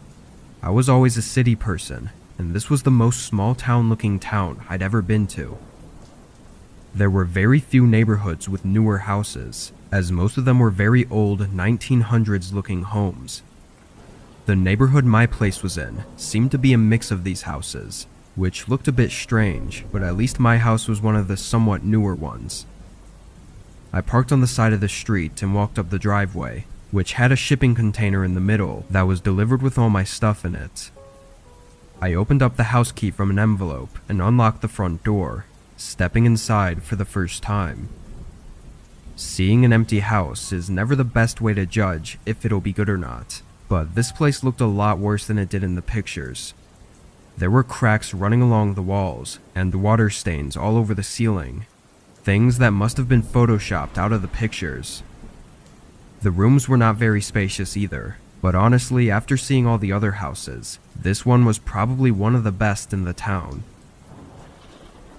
I was always a city person, and this was the most small town looking town I'd ever been to. There were very few neighborhoods with newer houses, as most of them were very old 1900s looking homes. The neighborhood my place was in seemed to be a mix of these houses, which looked a bit strange, but at least my house was one of the somewhat newer ones. I parked on the side of the street and walked up the driveway, which had a shipping container in the middle that was delivered with all my stuff in it. I opened up the house key from an envelope and unlocked the front door, stepping inside for the first time. Seeing an empty house is never the best way to judge if it'll be good or not, but this place looked a lot worse than it did in the pictures. There were cracks running along the walls and water stains all over the ceiling, things that must have been photoshopped out of the pictures. The rooms were not very spacious either, but honestly, after seeing all the other houses, this one was probably one of the best in the town.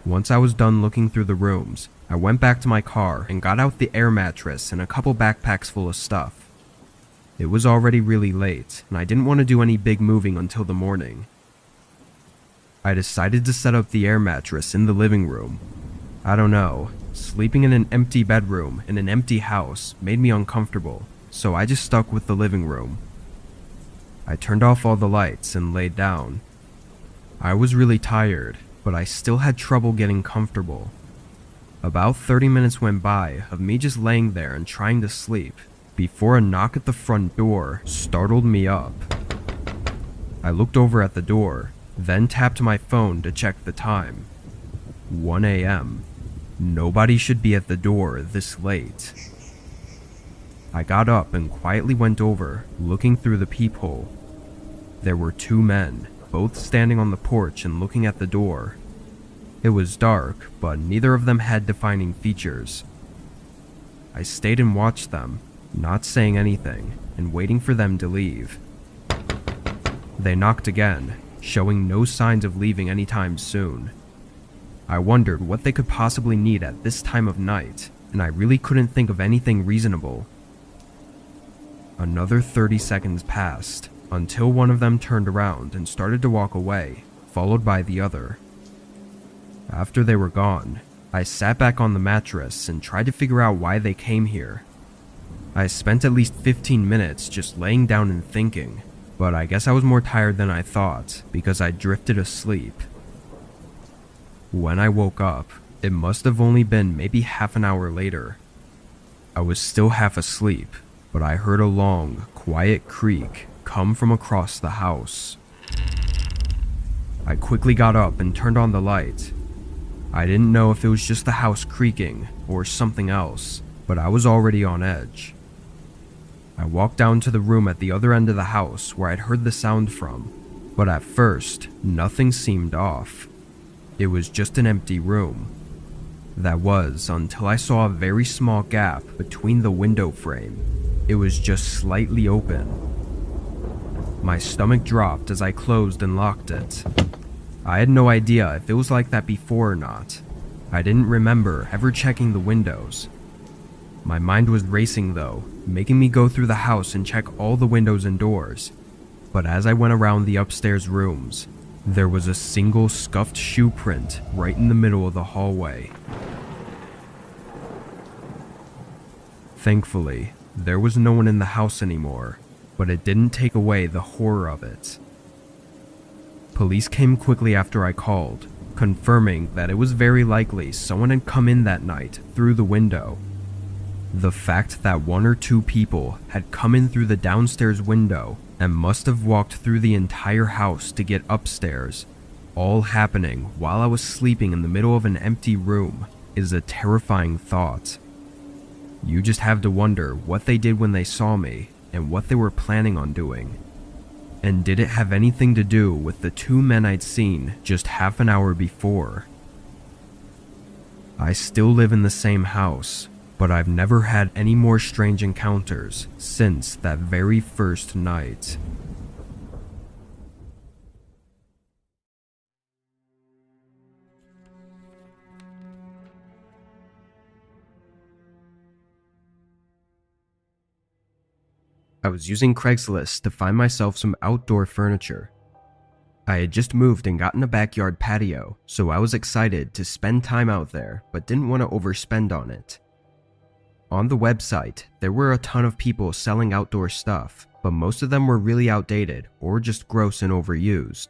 Once I was done looking through the rooms, I went back to my car and got out the air mattress and a couple backpacks full of stuff. It was already really late, and I didn't want to do any big moving until the morning. I decided to set up the air mattress in the living room. I don't know, sleeping in an empty bedroom in an empty house made me uncomfortable, so I just stuck with the living room. I turned off all the lights and laid down. I was really tired, but I still had trouble getting comfortable. About 30 minutes went by of me just laying there and trying to sleep, before a knock at the front door startled me up. I looked over at the door, then tapped my phone to check the time. 1 a.m. Nobody should be at the door this late. I got up and quietly went over, looking through the peephole. There were 2 men, both standing on the porch and looking at the door. It was dark, but neither of them had defining features. I stayed and watched them, not saying anything, and waiting for them to leave. They knocked again, showing no signs of leaving anytime soon. I wondered what they could possibly need at this time of night, and I really couldn't think of anything reasonable. Another 30 seconds passed, until one of them turned around and started to walk away, followed by the other. After they were gone, I sat back on the mattress and tried to figure out why they came here. I spent at least 15 minutes just laying down and thinking, but I guess I was more tired than I thought because I drifted asleep. When I woke up, it must have only been maybe half an hour later. I was still half asleep, but I heard a long, quiet creak come from across the house. I quickly got up and turned on the light. I didn't know if it was just the house creaking or something else, but I was already on edge. I walked down to the room at the other end of the house where I'd heard the sound from, but at first, nothing seemed off. It was just an empty room. That was until I saw a very small gap between the window frame. It was just slightly open. My stomach dropped as I closed and locked it. I had no idea if it was like that before or not. I didn't remember ever checking the windows. My mind was racing though, making me go through the house and check all the windows and doors. But as I went around the upstairs rooms, there was a single scuffed shoe print right in the middle of the hallway. Thankfully, there was no one in the house anymore, but it didn't take away the horror of it. Police came quickly after I called, confirming that it was very likely someone had come in that night through the window. The fact that one or two people had come in through the downstairs window and must have walked through the entire house to get upstairs, all happening while I was sleeping in the middle of an empty room, is a terrifying thought. You just have to wonder what they did when they saw me and what they were planning on doing. And did it have anything to do with the two men I'd seen just half an hour before? I still live in the same house, but I've never had any more strange encounters since that very first night. I was using Craigslist to find myself some outdoor furniture. I had just moved and gotten a backyard patio, so I was excited to spend time out there but didn't want to overspend on it. On the website, there were a ton of people selling outdoor stuff, but most of them were really outdated or just gross and overused.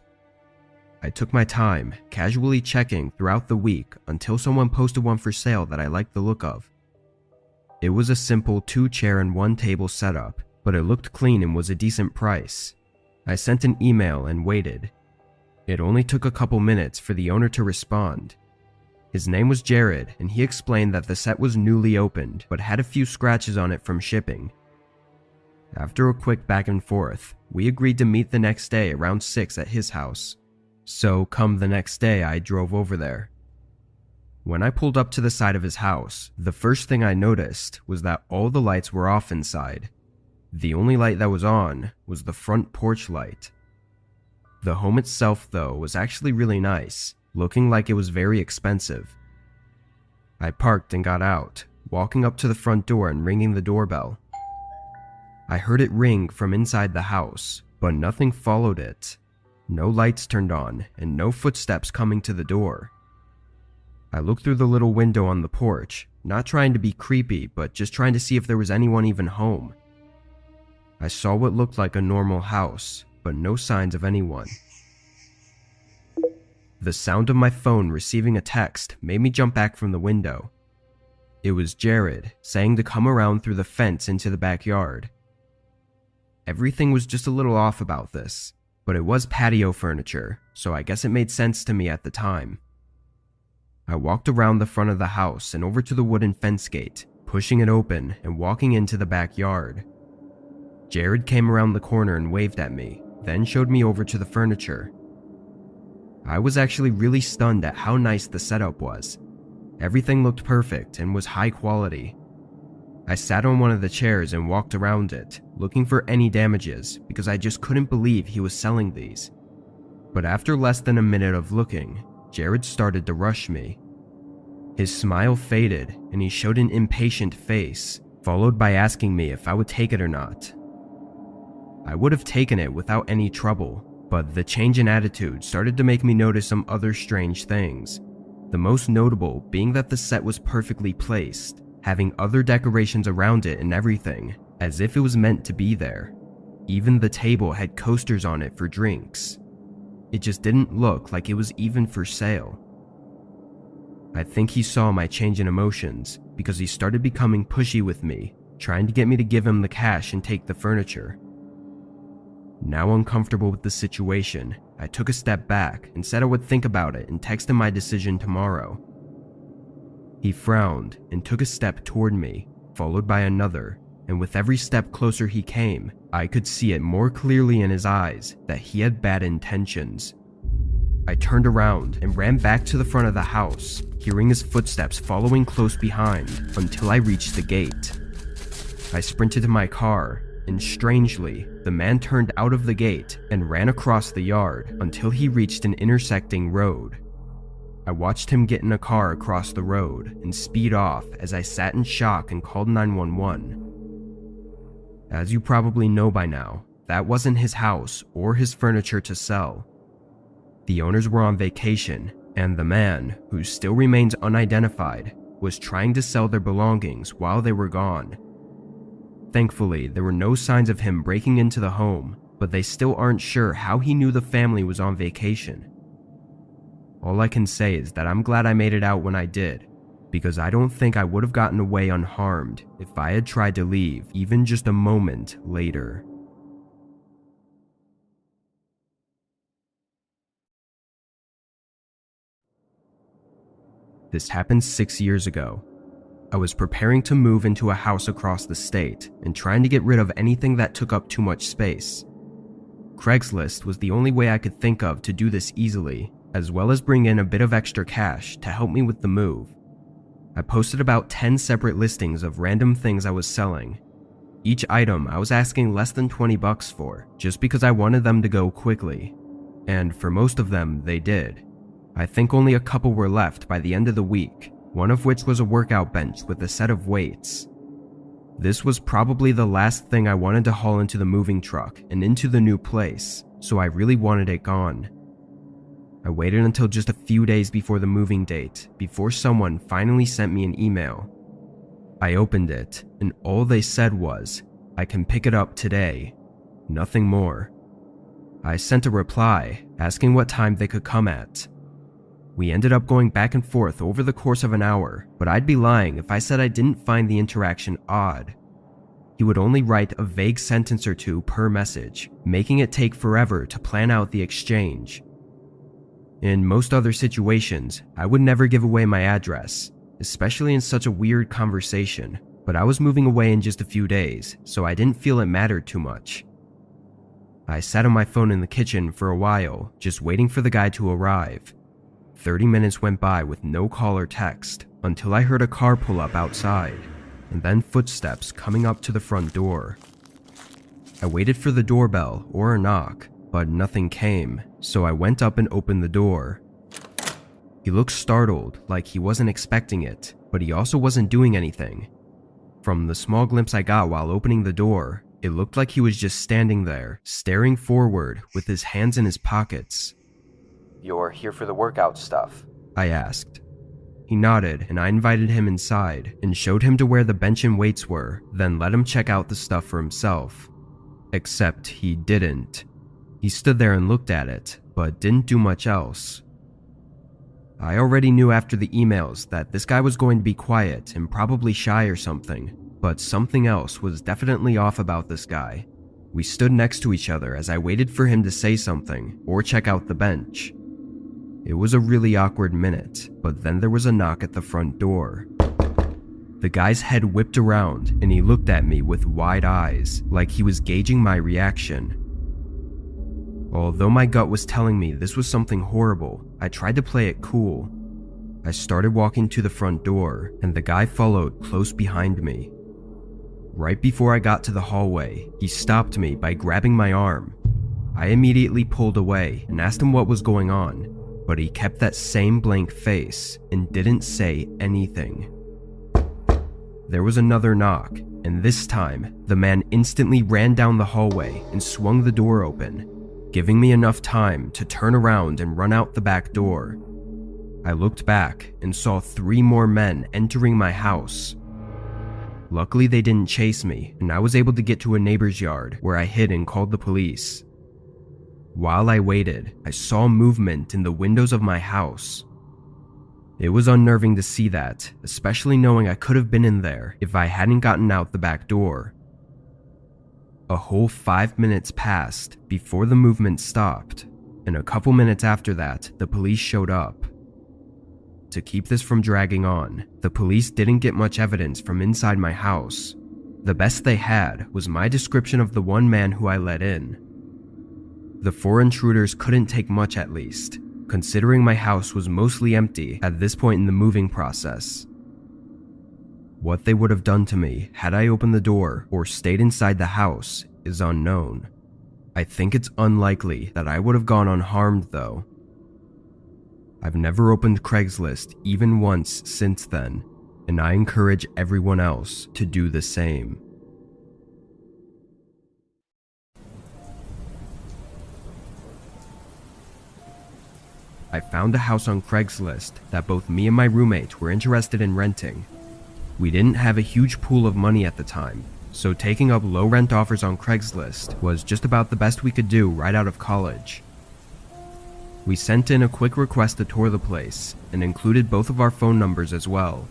I took my time, casually checking throughout the week until someone posted one for sale that I liked the look of. It was a simple 2-chair and 1-table setup, but it looked clean and was a decent price. I sent an email and waited. It only took a couple minutes for the owner to respond. His name was Jared, and he explained that the set was newly opened, but had a few scratches on it from shipping. After a quick back and forth, we agreed to meet the next day around 6 at his house. So come the next day, I drove over there. When I pulled up to the side of his house, the first thing I noticed was that all the lights were off inside. The only light that was on was the front porch light. The home itself, though, was actually really nice, looking like it was very expensive. I parked and got out, walking up to the front door and ringing the doorbell. I heard it ring from inside the house, but nothing followed it. No lights turned on and no footsteps coming to the door. I looked through the little window on the porch, not trying to be creepy, but just trying to see if there was anyone even home. I saw what looked like a normal house, but no signs of anyone. The sound of my phone receiving a text made me jump back from the window. It was Jared saying to come around through the fence into the backyard. Everything was just a little off about this, but it was patio furniture, so I guess it made sense to me at the time. I walked around the front of the house and over to the wooden fence gate, pushing it open and walking into the backyard. Jared came around the corner and waved at me, then showed me over to the furniture. I was actually really stunned at how nice the setup was. Everything looked perfect and was high quality. I sat on one of the chairs and walked around it, looking for any damages because I just couldn't believe he was selling these. But after less than a minute of looking, Jared started to rush me. His smile faded and he showed an impatient face, followed by asking me if I would take it or not. I would have taken it without any trouble, but the change in attitude started to make me notice some other strange things. The most notable being that the set was perfectly placed, having other decorations around it and everything, as if it was meant to be there. Even the table had coasters on it for drinks. It just didn't look like it was even for sale. I think he saw my change in emotions because he started becoming pushy with me, trying to get me to give him the cash and take the furniture. Now uncomfortable with the situation, I took a step back and said I would think about it and text him my decision tomorrow. He frowned and took a step toward me, followed by another, and with every step closer he came, I could see it more clearly in his eyes that he had bad intentions. I turned around and ran back to the front of the house, hearing his footsteps following close behind until I reached the gate. I sprinted to my car, and strangely, the man turned out of the gate and ran across the yard until he reached an intersecting road. I watched him get in a car across the road and speed off as I sat in shock and called 911. As you probably know by now, that wasn't his house or his furniture to sell. The owners were on vacation, and the man, who still remains unidentified, was trying to sell their belongings while they were gone. Thankfully, there were no signs of him breaking into the home, but they still aren't sure how he knew the family was on vacation. All I can say is that I'm glad I made it out when I did, because I don't think I would have gotten away unharmed if I had tried to leave even just a moment later. This happened 6 years ago. I was preparing to move into a house across the state and trying to get rid of anything that took up too much space. Craigslist was the only way I could think of to do this easily, as well as bring in a bit of extra cash to help me with the move. I posted about 10 separate listings of random things I was selling. Each item I was asking less than $20 for, just because I wanted them to go quickly. And for most of them, they did. I think only a couple were left by the end of the week, one of which was a workout bench with a set of weights. This was probably the last thing I wanted to haul into the moving truck and into the new place, so I really wanted it gone. I waited until just a few days before the moving date before someone finally sent me an email. I opened it, and all they said was, "I can pick it up today." Nothing more. I sent a reply asking what time they could come at. We ended up going back and forth over the course of an hour, but I'd be lying if I said I didn't find the interaction odd. He would only write a vague sentence or two per message, making it take forever to plan out the exchange. In most other situations, I would never give away my address, especially in such a weird conversation, but I was moving away in just a few days, so I didn't feel it mattered too much. I sat on my phone in the kitchen for a while, just waiting for the guy to arrive. 30 minutes went by with no call or text until I heard a car pull up outside, and then footsteps coming up to the front door. I waited for the doorbell or a knock, but nothing came, so I went up and opened the door. He looked startled, like he wasn't expecting it, but he also wasn't doing anything. From the small glimpse I got while opening the door, it looked like he was just standing there, staring forward with his hands in his pockets. "You're here for the workout stuff?" I asked. He nodded, and I invited him inside and showed him to where the bench and weights were, then let him check out the stuff for himself. Except he didn't. He stood there and looked at it, but didn't do much else. I already knew after the emails that this guy was going to be quiet and probably shy or something, but something else was definitely off about this guy. We stood next to each other as I waited for him to say something or check out the bench. It was a really awkward minute, but then there was a knock at the front door. The guy's head whipped around and he looked at me with wide eyes, like he was gauging my reaction. Although my gut was telling me this was something horrible, I tried to play it cool. I started walking to the front door, and the guy followed close behind me. Right before I got to the hallway, he stopped me by grabbing my arm. I immediately pulled away and asked him what was going on, but he kept that same blank face and didn't say anything. There was another knock, and this time, the man instantly ran down the hallway and swung the door open, giving me enough time to turn around and run out the back door. I looked back and saw 3 more men entering my house. Luckily, they didn't chase me, and I was able to get to a neighbor's yard where I hid and called the police. While I waited, I saw movement in the windows of my house. It was unnerving to see that, especially knowing I could have been in there if I hadn't gotten out the back door. A whole 5 minutes passed before the movement stopped, and a couple minutes after that, the police showed up. To keep this from dragging on, the police didn't get much evidence from inside my house. The best they had was my description of the one man who I let in. The 4 intruders couldn't take much, at least, considering my house was mostly empty at this point in the moving process. What they would have done to me had I opened the door or stayed inside the house is unknown. I think it's unlikely that I would have gone unharmed though. I've never opened Craigslist even once since then, and I encourage everyone else to do the same. I found a house on Craigslist that both me and my roommate were interested in renting. We didn't have a huge pool of money at the time, so taking up low rent offers on Craigslist was just about the best we could do right out of college. We sent in a quick request to tour the place and included both of our phone numbers as well.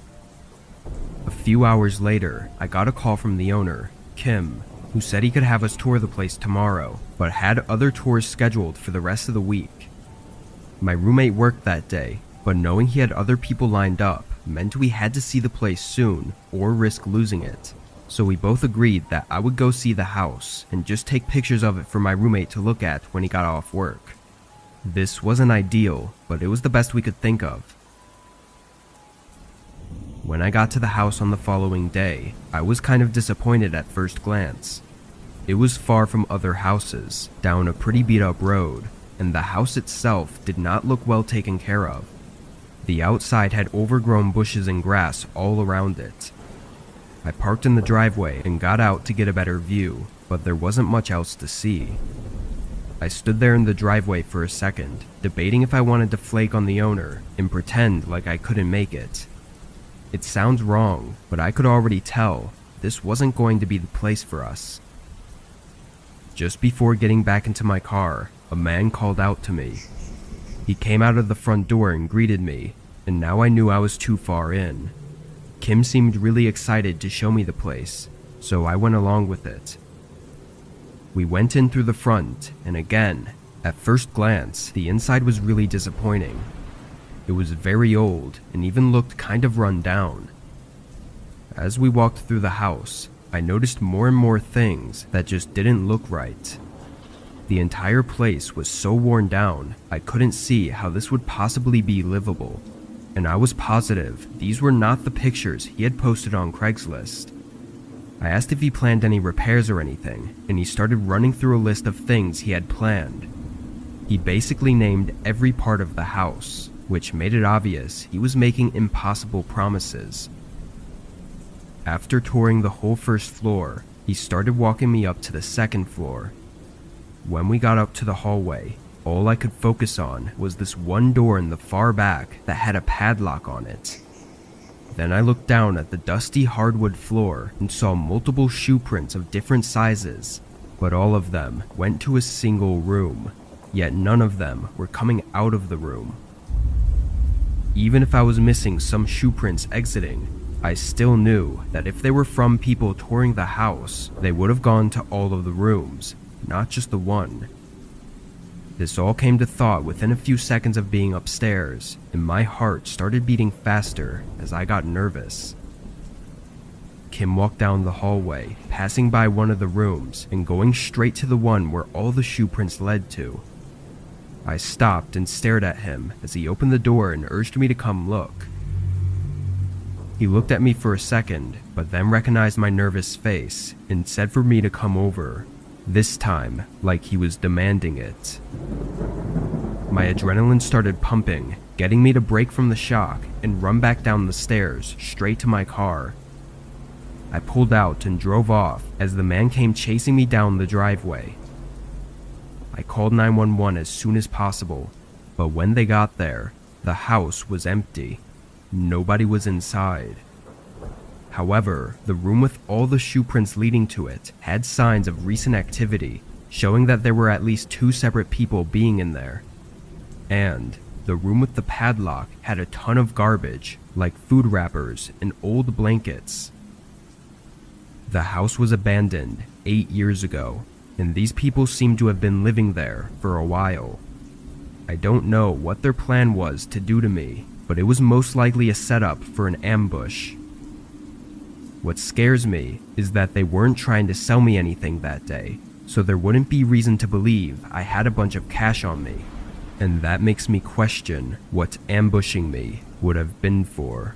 A few hours later, I got a call from the owner, Kim, who said he could have us tour the place tomorrow, but had other tours scheduled for the rest of the week. My roommate worked that day, but knowing he had other people lined up meant we had to see the place soon or risk losing it. So we both agreed that I would go see the house and just take pictures of it for my roommate to look at when he got off work. This wasn't ideal, but it was the best we could think of. When I got to the house on the following day, I was kind of disappointed at first glance. It was far from other houses, down a pretty beat-up road, and the house itself did not look well taken care of. The outside had overgrown bushes and grass all around it. I parked in the driveway and got out to get a better view, but there wasn't much else to see. I stood there in the driveway for a second, debating if I wanted to flake on the owner and pretend like I couldn't make it. It sounds wrong, but I could already tell this wasn't going to be the place for us. Just before getting back into my car, a man called out to me. He came out of the front door and greeted me, and now I knew I was too far in. Kim seemed really excited to show me the place, so I went along with it. We went in through the front, and again, at first glance, the inside was really disappointing. It was very old and even looked kind of run down. As we walked through the house, I noticed more and more things that just didn't look right. The entire place was so worn down, I couldn't see how this would possibly be livable, and I was positive these were not the pictures he had posted on Craigslist. I asked if he planned any repairs or anything, and he started running through a list of things he had planned. He basically named every part of the house, which made it obvious he was making impossible promises. After touring the whole first floor, he started walking me up to the second floor. When we got up to the hallway, all I could focus on was this one door in the far back that had a padlock on it. Then I looked down at the dusty hardwood floor and saw multiple shoe prints of different sizes, but all of them went to a single room, yet none of them were coming out of the room. Even if I was missing some shoe prints exiting, I still knew that if they were from people touring the house, they would have gone to all of the rooms, not just the one. This all came to thought within a few seconds of being upstairs, and my heart started beating faster as I got nervous. Kim walked down the hallway, passing by one of the rooms and going straight to the one where all the shoe prints led to. I stopped and stared at him as he opened the door and urged me to come look. He looked at me for a second, but then recognized my nervous face and said for me to come over, this time like he was demanding it. My adrenaline started pumping, getting me to break from the shock and run back down the stairs straight to my car. I pulled out and drove off as the man came chasing me down the driveway. I called 911 as soon as possible, but when they got there, the house was empty. Nobody was inside. However, the room with all the shoe prints leading to it had signs of recent activity, showing that there were at least 2 separate people being in there. And the room with the padlock had a ton of garbage, like food wrappers and old blankets. The house was abandoned 8 years ago, and these people seem to have been living there for a while. I don't know what their plan was to do to me, but it was most likely a setup for an ambush. What scares me is that they weren't trying to sell me anything that day, so there wouldn't be reason to believe I had a bunch of cash on me. And that makes me question what ambushing me would have been for.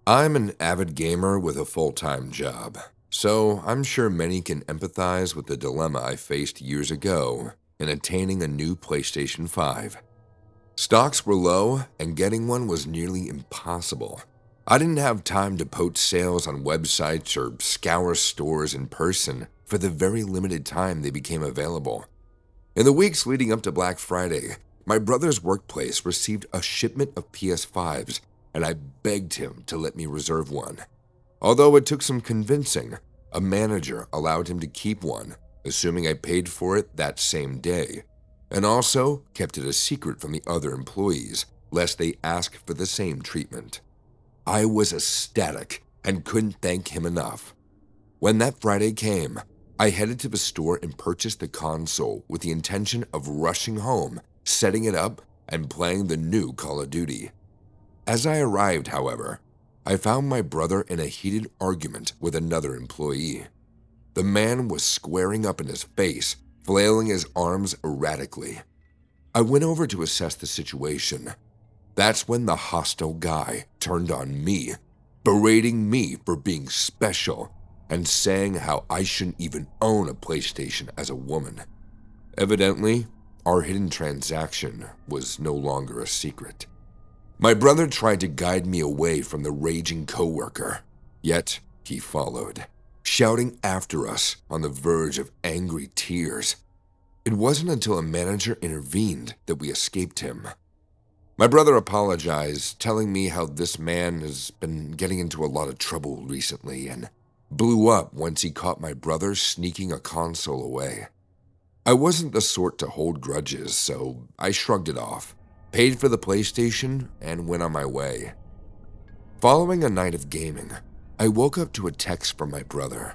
I'm an avid gamer with a full-time job, so I'm sure many can empathize with the dilemma I faced years ago in attaining a new PlayStation 5. Stocks were low, and getting one was nearly impossible. I didn't have time to post sales on websites or scour stores in person for the very limited time they became available. In the weeks leading up to Black Friday, my brother's workplace received a shipment of PS5s, and I begged him to let me reserve one. Although it took some convincing, a manager allowed him to keep one, assuming I paid for it that same day, and also kept it a secret from the other employees, lest they ask for the same treatment. I was ecstatic and couldn't thank him enough. When that Friday came, I headed to the store and purchased the console with the intention of rushing home, setting it up, and playing the new Call of Duty. As I arrived, however, I found my brother in a heated argument with another employee. The man was squaring up in his face, flailing his arms erratically. I went over to assess the situation. That's when the hostile guy turned on me, berating me for being special and saying how I shouldn't even own a PlayStation as a woman. Evidently, our hidden transaction was no longer a secret. My brother tried to guide me away from the raging coworker, yet he followed, shouting after us on the verge of angry tears. It wasn't until a manager intervened that we escaped him. My brother apologized, telling me how this man has been getting into a lot of trouble recently and blew up once he caught my brother sneaking a console away. I wasn't the sort to hold grudges, so I shrugged it off, paid for the PlayStation, and went on my way. Following a night of gaming, I woke up to a text from my brother.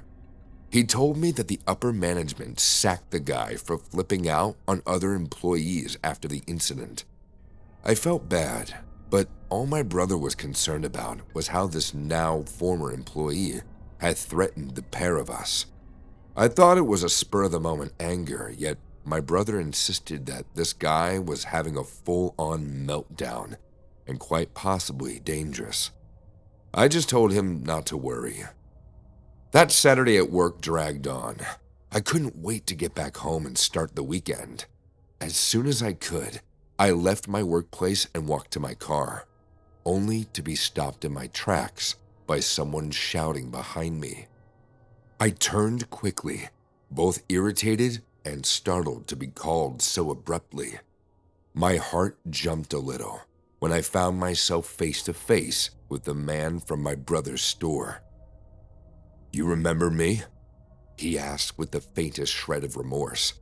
He told me that the upper management sacked the guy for flipping out on other employees after the incident. I felt bad, but all my brother was concerned about was how this now former employee had threatened the pair of us. I thought it was a spur-of-the-moment anger, yet my brother insisted that this guy was having a full-on meltdown and quite possibly dangerous. I just told him not to worry. That Saturday at work dragged on. I couldn't wait to get back home and start the weekend. As soon as I could, I left my workplace and walked to my car, only to be stopped in my tracks by someone shouting behind me. I turned quickly, both irritated and startled to be called so abruptly. My heart jumped a little when I found myself face to face with the man from my brother's store. "You remember me?" he asked with the faintest shred of remorse.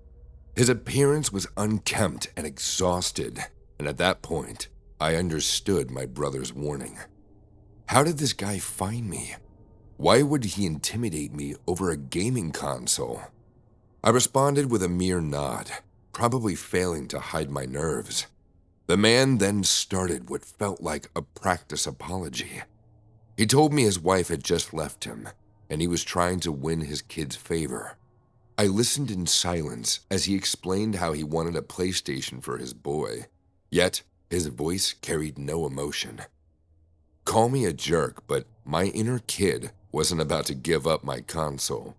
His appearance was unkempt and exhausted, and at that point, I understood my brother's warning. How did this guy find me? Why would he intimidate me over a gaming console? I responded with a mere nod, probably failing to hide my nerves. The man then started what felt like a practice apology. He told me his wife had just left him, and he was trying to win his kid's favor. I listened in silence as he explained how he wanted a PlayStation for his boy, yet his voice carried no emotion. Call me a jerk, but my inner kid wasn't about to give up my console.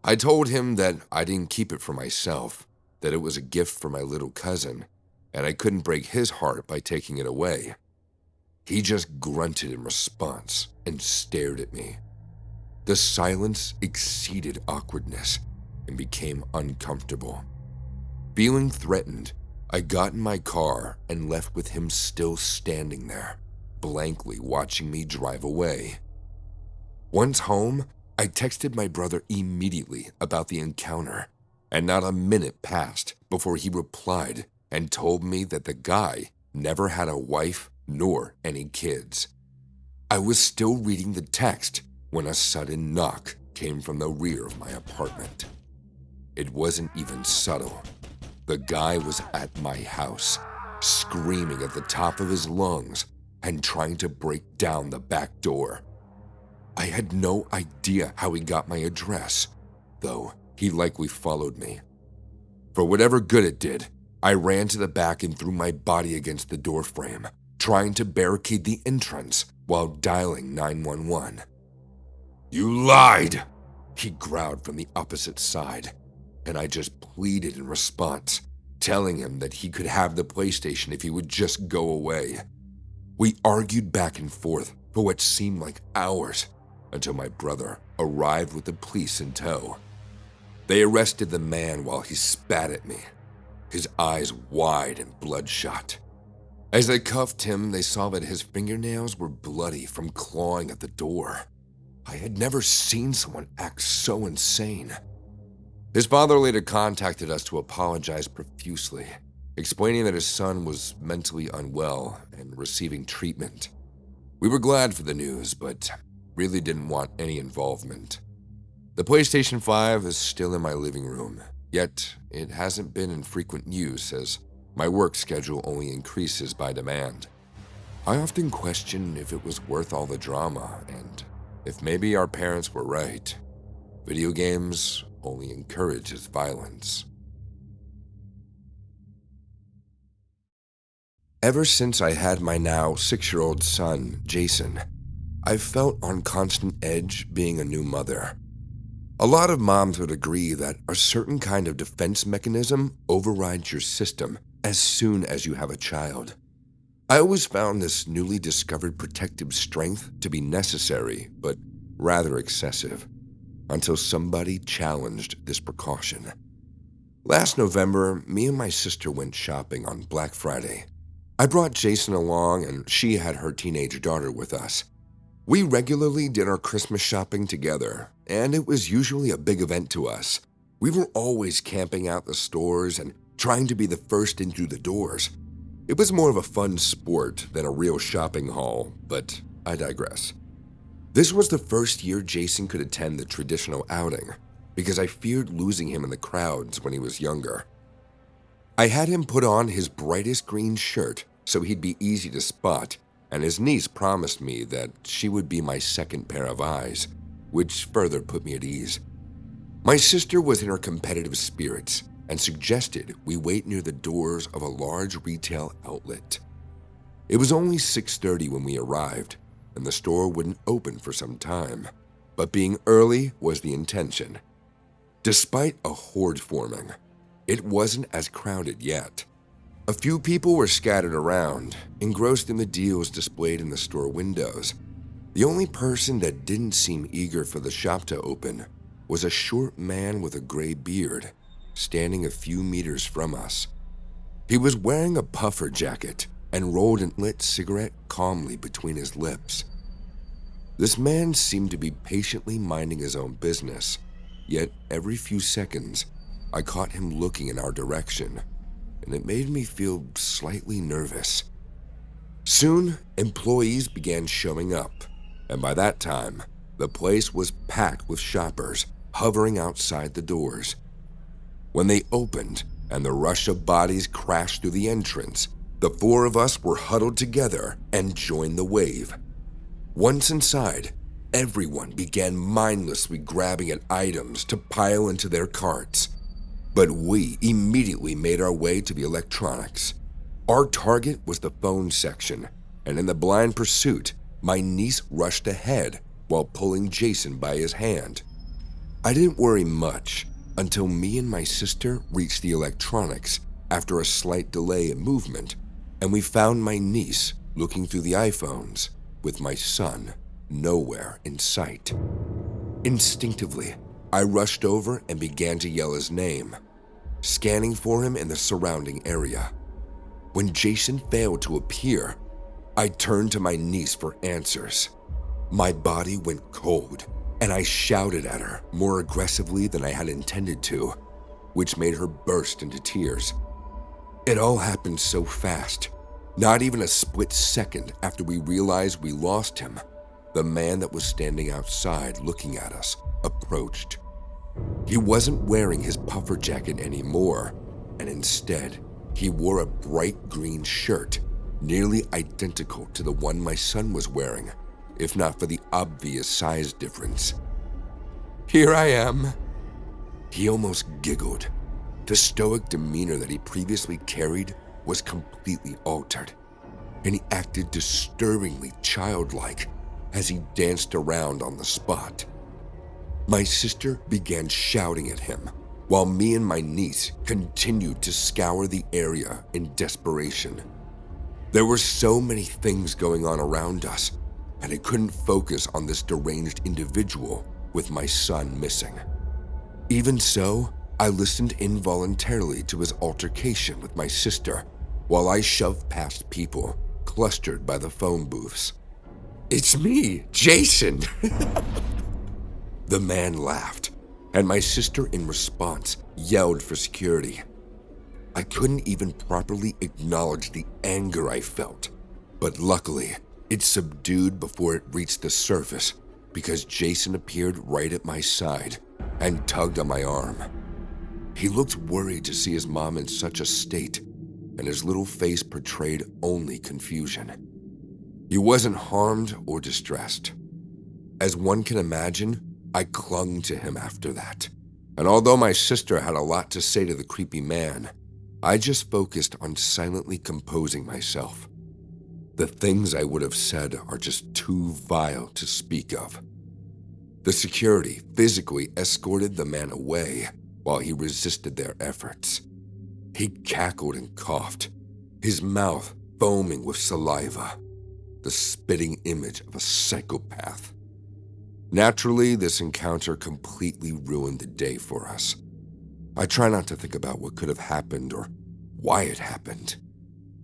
I told him that I didn't keep it for myself, that it was a gift for my little cousin, and I couldn't break his heart by taking it away. He just grunted in response and stared at me. The silence exceeded awkwardness and became uncomfortable. Feeling threatened, I got in my car and left with him still standing there, blankly watching me drive away. Once home, I texted my brother immediately about the encounter, and not a minute passed before he replied and told me that the guy never had a wife nor any kids. I was still reading the text when a sudden knock came from the rear of my apartment. It wasn't even subtle. The guy was at my house, screaming at the top of his lungs, and trying to break down the back door. I had no idea how he got my address, though he likely followed me. For whatever good it did, I ran to the back and threw my body against the door frame, trying to barricade the entrance while dialing 911. "You lied!" he growled from the opposite side, and I just pleaded in response, telling him that he could have the PlayStation if he would just go away. We argued back and forth for what seemed like hours until my brother arrived with the police in tow. They arrested the man while he spat at me, his eyes wide and bloodshot. As they cuffed him, they saw that his fingernails were bloody from clawing at the door. I had never seen someone act so insane. His father later contacted us to apologize profusely, explaining that his son was mentally unwell and receiving treatment. We were glad for the news, but really didn't want any involvement. The PlayStation 5 is still in my living room, yet it hasn't been in frequent use as my work schedule only increases by demand. I often question if it was worth all the drama and if maybe our parents were right. Video games only encourages violence. Ever since I had my now 6-year-old son, Jason, I've felt on constant edge being a new mother. A lot of moms would agree that a certain kind of defense mechanism overrides your system as soon as you have a child. I always found this newly discovered protective strength to be necessary, but rather excessive, until somebody challenged this precaution. Last November, me and my sister went shopping on Black Friday. I brought Jason along and she had her teenage daughter with us. We regularly did our Christmas shopping together, and it was usually a big event to us. We were always camping out the stores and trying to be the first in through the doors. It was more of a fun sport than a real shopping haul, but I digress. This was the first year Jason could attend the traditional outing, because I feared losing him in the crowds when he was younger. I had him put on his brightest green shirt so he'd be easy to spot, and his niece promised me that she would be my second pair of eyes, which further put me at ease. My sister was in her competitive spirits and suggested we wait near the doors of a large retail outlet. It was only 6:30 when we arrived, and the store wouldn't open for some time, but being early was the intention. Despite a horde forming, it wasn't as crowded yet. A few people were scattered around, engrossed in the deals displayed in the store windows. The only person that didn't seem eager for the shop to open was a short man with a gray beard, standing a few meters from us. He was wearing a puffer jacket and rolled an lit cigarette calmly between his lips. This man seemed to be patiently minding his own business, yet every few seconds, I caught him looking in our direction, and it made me feel slightly nervous. Soon, employees began showing up, and by that time, the place was packed with shoppers hovering outside the doors. When they opened and the rush of bodies crashed through the entrance, the four of us were huddled together and joined the wave. Once inside, everyone began mindlessly grabbing at items to pile into their carts. But we immediately made our way to the electronics. Our target was the phone section, and in the blind pursuit, my niece rushed ahead while pulling Jason by his hand. I didn't worry much until me and my sister reached the electronics after a slight delay in movement, and we found my niece looking through the iPhones with my son nowhere in sight. Instinctively, I rushed over and began to yell his name, scanning for him in the surrounding area. When Jason failed to appear, I turned to my niece for answers. My body went cold, and I shouted at her more aggressively than I had intended to, which made her burst into tears. It all happened so fast. Not even a split second after we realized we lost him, the man that was standing outside looking at us approached. He wasn't wearing his puffer jacket anymore, and instead, he wore a bright green shirt nearly identical to the one my son was wearing, if not for the obvious size difference. "Here I am." He almost giggled. The stoic demeanor that he previously carried was completely altered, and he acted disturbingly childlike as he danced around on the spot. My sister began shouting at him, while me and my niece continued to scour the area in desperation. There were so many things going on around us, and I couldn't focus on this deranged individual with my son missing. Even so, I listened involuntarily to his altercation with my sister while I shoved past people clustered by the phone booths. "It's me, Jason." The man laughed, and my sister in response yelled for security. I couldn't even properly acknowledge the anger I felt, but luckily, it subdued before it reached the surface because Jason appeared right at my side and tugged on my arm. He looked worried to see his mom in such a state, and his little face portrayed only confusion. He wasn't harmed or distressed. As one can imagine, I clung to him after that, and although my sister had a lot to say to the creepy man, I just focused on silently composing myself. The things I would have said are just too vile to speak of. The security physically escorted the man away while he resisted their efforts. He cackled and coughed, his mouth foaming with saliva, the spitting image of a psychopath. Naturally, this encounter completely ruined the day for us. I try not to think about what could have happened or why it happened,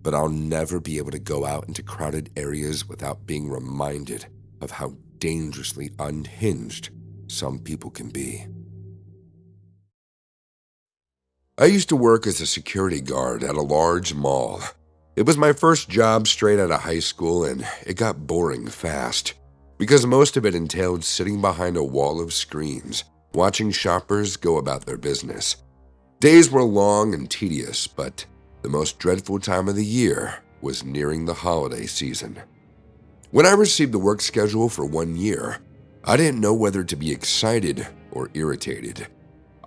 but I'll never be able to go out into crowded areas without being reminded of how dangerously unhinged some people can be. I used to work as a security guard at a large mall. It was my first job straight out of high school, and it got boring fast, because most of it entailed sitting behind a wall of screens, watching shoppers go about their business. Days were long and tedious, but the most dreadful time of the year was nearing the holiday season. When I received the work schedule for 1 year, I didn't know whether to be excited or irritated.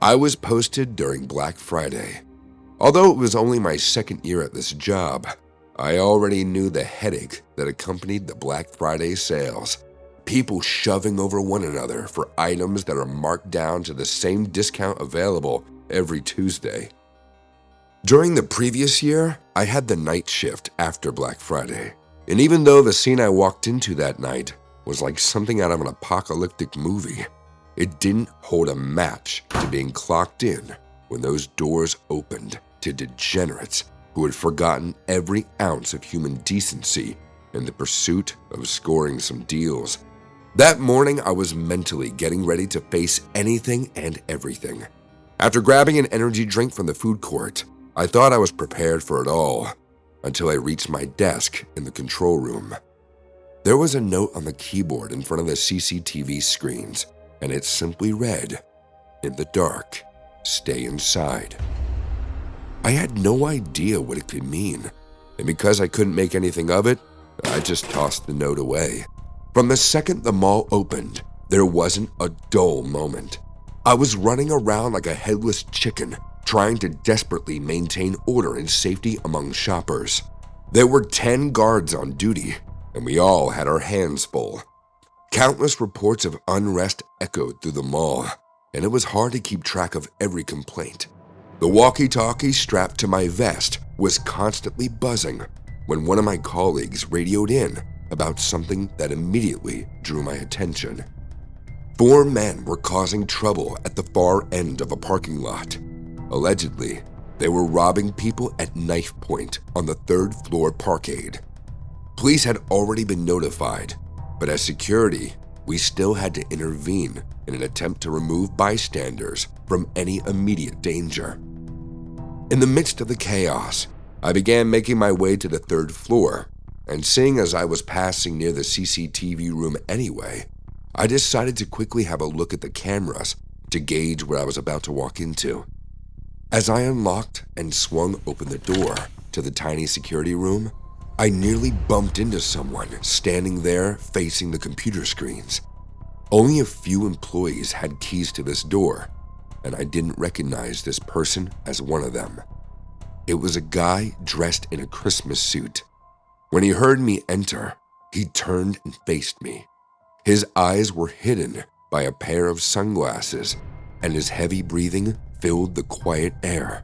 I was posted during Black Friday. Although it was only my second year at this job, I already knew the headache that accompanied the Black Friday sales. People shoving over one another for items that are marked down to the same discount available every Tuesday. During the previous year, I had the night shift after Black Friday, and even though the scene I walked into that night was like something out of an apocalyptic movie, it didn't hold a match to being clocked in when those doors opened to degenerates who had forgotten every ounce of human decency in the pursuit of scoring some deals. That morning, I was mentally getting ready to face anything and everything. After grabbing an energy drink from the food court, I thought I was prepared for it all, until I reached my desk in the control room. There was a note on the keyboard in front of the CCTV screens, and it simply read, "In the dark, stay inside." I had no idea what it could mean, and because I couldn't make anything of it, I just tossed the note away. From the second the mall opened, there wasn't a dull moment. I was running around like a headless chicken, trying to desperately maintain order and safety among shoppers. There were 10 guards on duty, and we all had our hands full. Countless reports of unrest echoed through the mall, and it was hard to keep track of every complaint. The walkie-talkie strapped to my vest was constantly buzzing when one of my colleagues radioed in about something that immediately drew my attention. 4 men were causing trouble at the far end of a parking lot. Allegedly, they were robbing people at knife point on the 3rd floor parkade. Police had already been notified, but as security, we still had to intervene in an attempt to remove bystanders from any immediate danger. In the midst of the chaos, I began making my way to the 3rd floor, and seeing as I was passing near the CCTV room anyway, I decided to quickly have a look at the cameras to gauge what I was about to walk into. As I unlocked and swung open the door to the tiny security room, I nearly bumped into someone standing there facing the computer screens. Only a few employees had keys to this door, and I didn't recognize this person as one of them. It was a guy dressed in a Christmas suit. When he heard me enter, he turned and faced me. His eyes were hidden by a pair of sunglasses, and his heavy breathing filled the quiet air.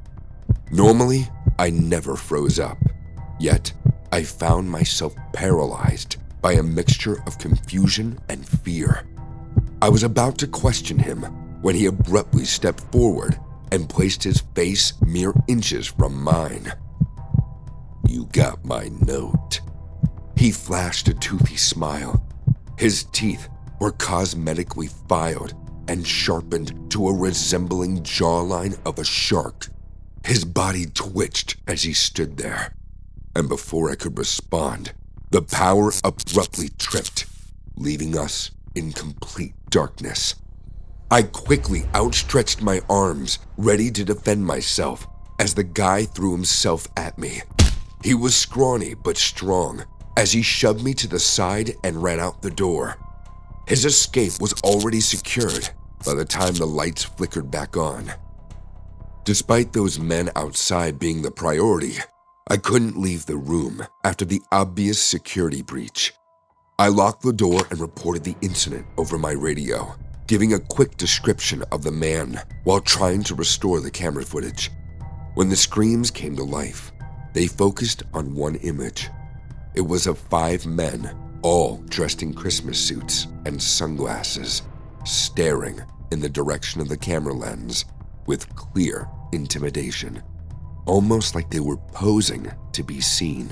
Normally, I never froze up, yet I found myself paralyzed by a mixture of confusion and fear. I was about to question him when he abruptly stepped forward and placed his face mere inches from mine. "You got my note." He flashed a toothy smile. His teeth were cosmetically filed and sharpened to a resembling jawline of a shark. His body twitched as he stood there, and before I could respond, the power abruptly tripped, leaving us in complete darkness. I quickly outstretched my arms, ready to defend myself, as the guy threw himself at me. He was scrawny but strong, as he shoved me to the side and ran out the door. His escape was already secured by the time the lights flickered back on. Despite those men outside being the priority, I couldn't leave the room after the obvious security breach. I locked the door and reported the incident over my radio, giving a quick description of the man while trying to restore the camera footage. When the screams came to life, they focused on one image. It was of 5 men, all dressed in Christmas suits and sunglasses, staring in the direction of the camera lens with clear intimidation, almost like they were posing to be seen.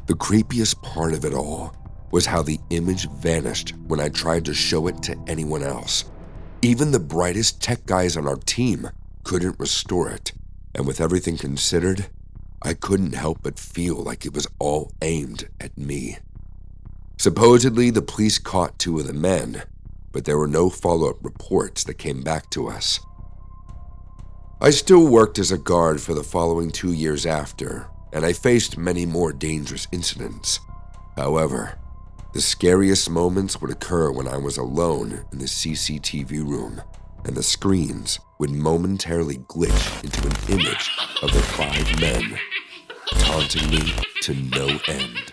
The creepiest part of it all was how the image vanished when I tried to show it to anyone else. Even the brightest tech guys on our team couldn't restore it, and with everything considered, I couldn't help but feel like it was all aimed at me. Supposedly, the police caught 2 of the men, but there were no follow-up reports that came back to us. I still worked as a guard for the following 2 years after, and I faced many more dangerous incidents. However, the scariest moments would occur when I was alone in the CCTV room, and the screens would momentarily glitch into an image of the 5 men, taunting me to no end.